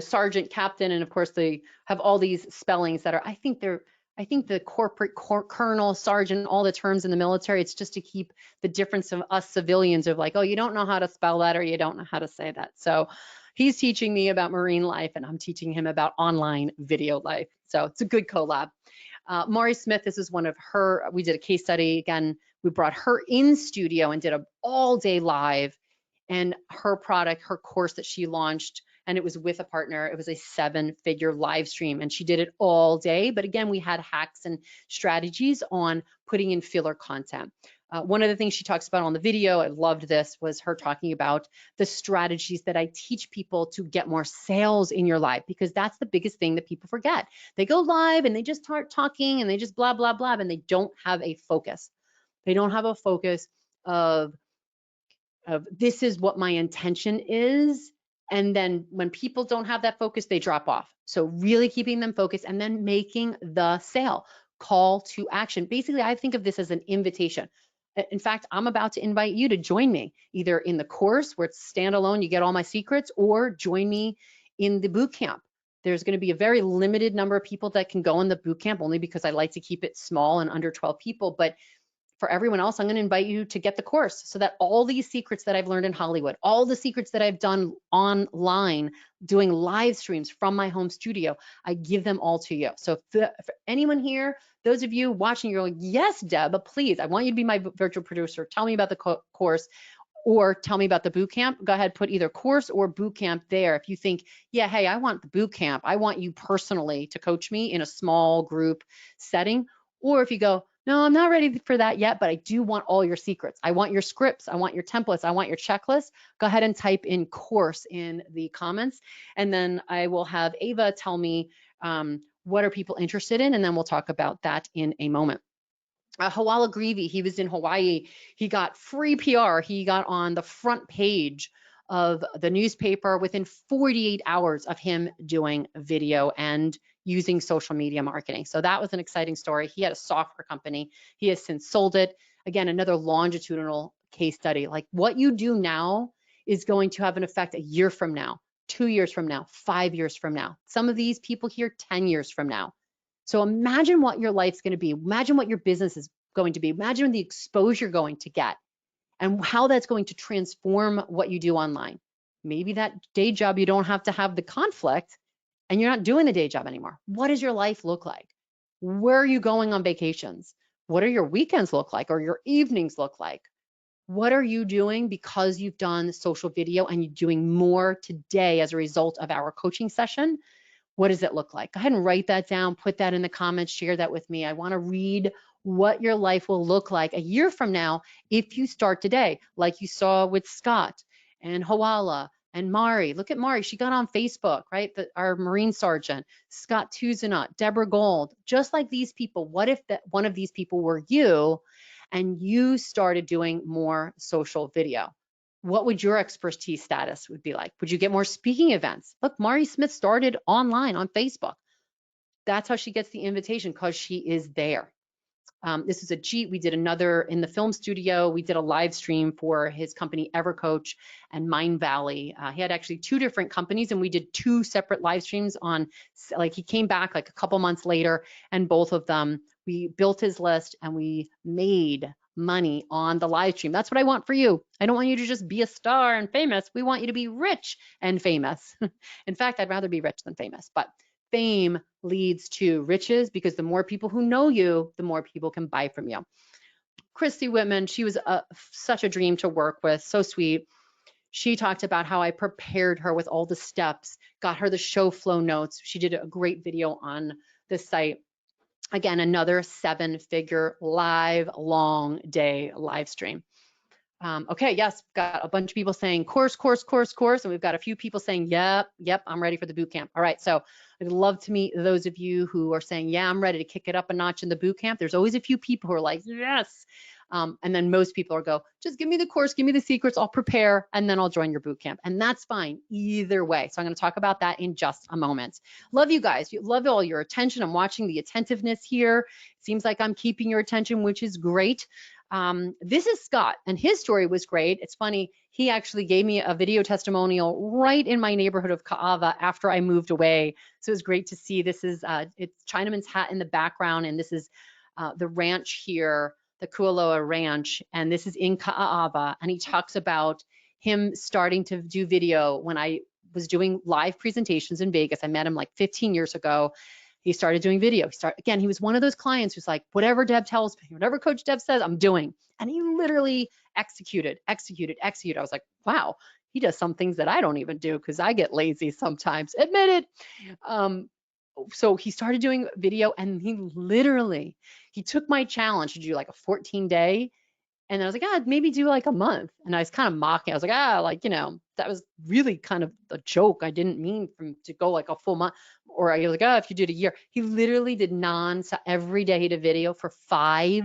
sergeant, captain, and of course they have all these spellings that are, I think the corporate colonel, sergeant, all the terms in the military, it's just to keep the difference of us civilians of like, oh, you don't know how to spell that or you don't know how to say that. So he's teaching me about Marine life and I'm teaching him about online video life. So it's a good collab. Maury Smith, this is one of her, we did a case study. Again, we brought her in studio and did an all-day live, and her product, her course that she launched, and it was with a partner. It was a 7-figure live stream and she did it all day. But again, we had hacks and strategies on putting in filler content. One of the things she talks about on the video, I loved this, was her talking about the strategies that I teach people to get more sales in your life, because that's the biggest thing that people forget. They go live and they just start talking and they just blah, blah, blah, and they don't have a focus. They don't have a focus of this is what my intention is. And then when people don't have that focus, they drop off. So really keeping them focused and then making the sale, call to action. Basically, I think of this as an invitation. In fact, I'm about to invite you to join me either in the course where it's standalone, you get all my secrets, or join me in the boot camp. There's going to be a very limited number of people that can go in the boot camp, only because I like to keep it small and under 12 people. But for everyone else, I'm going to invite you to get the course so that all these secrets that I've learned in Hollywood, all the secrets that I've done online, doing live streams from my home studio, I give them all to you. So for anyone here, those of you watching, you're like, yes, Deb, please, I want you to be my virtual producer. Tell me about the course or tell me about the boot camp. Go ahead, put either course or boot camp there. If you think, yeah, hey, I want the boot camp. I want you personally to coach me in a small group setting. Or if you go, no, I'm not ready for that yet, but I do want all your secrets. I want your scripts. I want your templates. I want your checklist. Go ahead and type in course in the comments. And then I will have Ava tell me what are people interested in, and then we'll talk about that in a moment. Hawala Greavy, he was in Hawaii. He got free PR. He got on the front page of the newspaper within 48 hours of him doing video and using social media marketing. So that was an exciting story. He had a software company. He has since sold it. Again, another longitudinal case study. Like what you do now is going to have an effect a year from now, 2 years from now, 5 years from now. Some of these people here, 10 years from now. So imagine what your life's going to be. Imagine what your business is going to be. Imagine the exposure you're going to get and how that's going to transform what you do online. Maybe that day job, you don't have to have the conflict and you're not doing the day job anymore. What does your life look like? Where are you going on vacations? What are your weekends look like or your evenings look like? What are you doing because you've done social video and you're doing more today as a result of our coaching session? What does it look like? Go ahead and write that down, put that in the comments, share that with me. I want to read what your life will look like a year from now if you start today, like you saw with Scott and Hawala and Mari. Look at Mari, she got on Facebook, right? Our Marine Sergeant, Scott Tuzinot, Deborah Gold, just like these people. What if one of these people were you and you started doing more social video? What would your expertise status would be like? Would you get more speaking events? Look, Mari Smith started online on Facebook. That's how she gets the invitation, because she is there. This is a Jeet. We did another in the film studio. We did a live stream for his company EverCoach and Mindvalley. He had actually 2 different companies, and we did 2 separate live streams on, like, he came back like a couple months later, and both of them, we built his list and we made money on the live stream. That's what I want for you. I don't want you to just be a star and famous. We want you to be rich and famous. In fact, I'd rather be rich than famous, but fame leads to riches, because the more people who know you, the more people can buy from you. Christy Whitman, she was such a dream to work with, so sweet. She talked about how I prepared her with all the steps, got her the show flow notes. She did a great video on the site. Again, another 7-figure live, long day live stream. Okay, yes, got a bunch of people saying course, and we've got a few people saying, yep, I'm ready for the boot camp. All right, so I'd love to meet those of you who are saying, yeah, I'm ready to kick it up a notch in the boot camp. There's always a few people who are like, yes. And then most people are go, just give me the course, give me the secrets, I'll prepare, and then I'll join your boot camp. And that's fine either way. So I'm gonna talk about that in just a moment. Love you guys, love all your attention. I'm watching the attentiveness here. Seems like I'm keeping your attention, which is great. This is Scott, and his story was great. It's funny, he actually gave me a video testimonial right in my neighborhood of Kaava after I moved away. So it was great to see. This is, it's Chinaman's Hat in the background, and this is the ranch here, the Kualoa Ranch, and this is in Kaava, and he talks about him starting to do video when I was doing live presentations in Vegas. I met him like 15 years ago. He started doing video. Again, he was one of those clients who's like, whatever Deb tells me, whatever Coach Deb says, I'm doing. And he literally executed. I was like, wow, he does some things that I don't even do, because I get lazy sometimes, admit it. So he started doing video, and he took my challenge to do like a 14-day. And I was like, maybe do like a month. And I was kind of mocking. I was like, like, that was really kind of a joke. I didn't mean to go like a full month. Or I was like, if you did a year. He literally did every day he did video for 5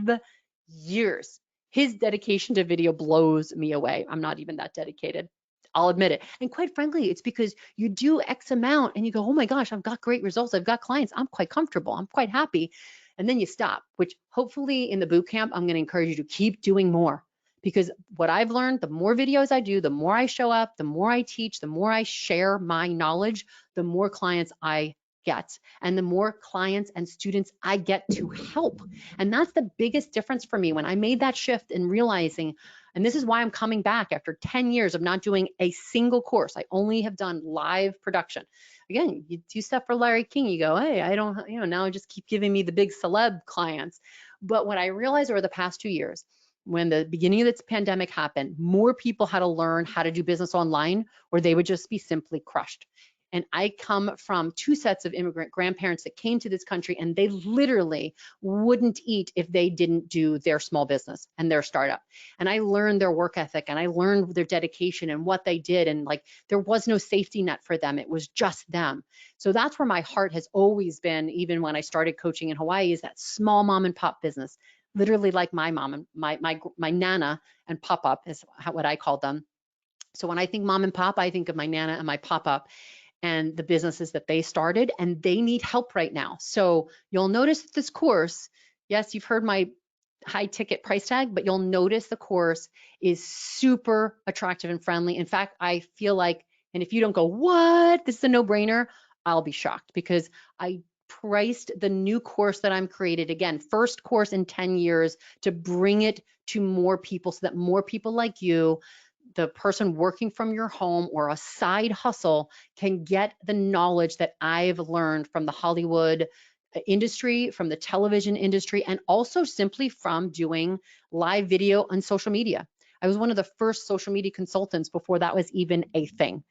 years. His dedication to video blows me away. I'm not even that dedicated. I'll admit it. And quite frankly, it's because you do X amount and you go, oh my gosh, I've got great results. I've got clients. I'm quite comfortable. I'm quite happy. And then you stop, which hopefully in the boot camp, I'm going to encourage you to keep doing more, because what I've learned, the more videos I do, the more I show up, the more I teach, the more I share my knowledge, the more clients I get, and the more clients and students I get to help. And that's the biggest difference for me when I made that shift in realizing, and this is why I'm coming back after 10 years of not doing a single course. I only have done live production. Again, you do stuff for Larry King, you go, hey, I don't, now I just keep giving me the big celeb clients. But what I realized over the past 2 years, when the beginning of this pandemic happened, more people had to learn how to do business online, or they would just be simply crushed. And I come from 2 sets of immigrant grandparents that came to this country, and they literally wouldn't eat if they didn't do their small business and their startup. And I learned their work ethic, and I learned their dedication and what they did. And like, there was no safety net for them. It was just them. So that's where my heart has always been, even when I started coaching in Hawaii, is that small mom and pop business. Literally like my mom and my nana and pop-up is what I call them. So when I think mom and pop, I think of my nana and my pop-up and the businesses that they started, and they need help right now. So you'll notice this course, yes, you've heard my high ticket price tag, but you'll notice the course is super attractive and friendly. In fact, I feel like, and if you don't go, what, this is a no-brainer, I'll be shocked, because I priced the new course that I'm created, again, first course in 10 years, to bring it to more people so that more people like you the person working from your home or a side hustle can get the knowledge that I've learned from the Hollywood industry, from the television industry, and also simply from doing live video on social media. I was one of the first social media consultants before that was even a thing.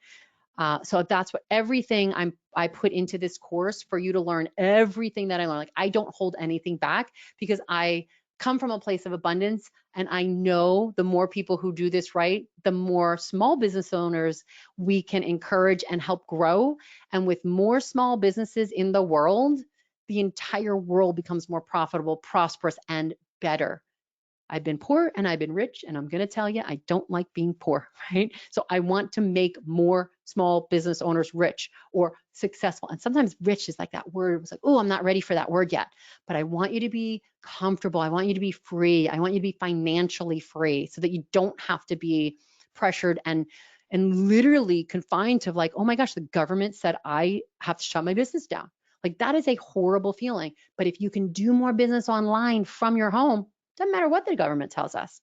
So that's what everything I put into this course for you to learn everything that I learned. Like I don't hold anything back because I come from a place of abundance, and I know the more people who do this right, the more small business owners we can encourage and help grow. And with more small businesses in the world, the entire world becomes more profitable, prosperous, and better. I've been poor and I've been rich, and I'm going to tell you, I don't like being poor, right? So I want to make more small business owners rich or successful. And sometimes rich is like that word. It's like, oh, I'm not ready for that word yet. But I want you to be comfortable. I want you to be free. I want you to be financially free so that you don't have to be pressured and literally confined to like, oh my gosh, the government said I have to shut my business down. Like that is a horrible feeling. But if you can do more business online from your home, doesn't matter what the government tells us.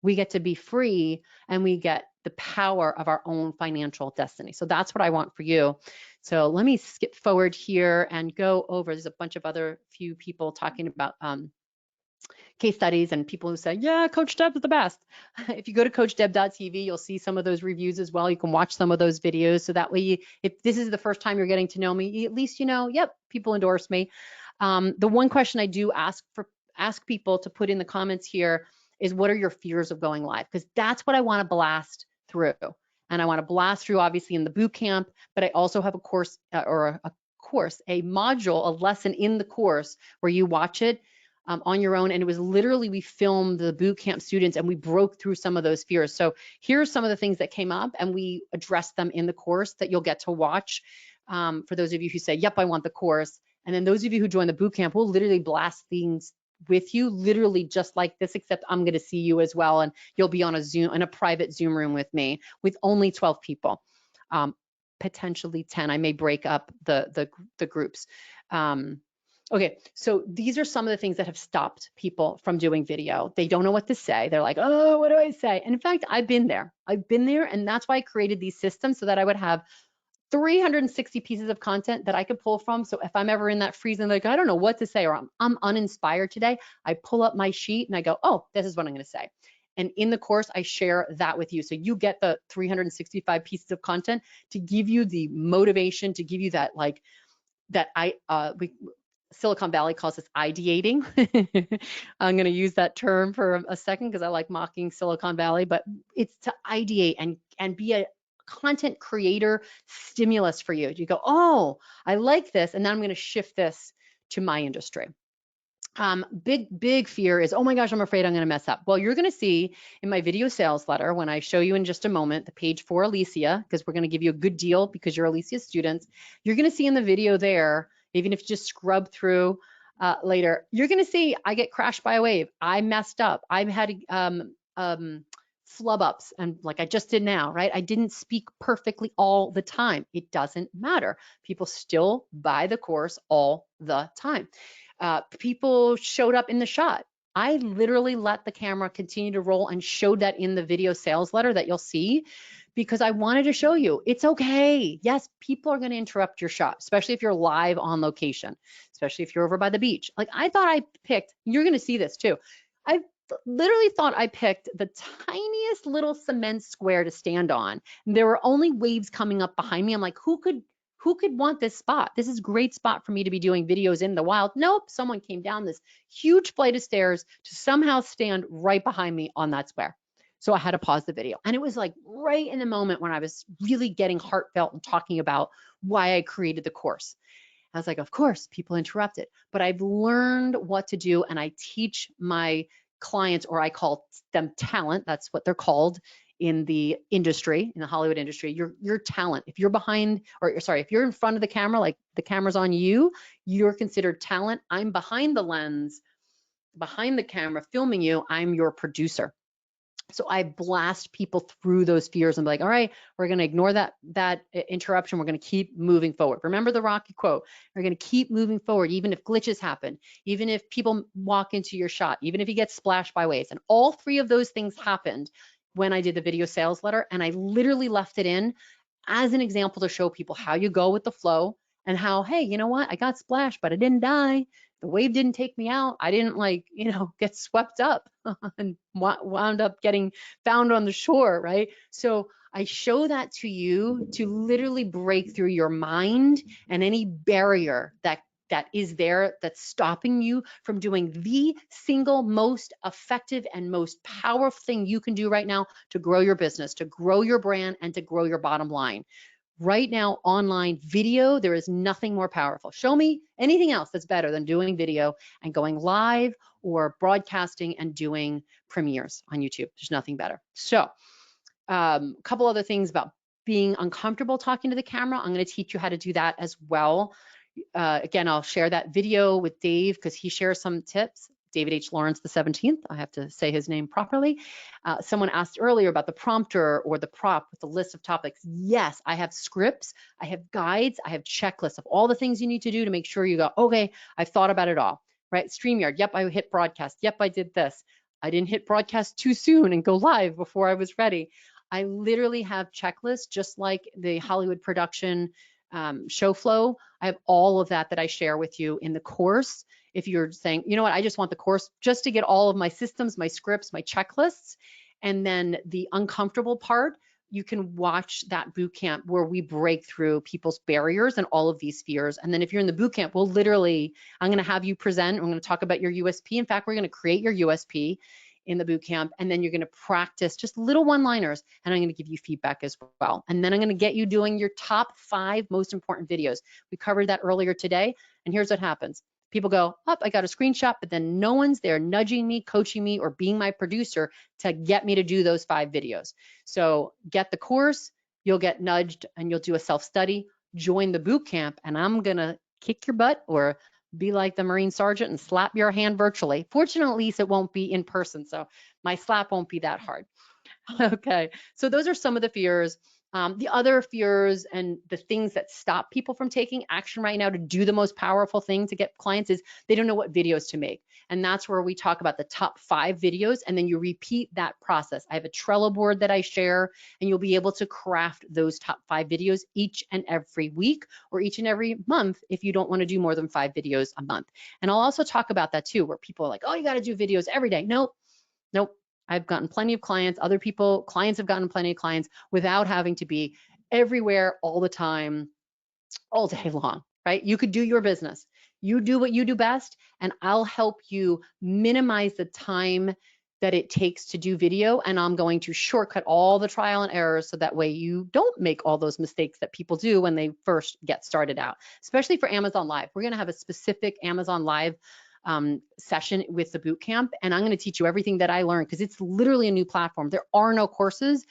We get to be free and we get the power of our own financial destiny. So that's what I want for you. So let me skip forward here and go over. There's a bunch of other few people talking about case studies and people who say, yeah, Coach Deb is the best. If you go to coachdeb.tv, you'll see some of those reviews as well. You can watch some of those videos. So that way, if this is the first time you're getting to know me, at least you know, yep, people endorse me. The one question I do ask people to put in the comments here is, what are your fears of going live? Because that's what I want to blast through. And I want to blast through obviously in the boot camp, but I also have a course a module, a lesson in the course where you watch it on your own. And it was literally, we filmed the boot camp students and we broke through some of those fears. So here are some of the things that came up and we addressed them in the course that you'll get to watch. For those of you who say, yep, I want the course. And then those of you who join the boot camp, we'll literally blast things with you, literally just like this, except I'm going to see you as well. And you'll be on a Zoom, in a private Zoom room with me with only 12 people, potentially 10. I may break up the groups. Okay, so these are some of the things that have stopped people from doing video. They don't know what to say. They're like, oh, what do I say? And in fact, I've been there, and that's why I created these systems so that I would have 360 pieces of content that I could pull from. So if I'm ever in that freeze and like, I don't know what to say, or I'm uninspired today, I pull up my sheet and I go, oh, this is what I'm going to say. And in the course, I share that with you. So you get the 365 pieces of content to give you the motivation, to give you that, like, that Silicon Valley calls this ideating. I'm going to use that term for a second because I like mocking Silicon Valley, but it's to ideate and be a content creator stimulus for you. You go, oh, I like this, and then I'm going to shift this to my industry. Big fear is, oh my gosh, I'm afraid I'm going to mess up. Well, you're going to see in my video sales letter, when I show you in just a moment, the page for Alicia, because we're going to give you a good deal because you're Alicia's students. You're going to see in the video there, even if you just scrub through later, you're going to see I get crashed by a wave. I messed up. I've had flub ups, and like I just did now, right? I didn't speak perfectly all the time. It doesn't matter. People still buy the course all the time. People showed up in the shot. I literally let the camera continue to roll and showed that in the video sales letter that you'll see, because I wanted to show you it's okay. Yes, people are going to interrupt your shot, especially if you're live on location, especially if you're over by the beach. Like I thought I picked, you're going to see this too. I literally thought I picked the tiniest little cement square to stand on. There were only waves coming up behind me. I'm like, who could want this spot? This is a great spot for me to be doing videos in the wild. Nope, someone came down this huge flight of stairs to somehow stand right behind me on that square. So I had to pause the video. And it was like right in the moment when I was really getting heartfelt and talking about why I created the course. I was like, of course, people interrupted, but I've learned what to do, and I teach my clients, or I call them talent. That's what they're called in the industry, in the Hollywood industry. Your talent. If you're behind, or sorry, if you're in front of the camera, like the camera's on you, you're considered talent. I'm behind the lens, behind the camera, filming you. I'm your producer. So I blast people through those fears and be like, all right, we're going to ignore that interruption. We're going to keep moving forward. Remember the Rocky quote, we're going to keep moving forward, even if glitches happen, even if people walk into your shot, even if you get splashed by waves. And all three of those things happened when I did the video sales letter, and I literally left it in as an example to show people how you go with the flow and how, hey, you know what? I got splashed, but I didn't die. The wave didn't take me out. I didn't get swept up and wound up getting found on the shore, right? So I show that to you to literally break through your mind and any barrier that is there that's stopping you from doing the single most effective and most powerful thing you can do right now to grow your business, to grow your brand, and to grow your bottom line. Right now, online video, there is nothing more powerful. Show me anything else that's better than doing video and going live or broadcasting and doing premieres on YouTube. There's nothing better. So a couple other things about being uncomfortable talking to the camera. I'm going to teach you how to do that as well. Again, I'll share that video with Dave because he shares some tips. David H. Lawrence the 17th. I have to say his name properly. Someone asked earlier about the prompter or the prop with the list of topics. Yes, I have scripts, I have guides, I have checklists of all the things you need to do to make sure you go, okay, I've thought about it all, right? StreamYard, yep, I hit broadcast. Yep, I did this. I didn't hit broadcast too soon and go live before I was ready. I literally have checklists, just like the Hollywood production show flow. I have all of that I share with you in the course. If you're saying, you know what, I just want the course just to get all of my systems, my scripts, my checklists, and then the uncomfortable part, you can watch that boot camp where we break through people's barriers and all of these fears. And then if you're in the boot camp, we'll literally, I'm going to have you present. I'm going to talk about your USP. In fact, we're going to create your USP in the boot camp, and then you're going to practice just little one-liners, and I'm going to give you feedback as well. And then I'm going to get you doing your top 5 most important videos. We covered that earlier today, and here's what happens. People go, oh, I got a screenshot, but then no one's there nudging me, coaching me, or being my producer to get me to do those 5 videos. So get the course, you'll get nudged, and you'll do a self-study. Join the boot camp, and I'm going to kick your butt or be like the Marine Sergeant and slap your hand virtually. Fortunately, at least it won't be in person, so my slap won't be that hard. Okay, so those are some of the fears. The other fears and the things that stop people from taking action right now to do the most powerful thing to get clients is they don't know what videos to make. And that's where we talk about the top 5 videos, and then you repeat that process. I have a Trello board that I share, and you'll be able to craft those top 5 videos each and every week or each and every month if you don't want to do more than 5 videos a month. And I'll also talk about that too, where people are like, oh, you got to do videos every day. Nope. I've gotten plenty of clients, clients have gotten plenty of clients without having to be everywhere all the time, all day long, right? You could do your business. You do what you do best, and I'll help you minimize the time that it takes to do video, and I'm going to shortcut all the trial and errors so that way you don't make all those mistakes that people do when they first get started out, especially for Amazon Live. We're going to have a specific Amazon Live session with the boot camp, and I'm going to teach you everything that I learned because it's literally a new platform. There are no courses.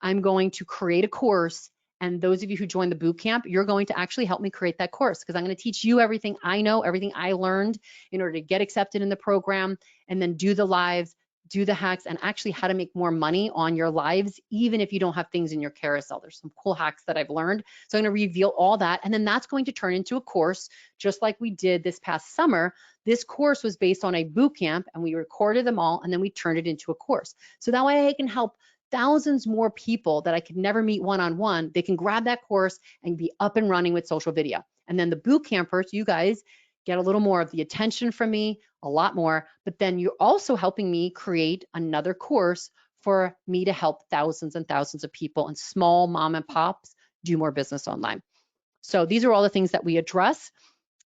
I'm going to create a course, and those of you who join the boot camp, you're going to actually help me create that course because I'm going to teach you everything I know, everything I learned in order to get accepted in the program, and then do the lives, do the hacks, and actually how to make more money on your lives, even if you don't have things in your carousel. There's some cool hacks that I've learned. So I'm going to reveal all that, and then that's going to turn into a course, just like we did this past summer. This course was based on a boot camp, and we recorded them all, and then we turned it into a course. So that way I can help thousands more people that I could never meet one-on-one. They can grab that course and be up and running with social video. And then the boot campers, you guys, get a little more of the attention from me, a lot more, but then you're also helping me create another course for me to help thousands and thousands of people and small mom and pops do more business online. So these are all the things that we address.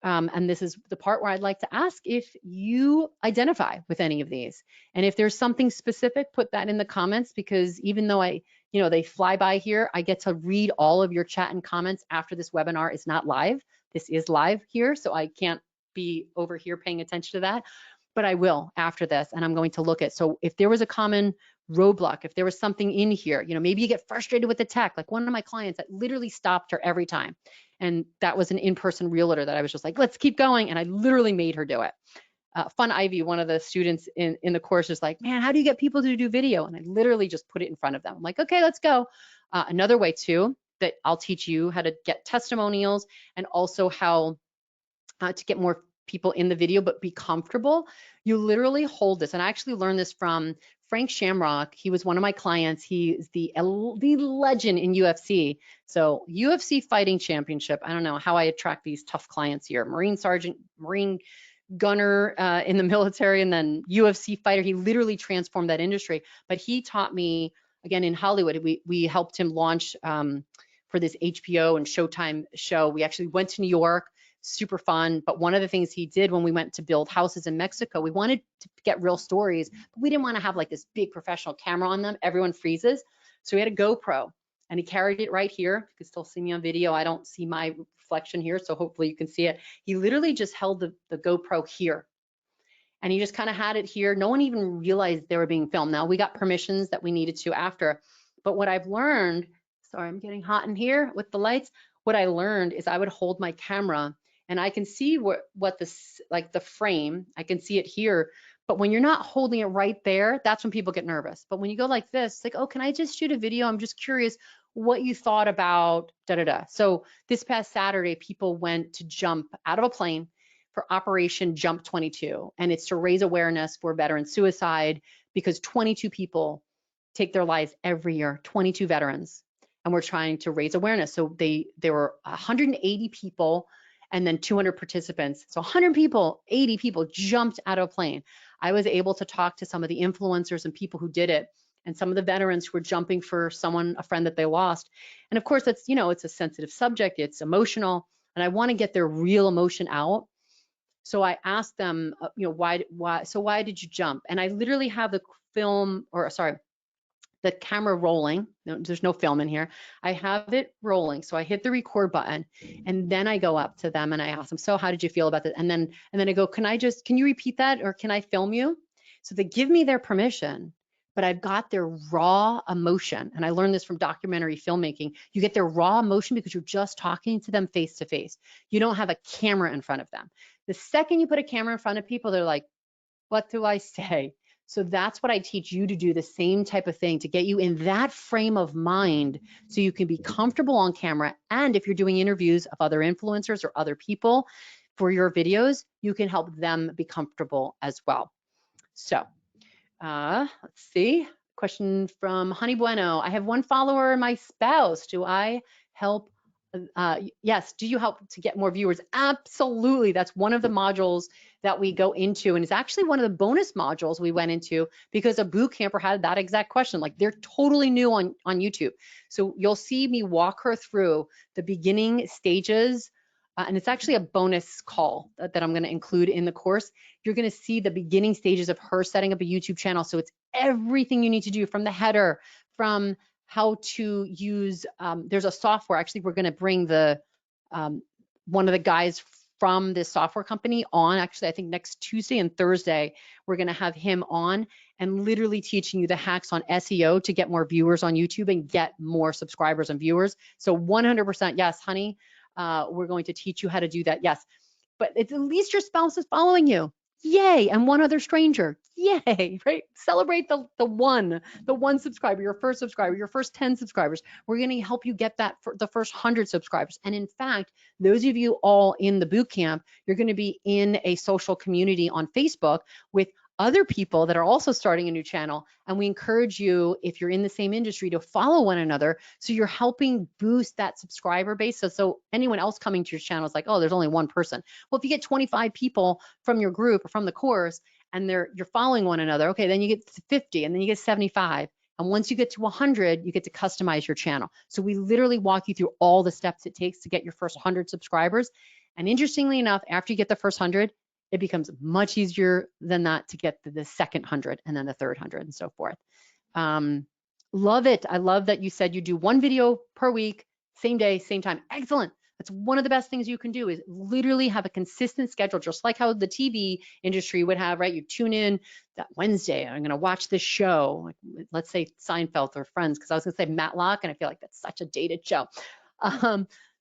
And this is the part where I'd like to ask if you identify with any of these. And if there's something specific, put that in the comments, because even though they fly by here, I get to read all of your chat and comments after this webinar is not live. This is live here, so I can't be over here paying attention to that, but I will after this, and I'm going to look at. So if there was a common roadblock, if there was something in here, maybe you get frustrated with the tech, like one of my clients that literally stopped her every time. And that was an in-person realtor that I was just like, let's keep going. And I literally made her do it. Fun Ivy, one of the students in the course, is like, man, how do you get people to do video? And I literally just put it in front of them. I'm like, okay, let's go. Another way too, that I'll teach you how to get testimonials and also how to get more people in the video, but be comfortable. You literally hold this. And I actually learned this from Frank Shamrock. He was one of my clients. He is the legend in UFC. So UFC Fighting Championship. I don't know how I attract these tough clients here. Marine Sergeant, Marine gunner in the military, and then UFC fighter. He literally transformed that industry. But he taught me, again, in Hollywood, we helped him launch for this HBO and Showtime show. We actually went to New York, super fun. But one of the things he did when we went to build houses in Mexico, we wanted to get real stories, but we didn't want to have like this big professional camera on them. Everyone freezes. So we had a GoPro and he carried it right here. You can still see me on video. I don't see my reflection here, so hopefully you can see it. He literally just held the GoPro here. And he just kind of had it here. No one even realized they were being filmed. Now we got permissions that we needed to after. But what I've learned, sorry, I'm getting hot in here with the lights. What I learned is I would hold my camera and I can see what this, like the frame, I can see it here. But when you're not holding it right there, that's when people get nervous. But when you go like this, it's like, oh, can I just shoot a video? I'm just curious what you thought about da-da-da. So this past Saturday, people went to jump out of a plane for Operation Jump 22. And it's to raise awareness for veteran suicide because 22 people take their lives every year, 22 veterans. And we're trying to raise awareness. So there were 180 people and then 200 participants. So 100 people, 80 people jumped out of a plane. I was able to talk to some of the influencers and people who did it and some of the veterans who were jumping for someone, a friend that they lost. And of course, it's, you know, it's a sensitive subject, it's emotional, and I want to get their real emotion out. So I asked them, you know, why did you jump? And I literally have the film, or sorry, the camera rolling. No, there's no film in here. I have it rolling. So I hit the record button and then I go up to them and I ask them, so how did you feel about that? And then I go, can you repeat that? Or can I film you? So they give me their permission, but I've got their raw emotion. And I learned this from documentary filmmaking. You get their raw emotion because you're just talking to them face to face. You don't have a camera in front of them. The second you put a camera in front of people, they're like, what do I say? So that's what I teach you to do, the same type of thing, to get you in that frame of mind so you can be comfortable on camera. And if you're doing interviews of other influencers or other people for your videos, you can help them be comfortable as well. So let's see. Question from Honey Bueno. I have one follower, my spouse. Do I help? Yes. Do you help to get more viewers? Absolutely. That's one of the modules that we go into. And it's actually one of the bonus modules we went into because a boot camper had that exact question. Like they're totally new on YouTube. So you'll see me walk her through the beginning stages. And it's actually a bonus call that I'm going to include in the course. You're going to see the beginning stages of her setting up a YouTube channel. So it's everything you need to do, from the header, from how to use, there's a software. Actually, we're going to bring the one of the guys from this software company on. Actually, I think next Tuesday and Thursday, we're going to have him on and literally teaching you the hacks on SEO to get more viewers on YouTube and get more subscribers and viewers. So 100%, yes, honey, we're going to teach you how to do that. Yes, but it's at least your spouse is following you. Yay. And one other stranger. Yay, right? Celebrate the one subscriber, your first subscriber, your first 10 subscribers. We're going to help you get that for the first 100 subscribers. And in fact, those of you all in the boot camp, you're going to be in a social community on Facebook with other people that are also starting a new channel. And we encourage you, if you're in the same industry, to follow one another. So you're helping boost that subscriber base. So anyone else coming to your channel is like, oh, there's only one person. Well, if you get 25 people from your group or from the course and you're following one another, okay, then you get 50 and then you get 75. And once you get to 100, you get to customize your channel. So we literally walk you through all the steps it takes to get your first 100 subscribers. And interestingly enough, after you get the first 100, it becomes much easier than that to get to the second 100 and then the third 100 and so forth. Love it. I love that you said you do one video per week, same day, same time. Excellent. That's one of the best things you can do, is literally have a consistent schedule, just like how the TV industry would have, right? You tune in that Wednesday, I'm going to watch this show. Let's say Seinfeld or Friends, because I was going to say Matlock, and I feel like that's such a dated show.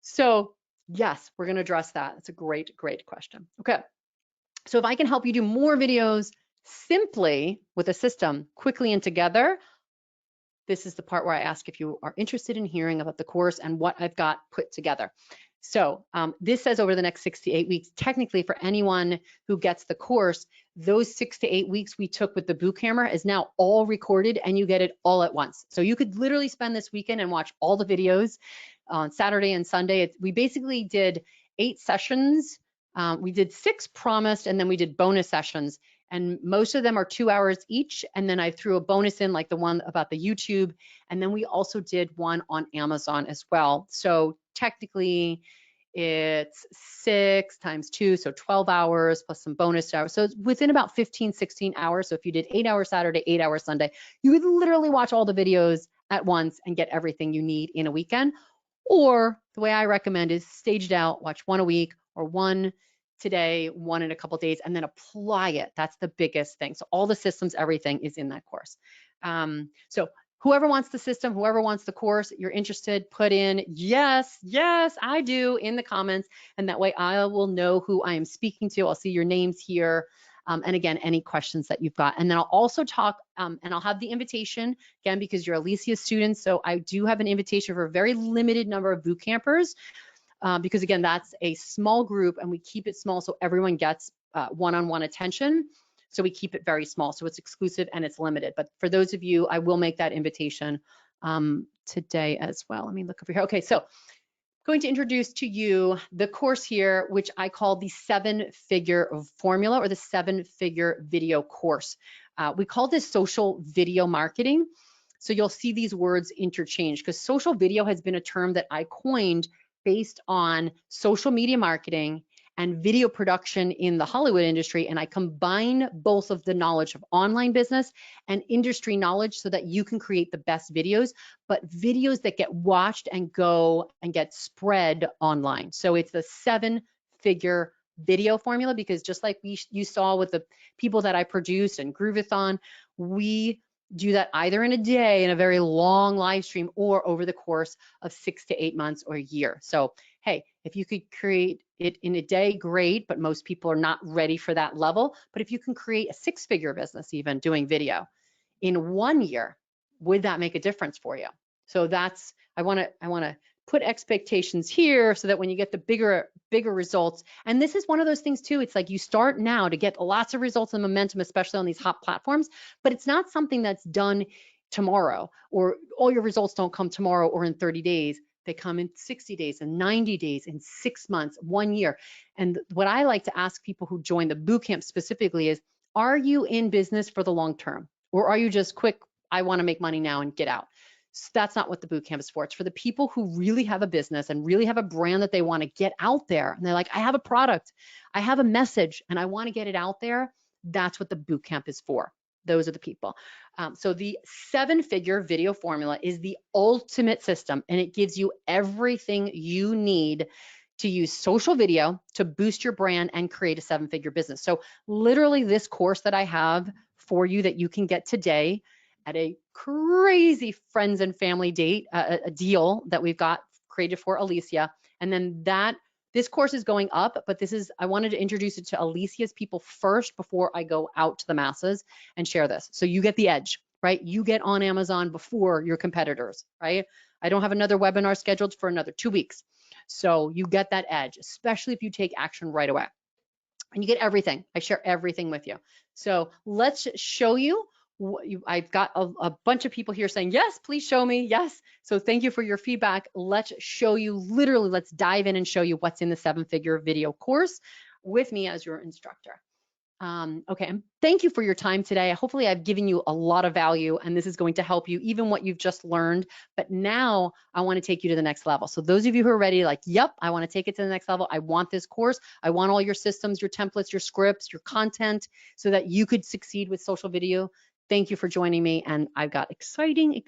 So yes, we're going to address that. It's a great, great question. Okay. So if I can help you do more videos simply with a system, quickly and together, this is the part where I ask if you are interested in hearing about the course and what I've got put together. So this says over the next 6 to 8 weeks. Technically, for anyone who gets the course, those 6 to 8 weeks we took with the boot camera is now all recorded, and you get it all at once. So you could literally spend this weekend and watch all the videos on Saturday and Sunday. We basically did 8 sessions. We did 6 promised, and then we did bonus sessions. And most of them are 2 hours each. And then I threw a bonus in, like the one about the YouTube. And then we also did one on Amazon as well. So technically it's 6 times 2, so 12 hours plus some bonus hours. So it's within about 15, 16 hours. So if you did 8 hours Saturday, 8 hours Sunday, you would literally watch all the videos at once and get everything you need in a weekend. Or the way I recommend is staged out, watch one a week or one today, one in a couple days, and then apply it. That's the biggest thing. So all the systems, everything is in that course. So whoever wants the system, whoever wants the course, you're interested, put in yes, yes, I do in the comments. And that way I will know who I am speaking to. I'll see your names here. And again, any questions that you've got. And then I'll also talk, and I'll have the invitation, again, because you're Alicia students. So I do have an invitation for a very limited number of boot campers. Because again, that's a small group and we keep it small so everyone gets one-on-one attention. So we keep it very small. So it's exclusive and it's limited. But for those of you, I will make that invitation today as well. Let me look over here. Okay, so going to introduce to you the course here, which I call the 7-figure formula or the 7-figure video course. We call this social video marketing. So you'll see these words interchange because social video has been a term that I coined based on social media marketing and video production in the Hollywood industry. And I combine both of the knowledge of online business and industry knowledge so that you can create the best videos, but videos that get watched and go and get spread online. So it's the 7-figure video formula, because just like you saw with the people that I produced and Groovathon, we do that either in a day in a very long live stream or over the course of 6 to 8 months or a year. So, hey, if you could create it in a day, great, but most people are not ready for that level. But if you can create a 6-figure business even doing video in 1 year, would that make a difference for you? So that's, I wanna put expectations here so that when you get the bigger results, and this is one of those things too, it's like you start now to get lots of results and momentum, especially on these hot platforms, but it's not something that's done tomorrow, or all your results don't come tomorrow or in 30 days. They come in 60 days and 90 days and 6 months, 1 year. And what I like to ask people who join the bootcamp specifically is, are you in business for the long term? Or are you just quick, I wanna make money now and get out? So that's not what the bootcamp is for. It's for the people who really have a business and really have a brand that they want to get out there. And they're like, I have a product, I have a message, and I want to get it out there. That's what the bootcamp is for. Those are the people. So the 7-figure video formula is the ultimate system, and it gives you everything you need to use social video to boost your brand and create a 7-figure business. So literally this course that I have for you that you can get today at a crazy friends and family date, a deal that we've got created for Alicia. And then this course is going up, but I wanted to introduce it to Alicia's people first before I go out to the masses and share this. So you get the edge, right? You get on Amazon before your competitors, right? I don't have another webinar scheduled for another 2 weeks. So you get that edge, especially if you take action right away. And you get everything. I share everything with you. So let's show you. I've got a bunch of people here saying, yes, please show me, yes. So thank you for your feedback. Let's show you, literally, let's dive in and show you what's in the 7-figure video course with me as your instructor. Okay, and thank you for your time today. Hopefully I've given you a lot of value and this is going to help you, even what you've just learned. But now I want to take you to the next level. So those of you who are ready, like, yep, I want to take it to the next level. I want this course. I want all your systems, your templates, your scripts, your content, so that you could succeed with social video. Thank you for joining me, and I've got exciting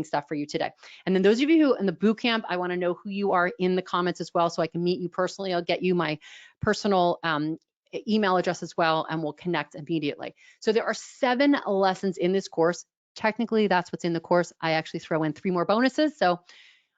stuff for you today. And then those of you who in the bootcamp, I want to know who you are in the comments as well, so I can meet you personally. I'll get you my personal email address as well, and we'll connect immediately. So there are 7 lessons in this course. Technically, that's what's in the course. I actually throw in 3 more bonuses. So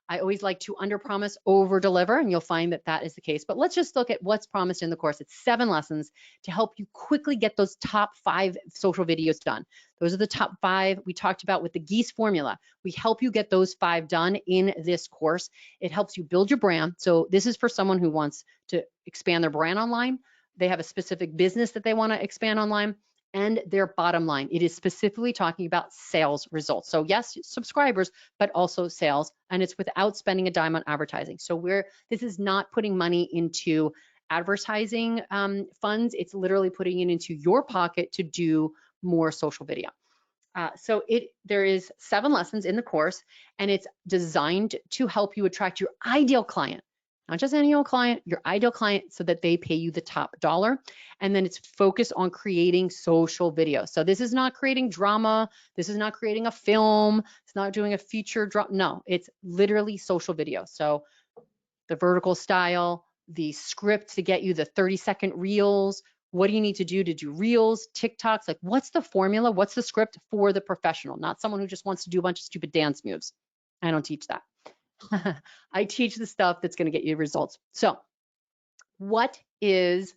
I always like to under promise, over deliver, and you'll find that that is the case. But let's just look at what's promised in the course. It's 7 lessons to help you quickly get those top 5 social videos done. Those are the top 5 we talked about with the Geese formula. We help you get those 5 done in this course. It helps you build your brand. So this is for someone who wants to expand their brand online. They have a specific business that they want to expand online, and their bottom line. It is specifically talking about sales results. So yes, subscribers, but also sales, and it's without spending a dime on advertising. So this is not putting money into advertising funds. It's literally putting it into your pocket to do more social video. So there is 7 lessons in the course, and it's designed to help you attract your ideal client. Not just any old client, your ideal client, so that they pay you the top dollar. And then it's focused on creating social videos. So this is not creating drama. This is not creating a film. It's not doing a feature drop. No, it's literally social video. So the vertical style, the script to get you the 30-second reels. What do you need to do reels, TikToks? Like, what's the formula? What's the script for the professional? Not someone who just wants to do a bunch of stupid dance moves. I don't teach that. I teach the stuff that's going to get you results. So what is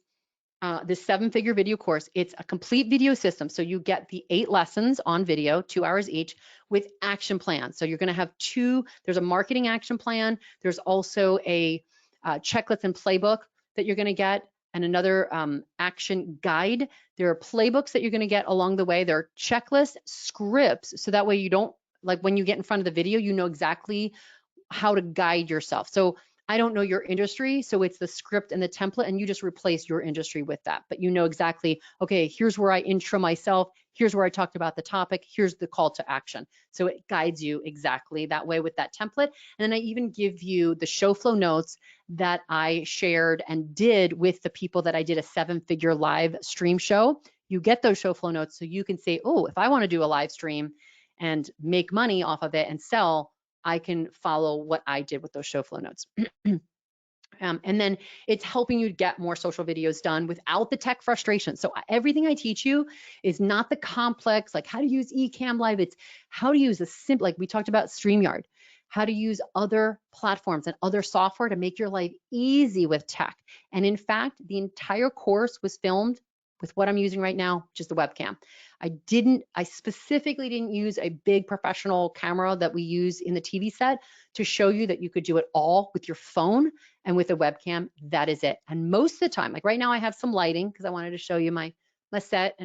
this 7-figure video course? It's a complete video system. So you get the 8 lessons on video, 2 hours each, with action plans. So you're going to have 2, there's a marketing action plan. There's also a checklist and playbook that you're going to get, and another action guide. There are playbooks that you're going to get along the way. There are checklists, scripts, so that way you don't, like when you get in front of the video, you know exactly how to guide yourself. So I don't know your industry, so it's the script and the template, and you just replace your industry with that. But you know exactly, okay, here's where I intro myself, here's where I talked about the topic, here's the call to action. So it guides you exactly that way with that template. And then I even give you the show flow notes that I shared and did with the people that I did a 7-figure live stream show. You get those show flow notes so you can say, oh, if I want to do a live stream and make money off of it and sell, I can follow what I did with those show flow notes. And then it's helping you get more social videos done without the tech frustration. So everything I teach you is not the complex, like how to use Ecamm Live. It's how to use a simple, like we talked about StreamYard, how to use other platforms and other software to make your life easy with tech. And in fact, the entire course was filmed with what I'm using right now, which is the webcam. I specifically didn't use a big professional camera that we use in the TV set to show you that you could do it all with your phone and with a webcam. That is it. And most of the time, like right now I have some lighting because I wanted to show you my set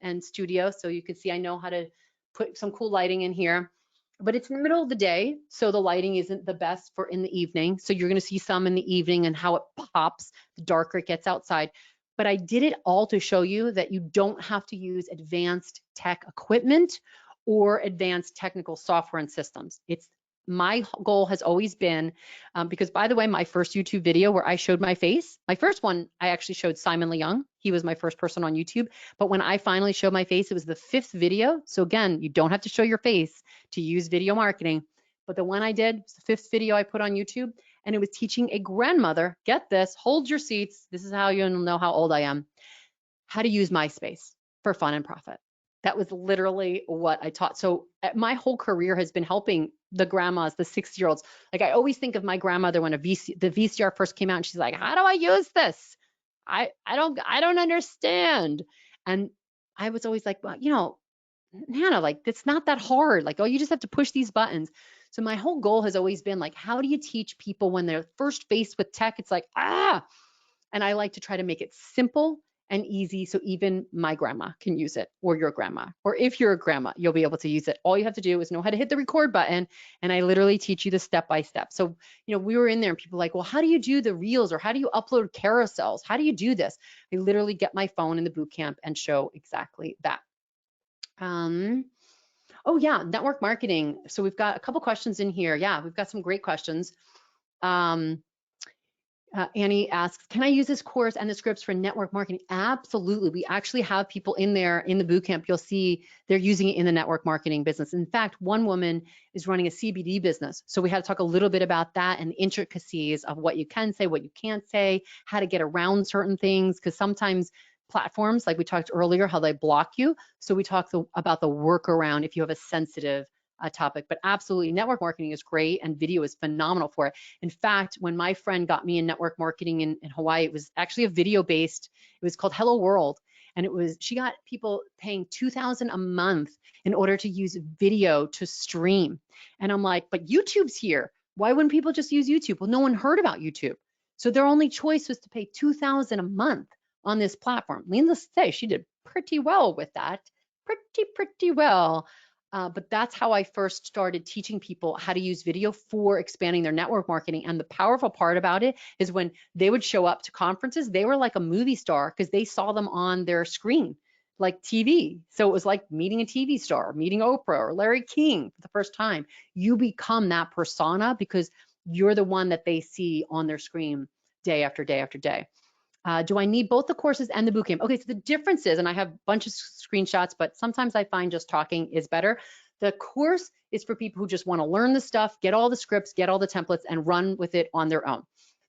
and studio so you could see I know how to put some cool lighting in here. But it's in the middle of the day, so the lighting isn't the best for in the evening. So you're gonna see some in the evening and how it pops the darker it gets outside. But I did it all to show you that you don't have to use advanced tech equipment or advanced technical software and systems. My goal has always been, because by the way, my first YouTube video where I showed my face, my first one, I actually showed Simon Leung. He was my first person on YouTube. But when I finally showed my face, it was the 5th video. So again, you don't have to show your face to use video marketing. But the one I did was the 5th video I put on YouTube. And it was teaching a grandmother, get this, hold your seats, this is how you'll know how old I am, how to use MySpace for fun and profit. That was literally what I taught. So my whole career has been helping the grandmas, the 60-year-olds. Like I always think of my grandmother when the VCR first came out, and she's like, how do I use this? I don't understand. And I was always like, well, you know, Hannah, like it's not that hard. Like, oh, you just have to push these buttons. So my whole goal has always been like, how do you teach people when they're first faced with tech? It's like, and I like to try to make it simple and easy so even my grandma can use it, or your grandma, or if you're a grandma, you'll be able to use it. All you have to do is know how to hit the record button, and I literally teach you the step-by-step. So, you know, we were in there and people were like, well, how do you do the reels, or how do you upload carousels? How do you do this? I literally get my phone in the boot camp and show exactly that. Oh yeah, network marketing. So we've got a couple questions in here. Yeah, we've got some great questions. Annie asks, can I use this course and the scripts for network marketing? Absolutely. We actually have people in there in the bootcamp. You'll see they're using it in the network marketing business. In fact, one woman is running a CBD business. So we had to talk a little bit about that and the intricacies of what you can say, what you can't say, how to get around certain things, because sometimes platforms, like we talked earlier, how they block you. So we talked about the workaround if you have a sensitive topic, but absolutely network marketing is great and video is phenomenal for it. In fact, when my friend got me in network marketing in Hawaii, it was actually a video based, it was called Hello World. And she got people paying $2,000 a month in order to use video to stream. And I'm like, but YouTube's here. Why wouldn't people just use YouTube? Well, no one heard about YouTube. So their only choice was to pay $2,000 a month on this platform. Needless to say, she did pretty well with that, pretty well. But that's how I first started teaching people how to use video for expanding their network marketing. And the powerful part about it is when they would show up to conferences, they were like a movie star because they saw them on their screen, like TV. So it was like meeting a TV star, meeting Oprah or Larry King for the first time. You become that persona because you're the one that they see on their screen day after day after day. Do I need both the courses and the bootcamp? Okay, so the difference is, and I have a bunch of screenshots, but sometimes I find just talking is better. The course is for people who just want to learn the stuff, get all the scripts, get all the templates, and run with it on their own.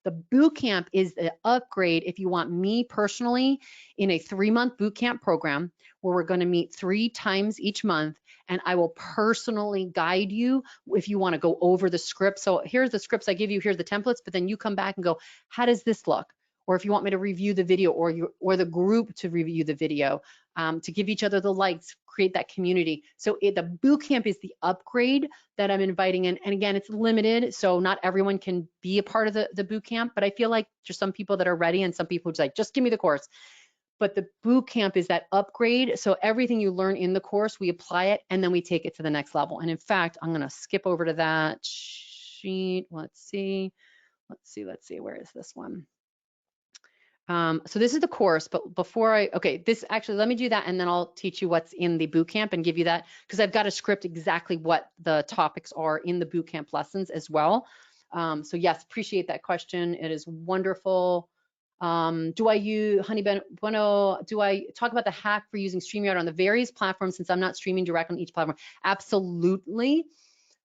The bootcamp is the upgrade if you want me personally in a 3-month bootcamp program where we're going to meet 3 times each month, and I will personally guide you if you want to go over the script. So here's the scripts I give you, here's the templates, but then you come back and go, how does this look? Or if you want me to review the video or the group to review the video, to give each other the likes, create that community. So the bootcamp is the upgrade that I'm inviting in. And again, it's limited, so not everyone can be a part of the bootcamp, but I feel like there's some people that are ready and some people who's like, just give me the course. But the bootcamp is that upgrade. So everything you learn in the course, we apply it and then we take it to the next level. And in fact, I'm gonna skip over to that sheet. Let's see, where is this one? So this is the course, but before let me do that and then I'll teach you what's in the bootcamp and give you that, because I've got a script exactly what the topics are in the bootcamp lessons as well. So yes, appreciate that question. It is wonderful. Do I talk about the hack for using StreamYard on the various platforms since I'm not streaming direct on each platform? Absolutely.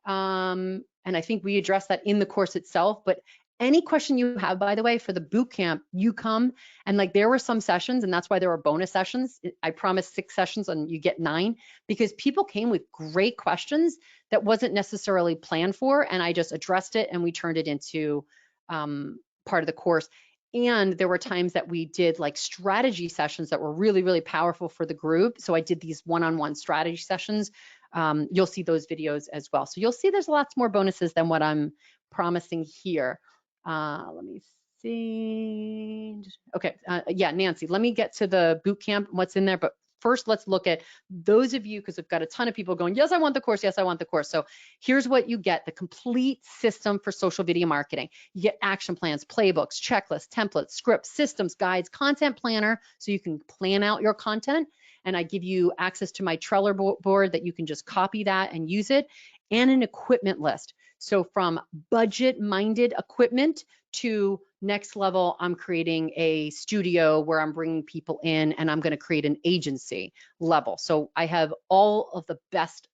And I think we addressed that in the course itself, but any question you have, by the way, for the boot camp, you come and like there were some sessions and that's why there were bonus sessions. I promised 6 sessions and you get 9 because people came with great questions that wasn't necessarily planned for, and I just addressed it and we turned it into part of the course. And there were times that we did like strategy sessions that were really, really powerful for the group. So I did these one-on-one strategy sessions. You'll see those videos as well. So you'll see there's lots more bonuses than what I'm promising here. Let me see. Okay, yeah, Nancy, let me get to the bootcamp, what's in there. But first, let's look at those of you, because I've got a ton of people going, yes, I want the course. Yes, I want the course. So here's what you get: the complete system for social video marketing. You get action plans, playbooks, checklists, templates, scripts, systems, guides, content planner, so you can plan out your content. And I give you access to my Trello board that you can just copy that and use it, and an equipment list. So from budget-minded equipment to next level, I'm creating a studio where I'm bringing people in and I'm going to create an agency level. So I have all of the best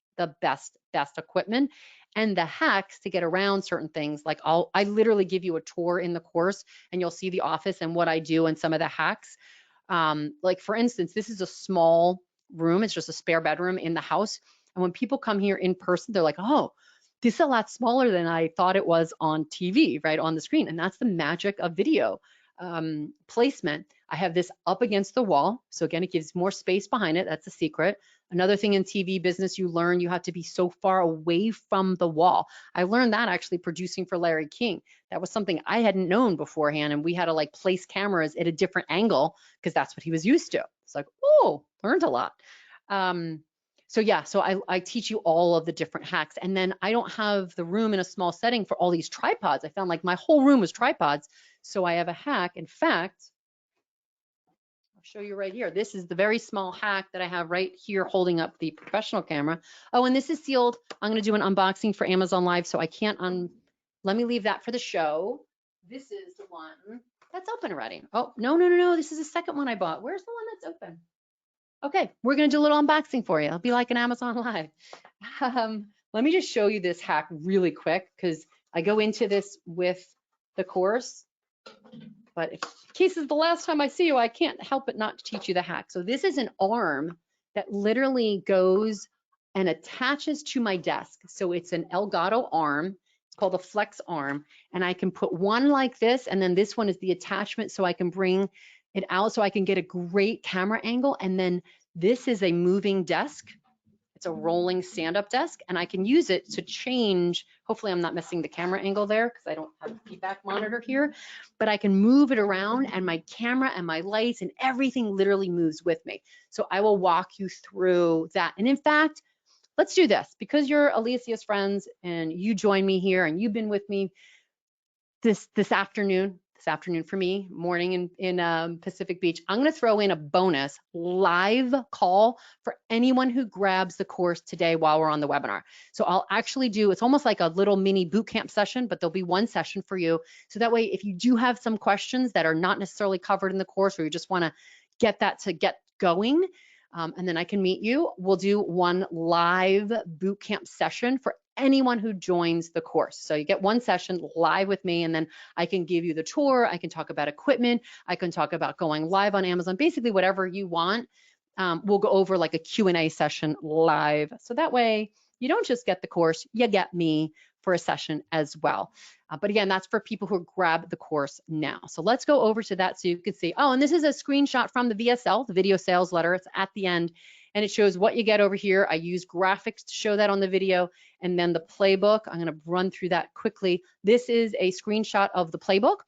equipment and the hacks to get around certain things. Like I literally give you a tour in the course and you'll see the office and what I do and some of the hacks. Like for instance, this is a small room. It's just a spare bedroom in the house. And when people come here in person, they're like, oh, this is a lot smaller than I thought it was on TV, right, on the screen. And that's the magic of video placement. I have this up against the wall. So again, it gives more space behind it. That's a secret. Another thing in TV business, you learn you have to be so far away from the wall. I learned that actually producing for Larry King. That was something I hadn't known beforehand. And we had to like place cameras at a different angle because that's what he was used to. It's like, oh, learned a lot. So yeah, so I teach you all of the different hacks, and then I don't have the room in a small setting for all these tripods. I found like my whole room was tripods. So I have a hack. In fact, I'll show you right here. This is the very small hack that I have right here holding up the professional camera. Oh, and this is sealed. I'm gonna do an unboxing for Amazon Live, so I can't let me leave that for the show. This is the one that's open already. Oh, no. This is the second one I bought. Where's the one that's open? Okay, we're gonna do a little unboxing for you. It'll be like an Amazon Live. Let me just show you this hack really quick because I go into this with the course, but in case it's the last time I see you, I can't help but not teach you the hack. So this is an arm that literally goes and attaches to my desk. So it's an Elgato arm. It's called a flex arm. And I can put one like this, and then this one is the attachment so I can bring it out so I can get a great camera angle. And then this is a moving desk. It's a rolling stand-up desk, and I can use it to change. Hopefully I'm not missing the camera angle there because I don't have a feedback monitor here, but I can move it around, and my camera and my lights and everything literally moves with me. So I will walk you through that. And in fact, let's do this because you're Alicia's friends and you join me here and you've been with me this afternoon for me, morning in Pacific Beach. I'm going to throw in a bonus live call for anyone who grabs the course today while we're on the webinar. So I'll actually do, it's almost like a little mini boot camp session, but there'll be one session for you. So that way, if you do have some questions that are not necessarily covered in the course, or you just want to get that to get going, and then I can meet you, we'll do one live boot camp session for anyone who joins the course. So you get one session live with me, and then I can give you the tour. I can talk about equipment. I can talk about going live on Amazon, basically whatever you want. We'll go over like a Q&A session live. So that way you don't just get the course, you get me for a session as well. But again, that's for people who grab the course now. So let's go over to that so you can see. Oh, and this is a screenshot from the VSL, the video sales letter. It's at the end, and it shows what you get over here. I use graphics to show that on the video, and then the playbook. I'm going to run through that quickly. This is a screenshot of the playbook.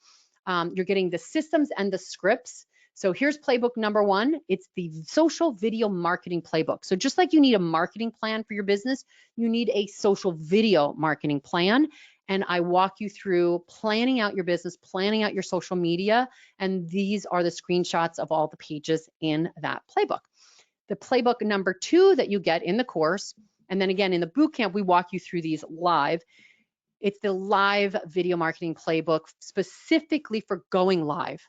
You're getting the systems and the scripts. So here's playbook number one. It's the social video marketing playbook. So just like you need a marketing plan for your business, you need a social video marketing plan. And I walk you through planning out your business, planning out your social media. And these are the screenshots of all the pages in that playbook. The playbook number two that you get in the course, and then again in the bootcamp, we walk you through these live. It's the live video marketing playbook specifically for going live.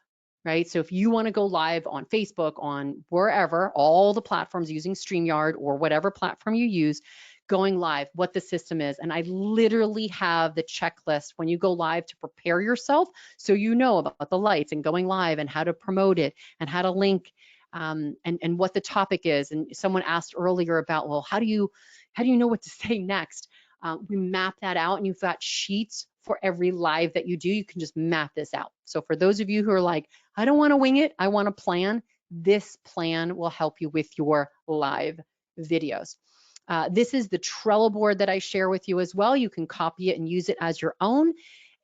Right? So if you want to go live on Facebook, on wherever, all the platforms using StreamYard or whatever platform you use, going live, what the system is. And I literally have the checklist when you go live to prepare yourself so you know about the lights and going live and how to promote it and how to link and what the topic is. And someone asked earlier about, well, how do you know what to say next? We map that out, and you've got sheets for every live that you do. You can just map this out. So for those of you who are like, I don't want to wing it, I want to plan, this plan will help you with your live videos. This is the Trello board that I share with you as well. You can copy it and use it as your own.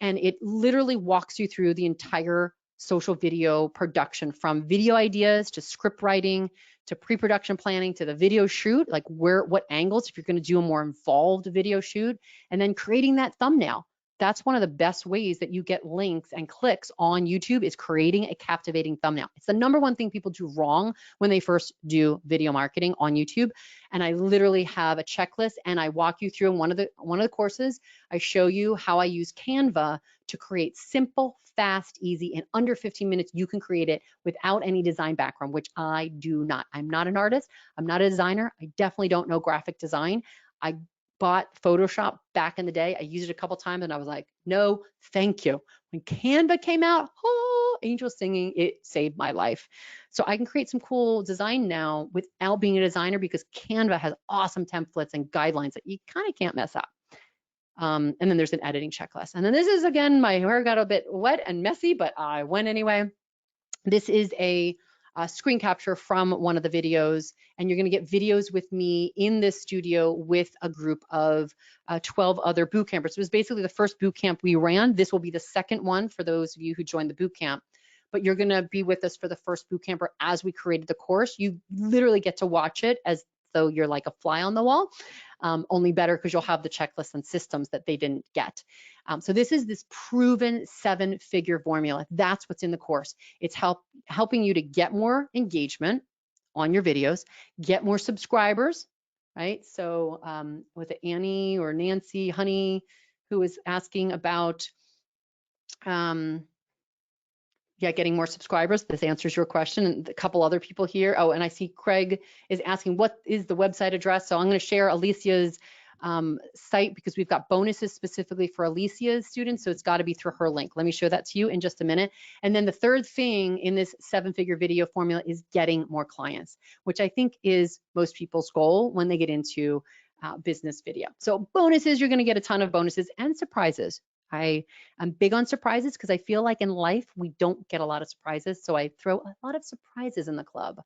And it literally walks you through the entire social video production, from video ideas to script writing, to pre-production planning, to the video shoot, like what angles, if you're going to do a more involved video shoot, and then creating that thumbnail. That's one of the best ways that you get links and clicks on YouTube, is creating a captivating thumbnail. It's the number one thing people do wrong when they first do video marketing on YouTube. And I literally have a checklist, and I walk you through in one of the courses. I show you how I use Canva to create simple, fast, easy, in under 15 minutes. You can create it without any design background, which I do not. I'm not an artist. I'm not a designer. I definitely don't know graphic design. I bought Photoshop back in the day. I used it a couple times and I was like, no, thank you. When Canva came out, oh, angel singing, it saved my life. So I can create some cool design now without being a designer, because Canva has awesome templates and guidelines that you kind of can't mess up. And then there's an editing checklist. And then this is, again, my hair got a bit wet and messy, but I went anyway. This is a screen capture from one of the videos, and you're going to get videos with me in this studio with a group of 12 other boot campers. It was basically the first boot camp we ran. This will be the second one for those of you who joined the boot camp, but you're going to be with us for the first boot camper as we created the course. You literally get to watch it as though you're like a fly on the wall, only better because you'll have the checklists and systems that they didn't get. So this is this proven 7-figure formula. That's what's in the course. It's helping you to get more engagement on your videos, get more subscribers, right? So was it Annie or Nancy Honey who was asking about getting more subscribers? This answers your question. And a couple other people here. Oh, and I see Craig is asking, what is the website address? So I'm going to share Alicia's site because we've got bonuses specifically for Alicia's students, so it's got to be through her link. Let me show that to you in just a minute. And then the third thing in this 7-figure video formula is getting more clients, which I think is most people's goal when they get into business video. So bonuses, you're going to get a ton of bonuses and surprises. I'm big on surprises because I feel like in life we don't get a lot of surprises, so I throw a lot of surprises in the club,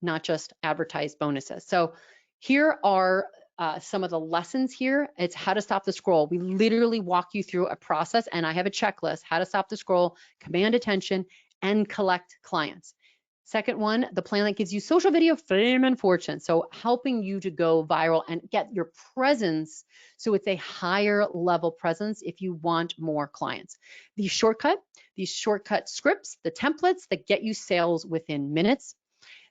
not just advertised bonuses. So here are some of the lessons here. It's how to stop the scroll. We literally walk you through a process, and I have a checklist: how to stop the scroll, command attention, and collect clients. Second one, the plan that gives you social video fame and fortune. So helping you to go viral and get your presence so it's a higher level presence if you want more clients. These shortcut scripts, the templates that get you sales within minutes.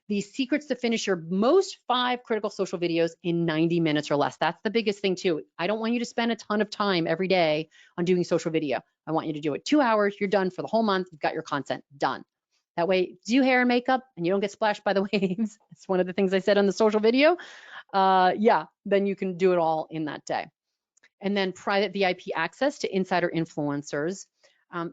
These secrets to finish your most 5 critical social videos in 90 minutes or less. That's the biggest thing too. I don't want you to spend a ton of time every day on doing social video. I want you to do it 2 hours, you're done for the whole month, you've got your content done. That way, do hair and makeup and you don't get splashed by the waves. It's one of the things I said on the social video. Yeah, then you can do it all in that day. And then private VIP access to insider influencers.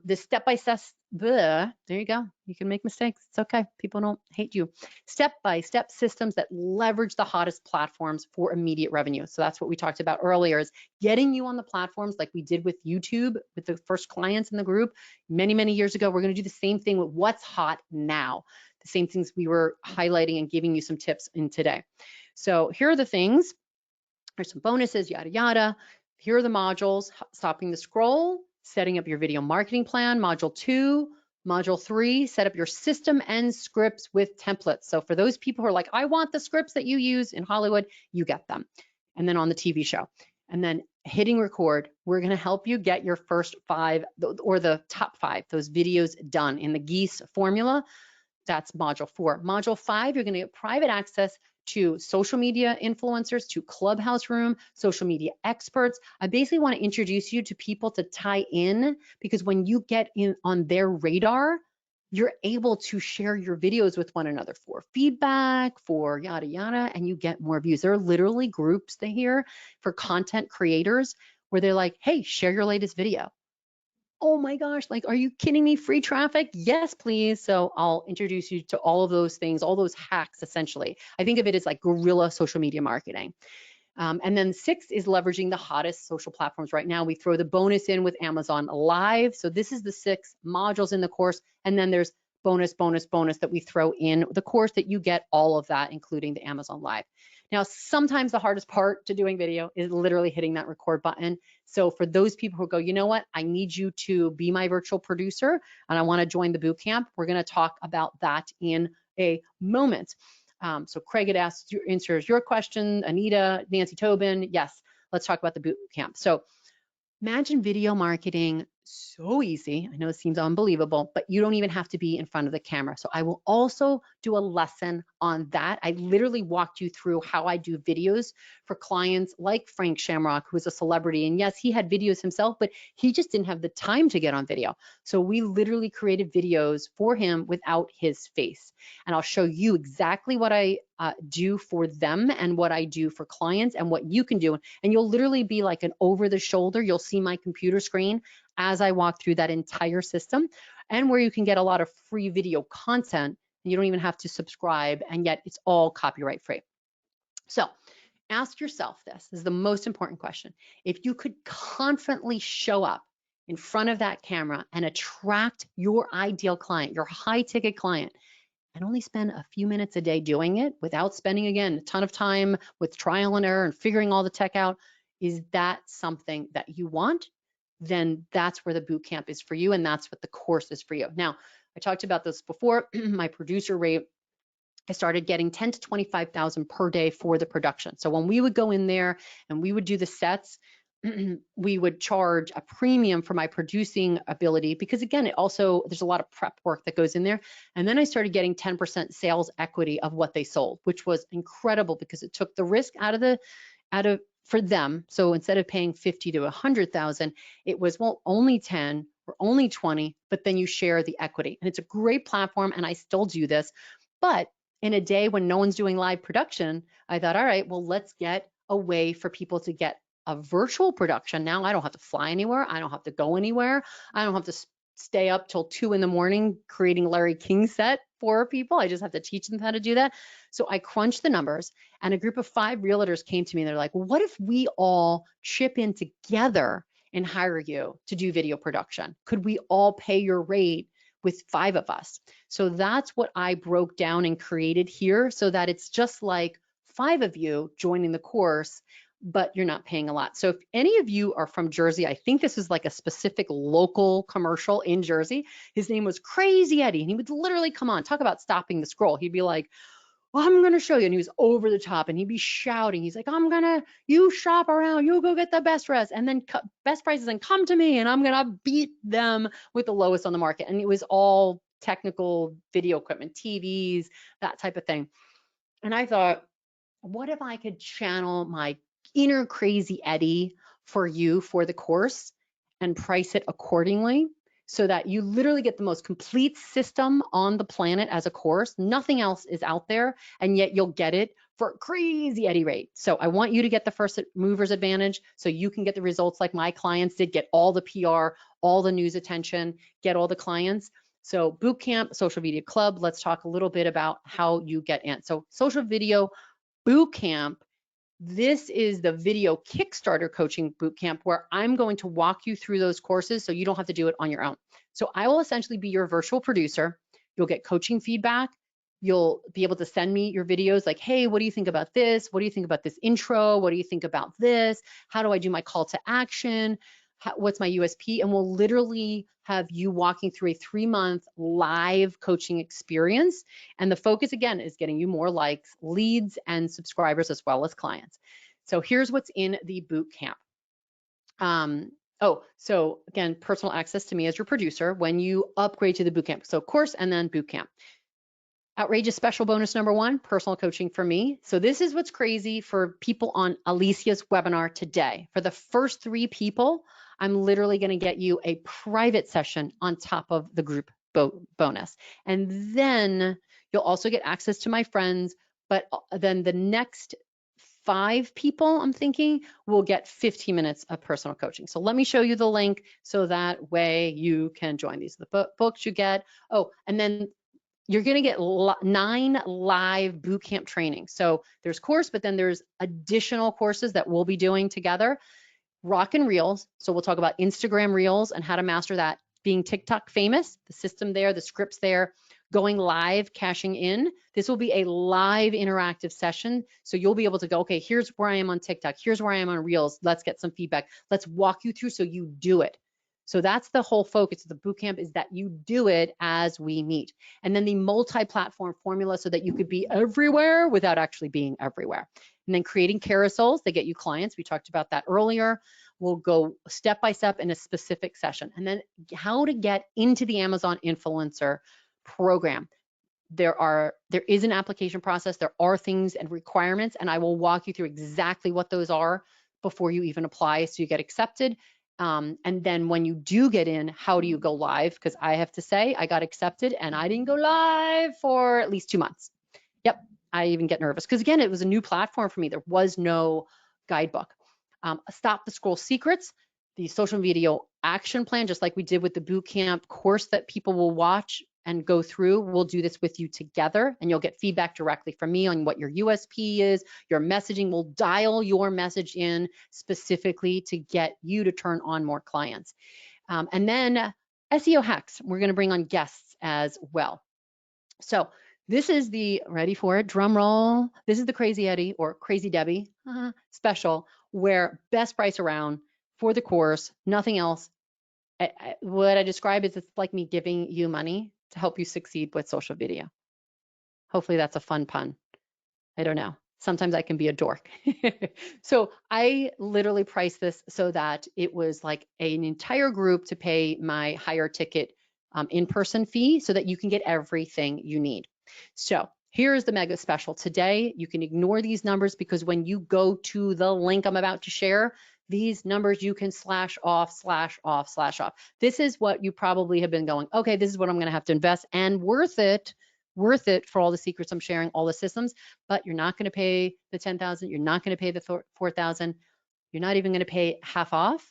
The step-by-step, there you go. You can make mistakes. It's okay. People don't hate you. Step-by-step systems that leverage the hottest platforms for immediate revenue. So that's what we talked about earlier, is getting you on the platforms like we did with YouTube with the first clients in the group many, many years ago. We're going to do the same thing with what's hot now. The same things we were highlighting and giving you some tips in today. So here are the things. There's some bonuses, yada, yada. Here are the modules: stopping the scroll, setting up your video marketing plan, module 2, module 3, set up your system and scripts with templates. So for those people who are like, I want the scripts that you use in Hollywood, you get them. And then on the TV show. And then hitting record, we're gonna help you get your first 5 or the top 5, those videos done in the Geese formula. That's module 4. Module 5, you're gonna get private access to social media influencers, to Clubhouse Room, social media experts. I basically want to introduce you to people to tie in, because when you get in on their radar, you're able to share your videos with one another for feedback, for yada, yada, and you get more views. There are literally groups here for content creators where they're like, hey, share your latest video. Oh my gosh, like, are you kidding me? Free traffic? Yes, please. So I'll introduce you to all of those things, all those hacks, essentially. I think of it as like guerrilla social media marketing. And then 6 is leveraging the hottest social platforms right now. We throw the bonus in with Amazon Live. So this is the 6 modules in the course. And then there's bonus that we throw in the course that you get all of that, including the Amazon Live. Now, sometimes the hardest part to doing video is literally hitting that record button. So for those people who go, you know what, I need you to be my virtual producer and I want to join the boot camp, we're going to talk about that in a moment. So Craig had asked, answers your question, Anita, Nancy Tobin. Yes, let's talk about the boot camp. So imagine video marketing so easy. I know it seems unbelievable, but you don't even have to be in front of the camera. So I will also do a lesson on that. I literally walked you through how I do videos for clients like Frank Shamrock, who is a celebrity. And yes, he had videos himself, but he just didn't have the time to get on video. So we literally created videos for him without his face. And I'll show you exactly what I do for them and what I do for clients and what you can do. And you'll literally be like an over the shoulder. You'll see my computer screen as I walk through that entire system, and where you can get a lot of free video content and you don't even have to subscribe, and yet it's all copyright free. So ask yourself this is the most important question. If you could confidently show up in front of that camera and attract your ideal client, your high ticket client, and only spend a few minutes a day doing it without spending, again, a ton of time with trial and error and figuring all the tech out, is that something that you want? Then that's where the boot camp is for you, and that's what the course is for you. Now, I talked about this before. My producer rate, I started getting 10 to 25,000 per day for the production. So when we would go in there and we would do the sets, we would charge a premium for my producing ability, because again, it also, there's a lot of prep work that goes in there. And then I started getting 10% sales equity of what they sold, which was incredible because it took the risk out of for them. So instead of paying 50 to 100,000, it was, well, only 10 or only 20, but then you share the equity. And it's a great platform, and I still do this. But in a day when no one's doing live production, I thought, all right, well, let's get a way for people to get a virtual production. Now I don't have to fly anywhere. I don't have to go anywhere. I don't have to stay up till 2 in the morning creating Larry King set for people. I just have to teach them how to do that. So I crunched the numbers, and a group of 5 realtors came to me and they're like, well, what if we all chip in together and hire you to do video production? Could we all pay your rate with 5 of us? So that's what I broke down and created here, so that it's just like 5 of you joining the course, but you're not paying a lot. So if any of you are from Jersey, I think this is like a specific local commercial in Jersey. His name was Crazy Eddie, and he would literally come on, talk about stopping the scroll. He'd be like, well, I'm gonna show you. And he was over the top, and he'd be shouting. He's like, you shop around, you go get the best dress, and then best prices, and come to me, and I'm gonna beat them with the lowest on the market. And it was all technical video equipment, TVs, that type of thing. And I thought, what if I could channel my inner Crazy Eddie for you for the course and price it accordingly, so that you literally get the most complete system on the planet as a course. Nothing else is out there, and yet you'll get it for a Crazy Eddie rate. So I want you to get the first mover's advantage so you can get the results like my clients did, get all the PR, all the news attention, get all the clients. So Bootcamp, Social Video Club, let's talk a little bit about how you get in. So Social Video Bootcamp, this is the video Kickstarter coaching bootcamp, where I'm going to walk you through those courses so you don't have to do it on your own. So I will essentially be your virtual producer. You'll get coaching feedback. You'll be able to send me your videos like, hey, what do you think about this? What do you think about this intro? What do you think about this? How do I do my call to action? What's my USP? And we'll literally have you walking through a 3-month live coaching experience. And the focus, again, is getting you more likes, leads, and subscribers, as well as clients. So here's what's in the boot camp. So again, personal access to me as your producer when you upgrade to the boot camp. So course and then boot camp. Outrageous special bonus number 1, personal coaching for me. So this is what's crazy for people on Alicia's webinar today. For the first 3 people, I'm literally going to get you a private session on top of the group bonus. And then you'll also get access to my friends, but then the next 5 people, I'm thinking, will get 15 minutes of personal coaching. So let me show you the link so that way you can join. These are the books you get. Oh, and then you're going to get 9 live bootcamp training. So there's course, but then there's additional courses that we'll be doing together. Rock and Reels. So we'll talk about Instagram Reels and how to master that, being TikTok famous, the system there, the scripts there, going live, cashing in. This will be a live interactive session. So you'll be able to go, okay, here's where I am on TikTok. Here's where I am on Reels. Let's get some feedback. Let's walk you through so you do it. So that's the whole focus of the bootcamp, is that you do it as we meet. And then the multi-platform formula so that you could be everywhere without actually being everywhere. And then creating carousels that get you clients. We talked about that earlier. We'll go step by step in a specific session. And then how to get into the Amazon Influencer program. There is an application process. There are things and requirements, and I will walk you through exactly what those are before you even apply so you get accepted. And then when you do get in, how do you go live? Because I have to say, I got accepted and I didn't go live for at least 2 months. Yep, I even get nervous because, again, it was a new platform for me. There was no guidebook. Stop the scroll secrets, the social video action plan, just like we did with the bootcamp course that people will watch and go through. We'll do this with you together, and you'll get feedback directly from me on what your USP is, your messaging. We'll dial your message in specifically to get you to turn on more clients. And then SEO hacks. We're going to bring on guests as well. So this is the, ready for it, drum roll. This is the Crazy Eddie or Crazy Debbie special, where best price around for the course, nothing else. What I describe is it's like me giving you money to help you succeed with social video. Hopefully that's a fun pun. I don't know. Sometimes I can be a dork. So I literally priced this so that it was like an entire group to pay my higher ticket in-person fee so that you can get everything you need. So here's the mega special. Today, you can ignore these numbers because when you go to the link I'm about to share, these numbers you can slash off, slash off, slash off. This is what you probably have been going, okay, this is what I'm going to have to invest, and worth it worth it for all the secrets I'm sharing, all the systems, but you're not going to pay the 10,000. You're not going to pay the 4,000. You're not even going to pay half off.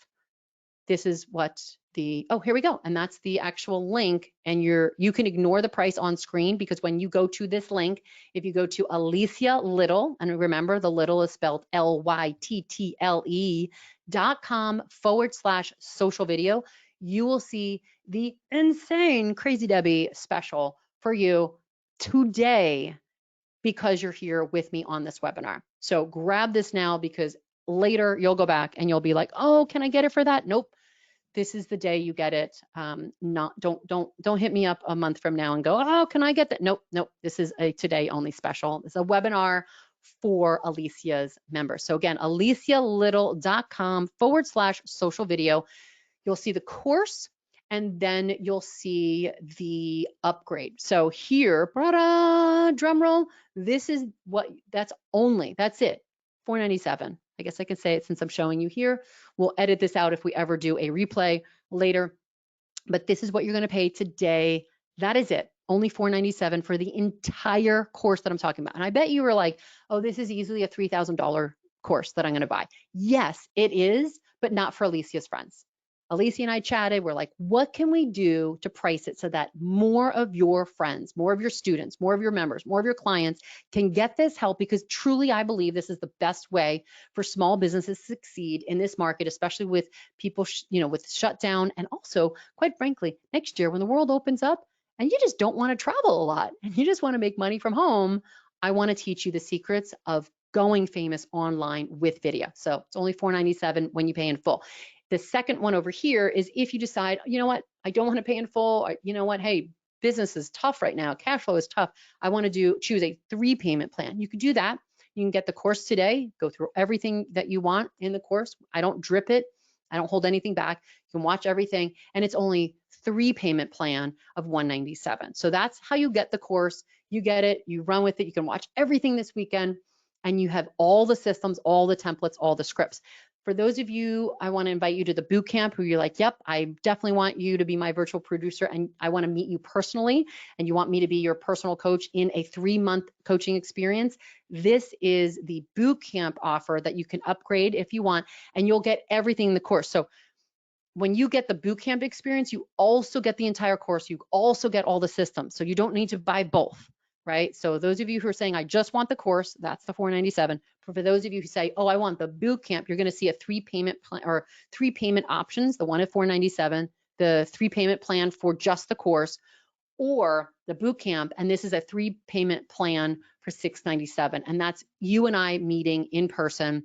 This is what oh, here we go. And that's the actual link. And you can ignore the price on screen, because when you go to this link, if you go to Alicia Little, and remember the Little is spelled LYTTLE.com/social video, you will see the insane Crazy Debbie special for you today, because you're here with me on this webinar. So grab this now, because later you'll go back and you'll be like, oh, can I get it for that? Nope. This is the day you get it. Don't hit me up a month from now and go, oh, can I get that? Nope. This is a today only special. It's a webinar for Alicia's members. So again, alicialittle.com/social video. You'll see the course, and then you'll see the upgrade. So here, drum roll, this is that's it, $497. I guess I can say it since I'm showing you here. We'll edit this out if we ever do a replay later, but this is what you're going to pay today. That is it. Only $497 for the entire course that I'm talking about. And I bet you were like, oh, this is easily a $3,000 course that I'm going to buy. Yes, it is, but not for Alicia's friends. Alicia and I chatted. We're like, what can we do to price it so that more of your friends, more of your students, more of your members, more of your clients can get this help? Because truly, I believe this is the best way for small businesses to succeed in this market, especially with people, with shutdown. And also, quite frankly, next year when the world opens up and you just don't want to travel a lot and you just want to make money from home, I want to teach you the secrets of going famous online with video. So it's only $497 when you pay in full. The second one over here is if you decide, you know what, I don't want to pay in full, or, you know what, hey, business is tough right now, cash flow is tough, I want to choose a 3 payment plan. You could do that. You can get the course today, go through everything that you want in the course. I don't drip it. I don't hold anything back. You can watch everything, and it's only 3 payment plan of $197. So that's how you get the course. You get it, you run with it, you can watch everything this weekend, and you have all the systems, all the templates, all the scripts. For those of you, I want to invite you to the boot camp who you're like, yep, I definitely want you to be my virtual producer, and I want to meet you personally, and you want me to be your personal coach in a 3-month coaching experience. This is the boot camp offer that you can upgrade if you want, and you'll get everything in the course. So when you get the boot camp experience, you also get the entire course. You also get all the systems. So you don't need to buy both. Right? So those of you who are saying, I just want the course, that's the $497. For those of you who say, oh, I want the boot camp, you're going to see a 3 payment plan or 3 payment options, the one at $497, the 3 payment plan for just the course, or the boot camp. And this is a 3 payment plan for $697. And that's you and I meeting in person,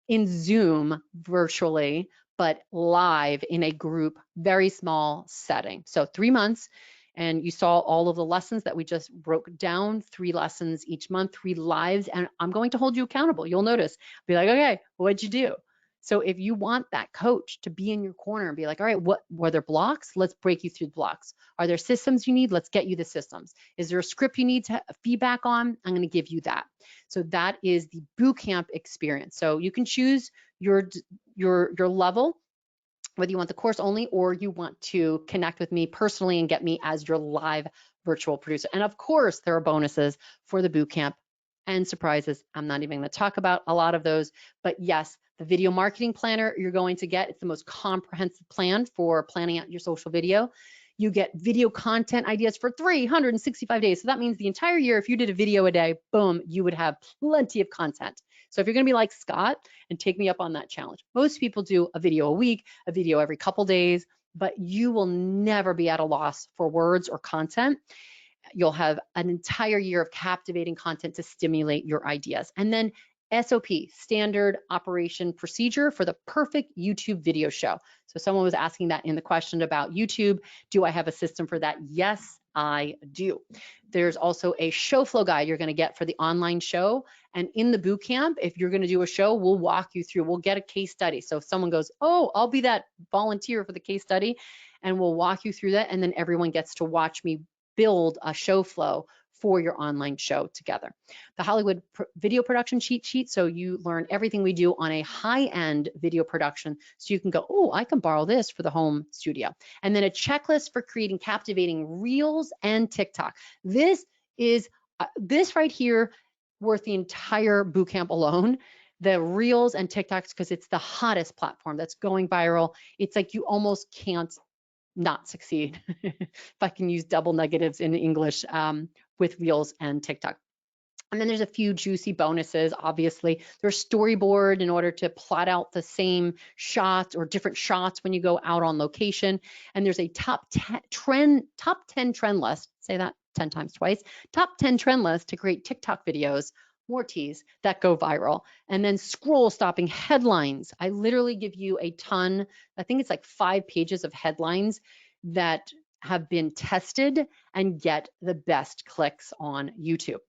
in Zoom virtually, but live in a group, very small setting. So 3 months. And you saw all of the lessons that we just broke down, 3 lessons each month, 3 lives, and I'm going to hold you accountable. You'll notice, be like, okay, what'd you do? So if you want that coach to be in your corner and be like, all right, what were there blocks? Let's break you through the blocks. Are there systems you need? Let's get you the systems. Is there a script you need to feedback on? I'm going to give you that. So that is the bootcamp experience. So you can choose your level, whether you want the course only or you want to connect with me personally and get me as your live virtual producer. And of course, there are bonuses for the bootcamp and surprises. I'm not even going to talk about a lot of those, but yes, the video marketing planner you're going to get, it's the most comprehensive plan for planning out your social video. You get video content ideas for 365 days. So that means the entire year, if you did a video a day, boom, you would have plenty of content. So if you're going to be like Scott and take me up on that challenge, most people do a video a week, a video every couple days, but you will never be at a loss for words or content. You'll have an entire year of captivating content to stimulate your ideas. And then SOP, standard operation procedure for the perfect YouTube video show. So someone was asking that in the question about YouTube. Do I have a system for that? Yes, I do. There's also a show flow guide you're going to get for the online show. And in the boot camp, if you're going to do a show, we'll walk you through, we'll get a case study. So if someone goes, oh, I'll be that volunteer for the case study, and we'll walk you through that. And then everyone gets to watch me build a show flow for your online show together. The Hollywood video production cheat sheet, so you learn everything we do on a high-end video production, so you can go, oh, I can borrow this for the home studio. And then a checklist for creating captivating Reels and TikTok. This is, this right here, worth the entire bootcamp alone. The Reels and TikToks, because it's the hottest platform that's going viral. It's like you almost can't not succeed, if I can use double negatives in English, with Reels and TikTok. And then there's a few juicy bonuses. Obviously, there's storyboard in order to plot out the same shots or different shots when you go out on location. And there's a top 10 trend list, say that 10 times twice, top 10 trend list to create TikTok videos, more T's, that go viral. And then scroll stopping headlines. I literally give you a ton, I think it's like 5 pages of headlines that have been tested and get the best clicks on YouTube.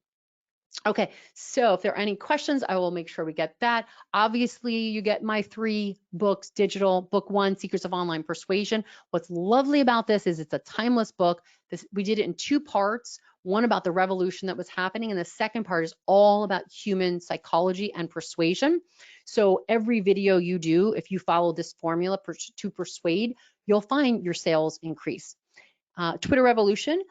Okay, so if there are any questions, I will make sure we get that. Obviously, you get my 3 books, digital. Book 1, Secrets of Online Persuasion. What's lovely about this is it's a timeless book. We did it in 2 parts, one about the revolution that was happening, and the second part is all about human psychology and persuasion. So every video you do, if you follow this formula to persuade, you'll find your sales increase. Twitter revolution.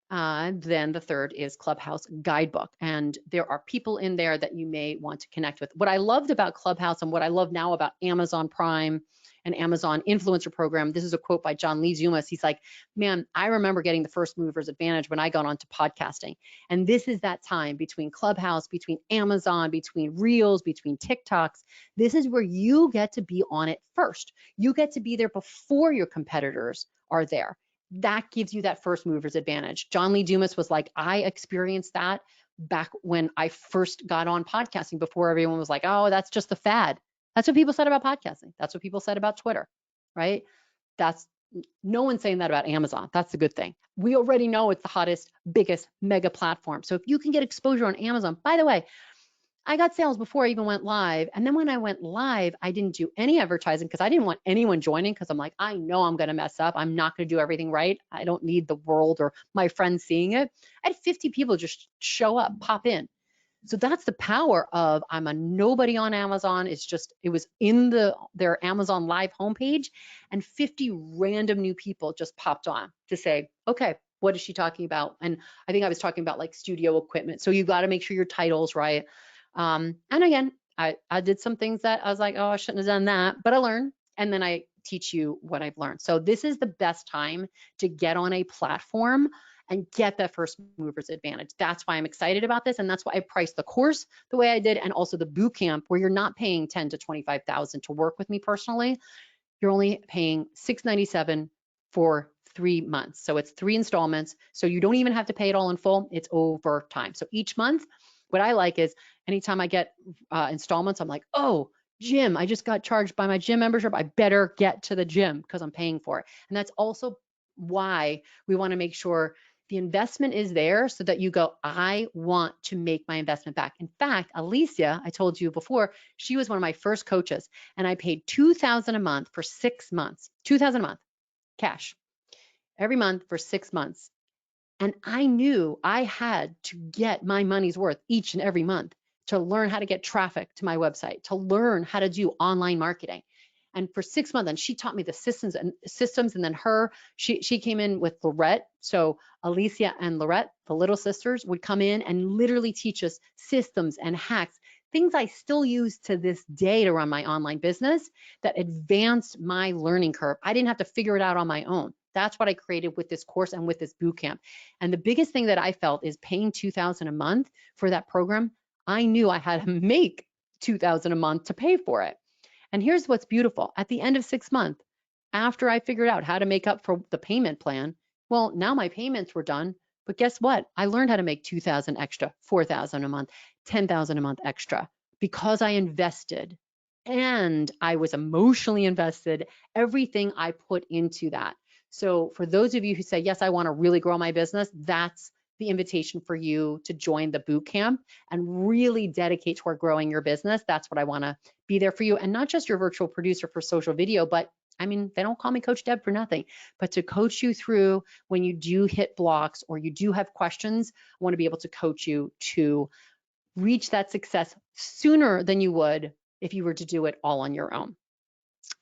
Then the third is Clubhouse Guidebook. And there are people in there that you may want to connect with. What I loved about Clubhouse and what I love now about Amazon Prime and Amazon Influencer Program, this is a quote by John Lee Dumas. He's like, man, I remember getting the first mover's advantage when I got onto podcasting. And this is that time between Clubhouse, between Amazon, between Reels, between TikToks. This is where you get to be on it first. You get to be there before your competitors are there. That gives you that first mover's advantage. John Lee Dumas was like, I experienced that back when I first got on podcasting, before everyone was like, oh, that's just the fad. That's what people said about podcasting. That's what people said about Twitter, right? No one's saying that about Amazon. That's the good thing. We already know it's the hottest, biggest mega platform. So if you can get exposure on Amazon, by the way, I got sales before I even went live. And then when I went live, I didn't do any advertising because I didn't want anyone joining, because I'm like, I know I'm going to mess up. I'm not going to do everything right. I don't need the world or my friends seeing it. I had 50 people just show up, pop in. So that's the power of, I'm a nobody on Amazon. It was in their Amazon Live homepage, and 50 random new people just popped on to say, okay, what is she talking about? And I think I was talking about like studio equipment. So you got to make sure your title's right. And again, I did some things that I was like, oh, I shouldn't have done that, but I learned, and then I teach you what I've learned. So this is the best time to get on a platform and get that first mover's advantage. That's why I'm excited about this, and that's why I priced the course the way I did, and also the boot camp, where you're not paying $10,000 to $25,000 to work with me personally. You're only paying $697 for 3 months. So it's 3 installments. So you don't even have to pay it all in full. It's over time. So each month, what I like is anytime I get installments, I'm like, oh, gym, I just got charged by my gym membership. I better get to the gym because I'm paying for it. And that's also why we want to make sure the investment is there, so that you go, I want to make my investment back. In fact, Alicia, I told you before, she was one of my first coaches, and I paid $2,000 a month for 6 months, $2,000 a month, cash, every month for 6 months. And I knew I had to get my money's worth each and every month to learn how to get traffic to my website, to learn how to do online marketing. And for 6 months, and she taught me the systems, and then she came in with Lorette. So Alicia and Lorette, the little sisters, would come in and literally teach us systems and hacks, things I still use to this day to run my online business, that advanced my learning curve. I didn't have to figure it out on my own. That's what I created with this course and with this bootcamp. And the biggest thing that I felt is paying $2,000 a month for that program. I knew I had to make $2,000 a month to pay for it. And here's what's beautiful. At the end of 6 months, after I figured out how to make up for the payment plan, well, now my payments were done. But guess what? I learned how to make $2,000 extra, $4,000 a month, $10,000 a month extra, because I invested, and I was emotionally invested, everything I put into that. So for those of you who say, yes, I want to really grow my business, that's the invitation for you to join the boot camp and really dedicate toward growing your business. That's what I want to be there for you. And not just your virtual producer for social video, but I mean, they don't call me Coach Deb for nothing, but to coach you through when you do hit blocks or you do have questions, I want to be able to coach you to reach that success sooner than you would if you were to do it all on your own.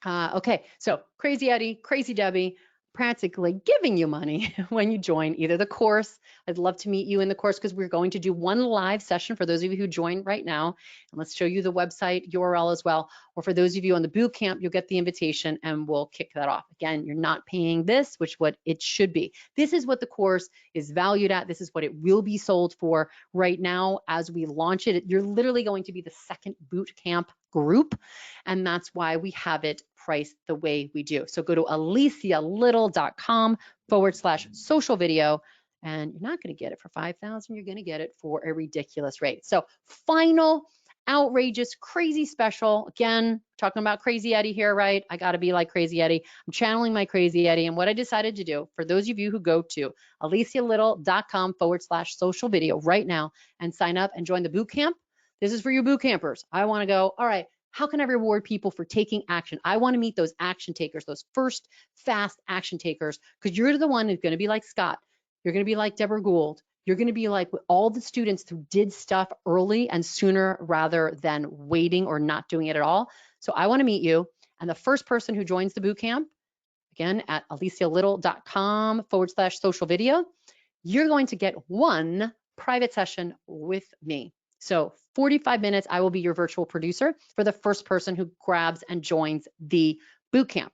Okay, so Crazy Eddie, Crazy Debbie, practically giving you money when you join either the course. I'd love to meet you in the course because we're going to do one live session for those of you who join right now. And let's show you the website URL as well. Or for those of you on the boot camp, you'll get the invitation and we'll kick that off. Again, you're not paying this, which what it should be. This is what the course is valued at. This is what it will be sold for right now as we launch it. You're literally going to be the second boot camp group, and that's why we have it priced the way we do. So go to alicialittle.com/social video, and you're not going to get it for $5,000. You're going to get it for a ridiculous rate. So final outrageous, crazy special. Again, talking about Crazy Eddie here, right? I got to be like Crazy Eddie. I'm channeling my Crazy Eddie. And what I decided to do, for those of you who go to alicialittle.com/social video right now and sign up and join the boot camp, this is for you boot campers. I want to go, all right, how can I reward people for taking action? I want to meet those action takers, those first fast action takers, because you're the one who's going to be like Scott. You're going to be like Deborah Gould. You're going to be like all the students who did stuff early and sooner rather than waiting or not doing it at all. So I want to meet you. And the first person who joins the boot camp, again, at alicialittle.com/social video, you're going to get one private session with me. So 45 minutes, I will be your virtual producer for the first person who grabs and joins the boot camp.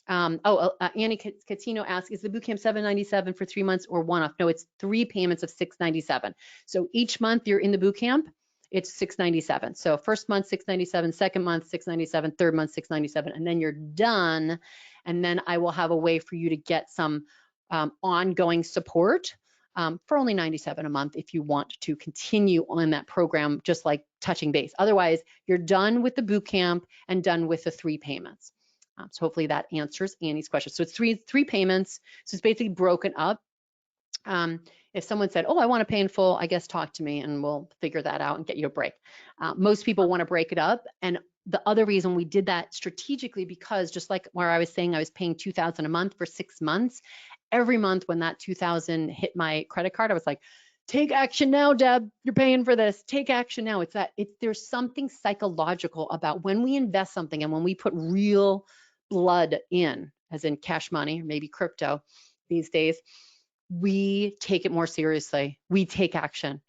Annie Catino asks, is the boot camp $797 for 3 months or one-off? No, it's 3 payments of $697. So each month you're in the boot camp, it's $697. So first month, $697, second month, $697, third month, $697, and then you're done. And then I will have a way for you to get some ongoing support for only $97 a month if you want to continue on that program, just like touching base. Otherwise, you're done with the boot camp and done with the 3 payments. So hopefully that answers Annie's question. So it's three payments. So it's basically broken up. If someone said, oh, I want to pay in full, I guess talk to me and we'll figure that out and get you a break. Most people want to break it up. And the other reason we did that strategically, because just like where I was saying, I was paying $2,000 a month for 6 months. Every month when that $2,000 hit my credit card, I was like, take action now, Deb, you're paying for this, take action now. There's something psychological about when we invest something and when we put real blood in, as in cash money, or maybe crypto these days, we take it more seriously. We take action.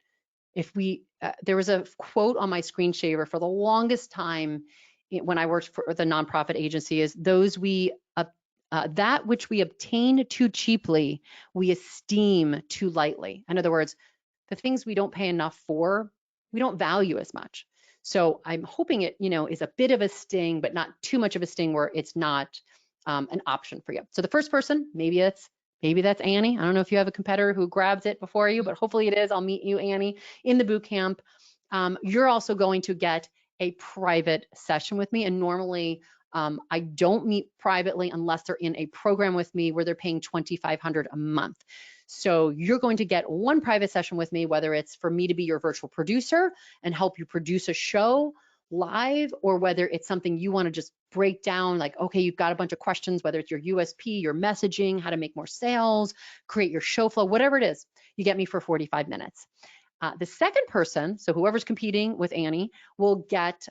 There was a quote on my screen saver for the longest time when I worked for the nonprofit agency is that which we obtain too cheaply, we esteem too lightly. In other words, the things we don't pay enough for, we don't value as much. So I'm hoping it, is a bit of a sting, but not too much of a sting where it's not an option for you. So the first person, maybe that's Annie. I don't know if you have a competitor who grabs it before you, but hopefully it is. I'll meet you, Annie, in the boot camp. You're also going to get a private session with me, and normally I don't meet privately unless they're in a program with me where they're paying $2,500 a month. So you're going to get one private session with me, whether it's for me to be your virtual producer and help you produce a show live, or whether it's something you want to just break down, like, okay, you've got a bunch of questions, whether it's your USP, your messaging, how to make more sales, create your show flow, whatever it is, you get me for 45 minutes. The second person, so whoever's competing with Annie, will get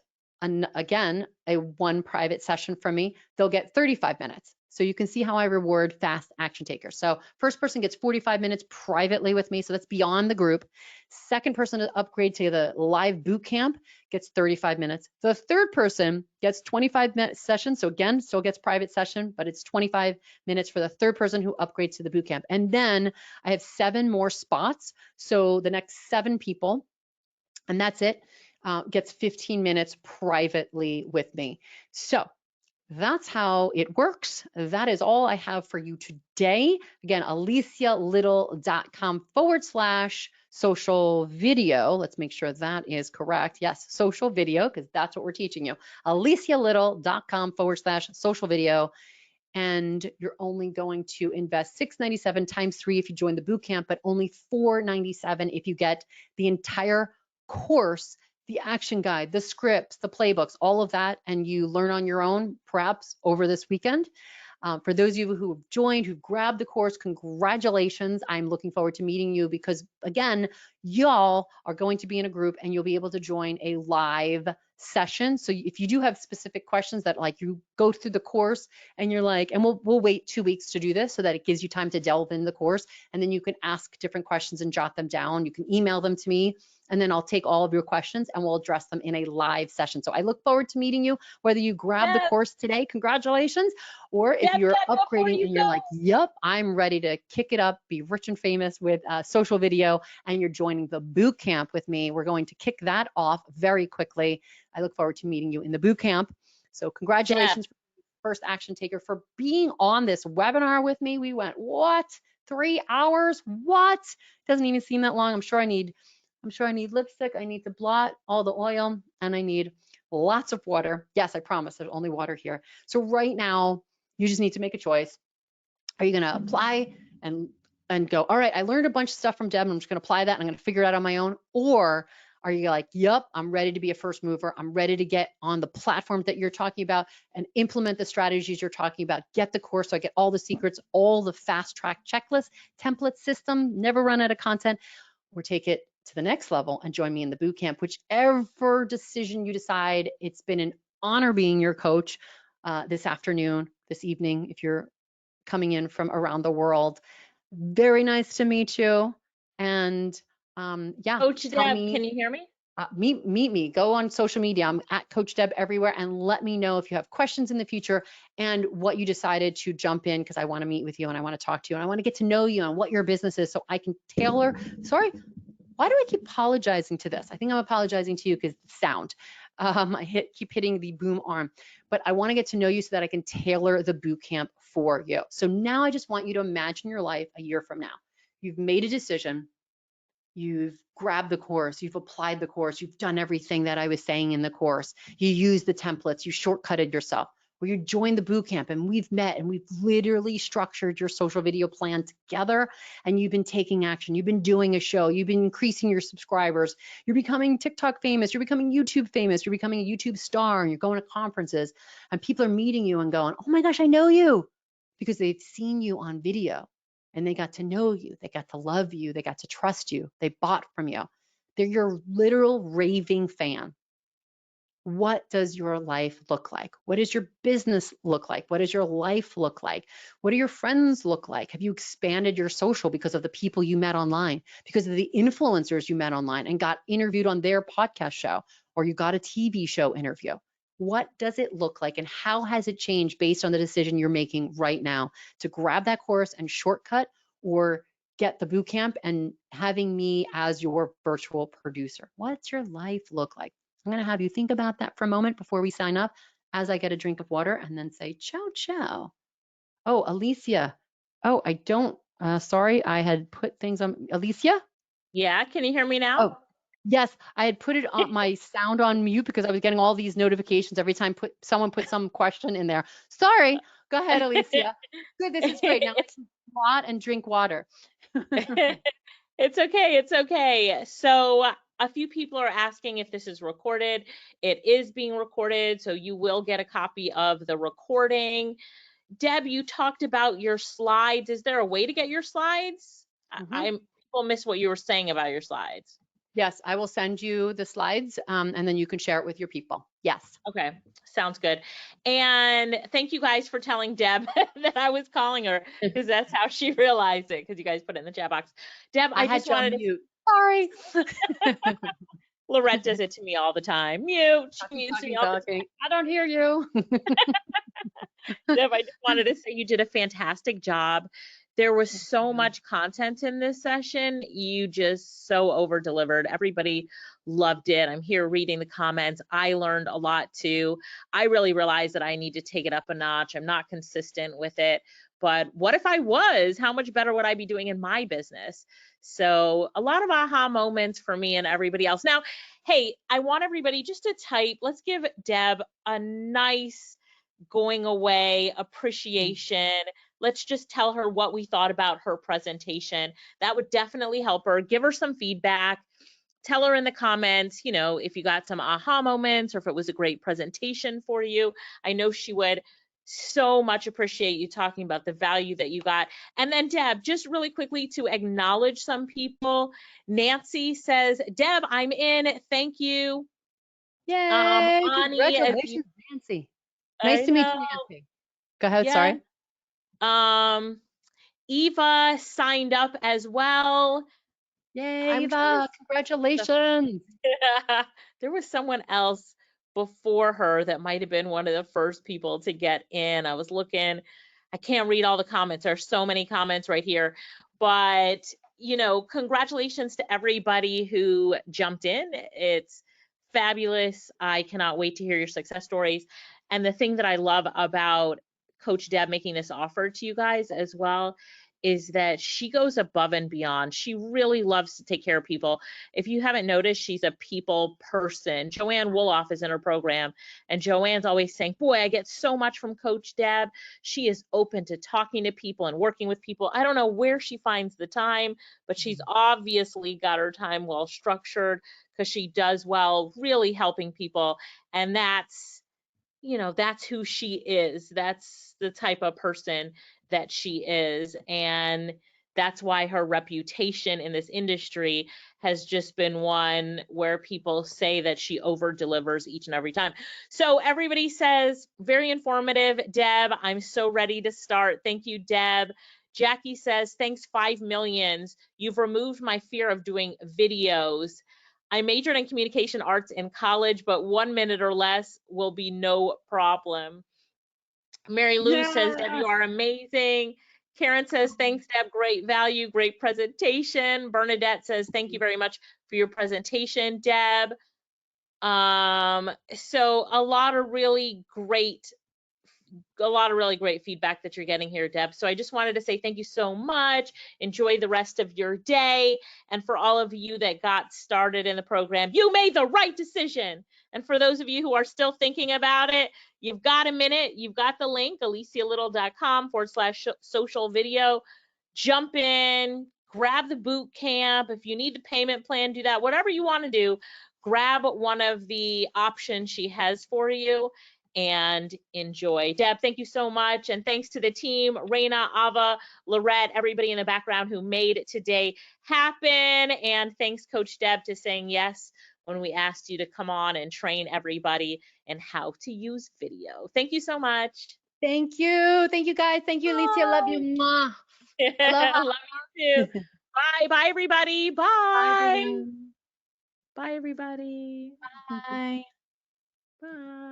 again, a one private session from me. They'll get 35 minutes. So you can see how I reward fast action takers. So first person gets 45 minutes privately with me. So that's beyond the group. Second person to upgrade to the live boot camp gets 35 minutes. The third person gets 25-minute session. So again, still gets private session, but it's 25 minutes for the third person who upgrades to the boot camp. And then I have 7 more spots. So the next 7 people, and that's it, gets 15 minutes privately with me. So that's how it works. That is all I have for you today. Again, alicialittle.com/social video. Let's make sure that is correct. Yes, social video, because that's what we're teaching you. alicialittle.com/social video. And you're only going to invest $697 times 3 if you join the boot camp, but only $497 if you get the entire course the action guide, the scripts, the playbooks, all of that, and you learn on your own, perhaps over this weekend. For those of you who have joined, who grabbed the course, congratulations. I'm looking forward to meeting you because, again, y'all are going to be in a group and you'll be able to join a live session. So if you do have specific questions that like you go through the course and you're like, and we'll wait 2 weeks to do this so that it gives you time to delve into the course, and then you can ask different questions and jot them down. You can email them to me, and then I'll take all of your questions and we'll address them in a live session. So I look forward to meeting you, whether you grab the course today, congratulations, or if you're upgrading and you're like, yep, I'm ready to kick it up, be rich and famous with social video, and you're joining the boot camp with me. We're going to kick that off very quickly. I look forward to meeting you in the boot camp. So congratulations, First Action Taker, for being on this webinar with me. We went, what? 3 hours? What? Doesn't even seem that long. I'm sure I need lipstick, I need to blot all the oil, and I need lots of water. Yes, I promise there's only water here. So right now, you just need to make a choice. Are you gonna apply and go, all right, I learned a bunch of stuff from Deb, and I'm just gonna apply that, and I'm gonna figure it out on my own? Or are you like, yep, I'm ready to be a first mover. I'm ready to get on the platform that you're talking about and implement the strategies you're talking about. Get the course so I get all the secrets, all the fast track checklist, template system, never run out of content, or take it to the next level and join me in the boot camp. Whichever decision you decide, it's been an honor being your coach this afternoon, this evening, if you're coming in from around the world. Very nice to meet you. And yeah, Coach Deb, can you hear me? Meet me. Go on social media. I'm at Coach Deb everywhere, and let me know if you have questions in the future and what you decided to jump in, because I want to meet with you and I want to talk to you and I want to get to know you and what your business is so I can tailor. Sorry, why do I keep apologizing to this? I think I'm apologizing to you because sound. I keep hitting the boom arm, but I want to get to know you so that I can tailor the boot camp for you. So now I just want you to imagine your life a year from now. You've made a decision. You've grabbed the course, you've applied the course, you've done everything that I was saying in the course. You used the templates, you shortcutted yourself, or you joined the boot camp and we've met and we've literally structured your social video plan together, and you've been taking action. You've been doing a show, you've been increasing your subscribers, you're becoming TikTok famous, you're becoming YouTube famous, you're becoming a YouTube star, and you're going to conferences and people are meeting you and going, oh my gosh, I know you, because they've seen you on video. And they got to know you, they got to love you, they got to trust you, they bought from you. They're your literal raving fan. What does your life look like? What does your business look like? What does your life look like? What do your friends look like? Have you expanded your social because of the people you met online, because of the influencers you met online and got interviewed on their podcast show, or you got a TV show interview? What does it look like, and how has it changed based on the decision you're making right now to grab that course and shortcut, or get the boot camp and having me as your virtual producer? What's your life look like? I'm going to have you think about that for a moment before we sign up, as I get a drink of water and then say ciao, ciao. Oh, Alicia. Oh, I don't, sorry, I had put things on. Alicia? Yeah, can you hear me now? Oh, yes, I had put it on my sound on mute because I was getting all these notifications every time someone put some question in there. Sorry, go ahead, Alicia. Good, this is great. Now let's blot and drink water. It's okay, it's okay. So a few people are asking if this is recorded. It is being recorded, so you will get a copy of the recording. Deb, you talked about your slides. Is there a way to get your slides? People miss what you were saying about your slides. Yes, I will send you the slides, and then you can share it with your people. Yes. Okay, sounds good. And thank you guys for telling Deb that I was calling her, because that's how she realized it, because you guys put it in the chat box. Deb, I just wanted to mute. Sorry. Lorette does it to me all the time. Mute. She mutes me all the time. I don't hear you. Deb, I just wanted to say you did a fantastic job. There was so much content in this session. You just so over-delivered. Everybody loved it. I'm here reading the comments. I learned a lot too. I really realized that I need to take it up a notch. I'm not consistent with it. But what if I was? How much better would I be doing in my business? So a lot of aha moments for me and everybody else. Now, hey, I want everybody just to type. Let's give Deb a nice going away appreciation. Let's just tell her what we thought about her presentation. That would definitely help her. Give her some feedback. tell her in the comments, you know, if you got some aha moments or if it was a great presentation for you. I know she would so much appreciate you talking about the value that you got. And then Deb, just really quickly to acknowledge some people. Nancy says, Deb, I'm in. Thank you. Yay, Ani, congratulations, Nancy. Nice I to meet you, know. Nancy. Go ahead, Yeah. sorry. Eva signed up as well. Yay, I'm Eva, congratulations. there was someone else before her that might have been one of the first people to get in. I was looking, I can't read all the comments. There's so many comments right here, but you know, congratulations to everybody who jumped in. It's fabulous. I cannot wait to hear your success stories. And the thing that I love about Coach Deb making this offer to you guys as well is that she goes above and beyond. She really loves to take care of people. If you haven't noticed, she's a people person. Joanne Woloff is in her program, and Joanne's always saying, boy, I get so much from Coach Deb. She is open to talking to people and working with people. I don't know where she finds the time, but she's obviously got her time well structured because she does well really helping people. And that's, you know, that's who she is. That's the type of person that she is. And that's why her reputation in this industry has just been one where people say that she over delivers each and every time. So everybody says, very informative, Deb. I'm so ready to start. Thank you, Deb. Jackie says, thanks 5 millions. You've removed my fear of doing videos. I majored in communication arts in college, but 1 minute or less will be no problem. Mary Lou says, Deb, you are amazing. Karen says, thanks, Deb, great value, great presentation. Bernadette says, thank you very much for your presentation, Deb. So a lot of really great feedback that you're getting here, Deb. So I just wanted to say thank you so much. Enjoy the rest of your day. And for all of you that got started in the program, you made the right decision. And for those of you who are still thinking about it, you've got a minute. You've got the link, alicialittle.com/social video. Jump in, grab the boot camp. If you need the payment plan, do that. Whatever you want to do, grab one of the options she has for you and enjoy. Deb, thank you so much. And thanks to the team, Raina, Ava, Lorette, everybody in the background who made today happen. And thanks, Coach Deb, to saying yes when we asked you to come on and train everybody in how to use video. Thank you so much. Thank you. Thank you, guys. Thank you, Alicia. I love you. Mwah. I love you too. Bye. Bye, everybody. Bye. Bye, Bye, everybody. Bye. Bye.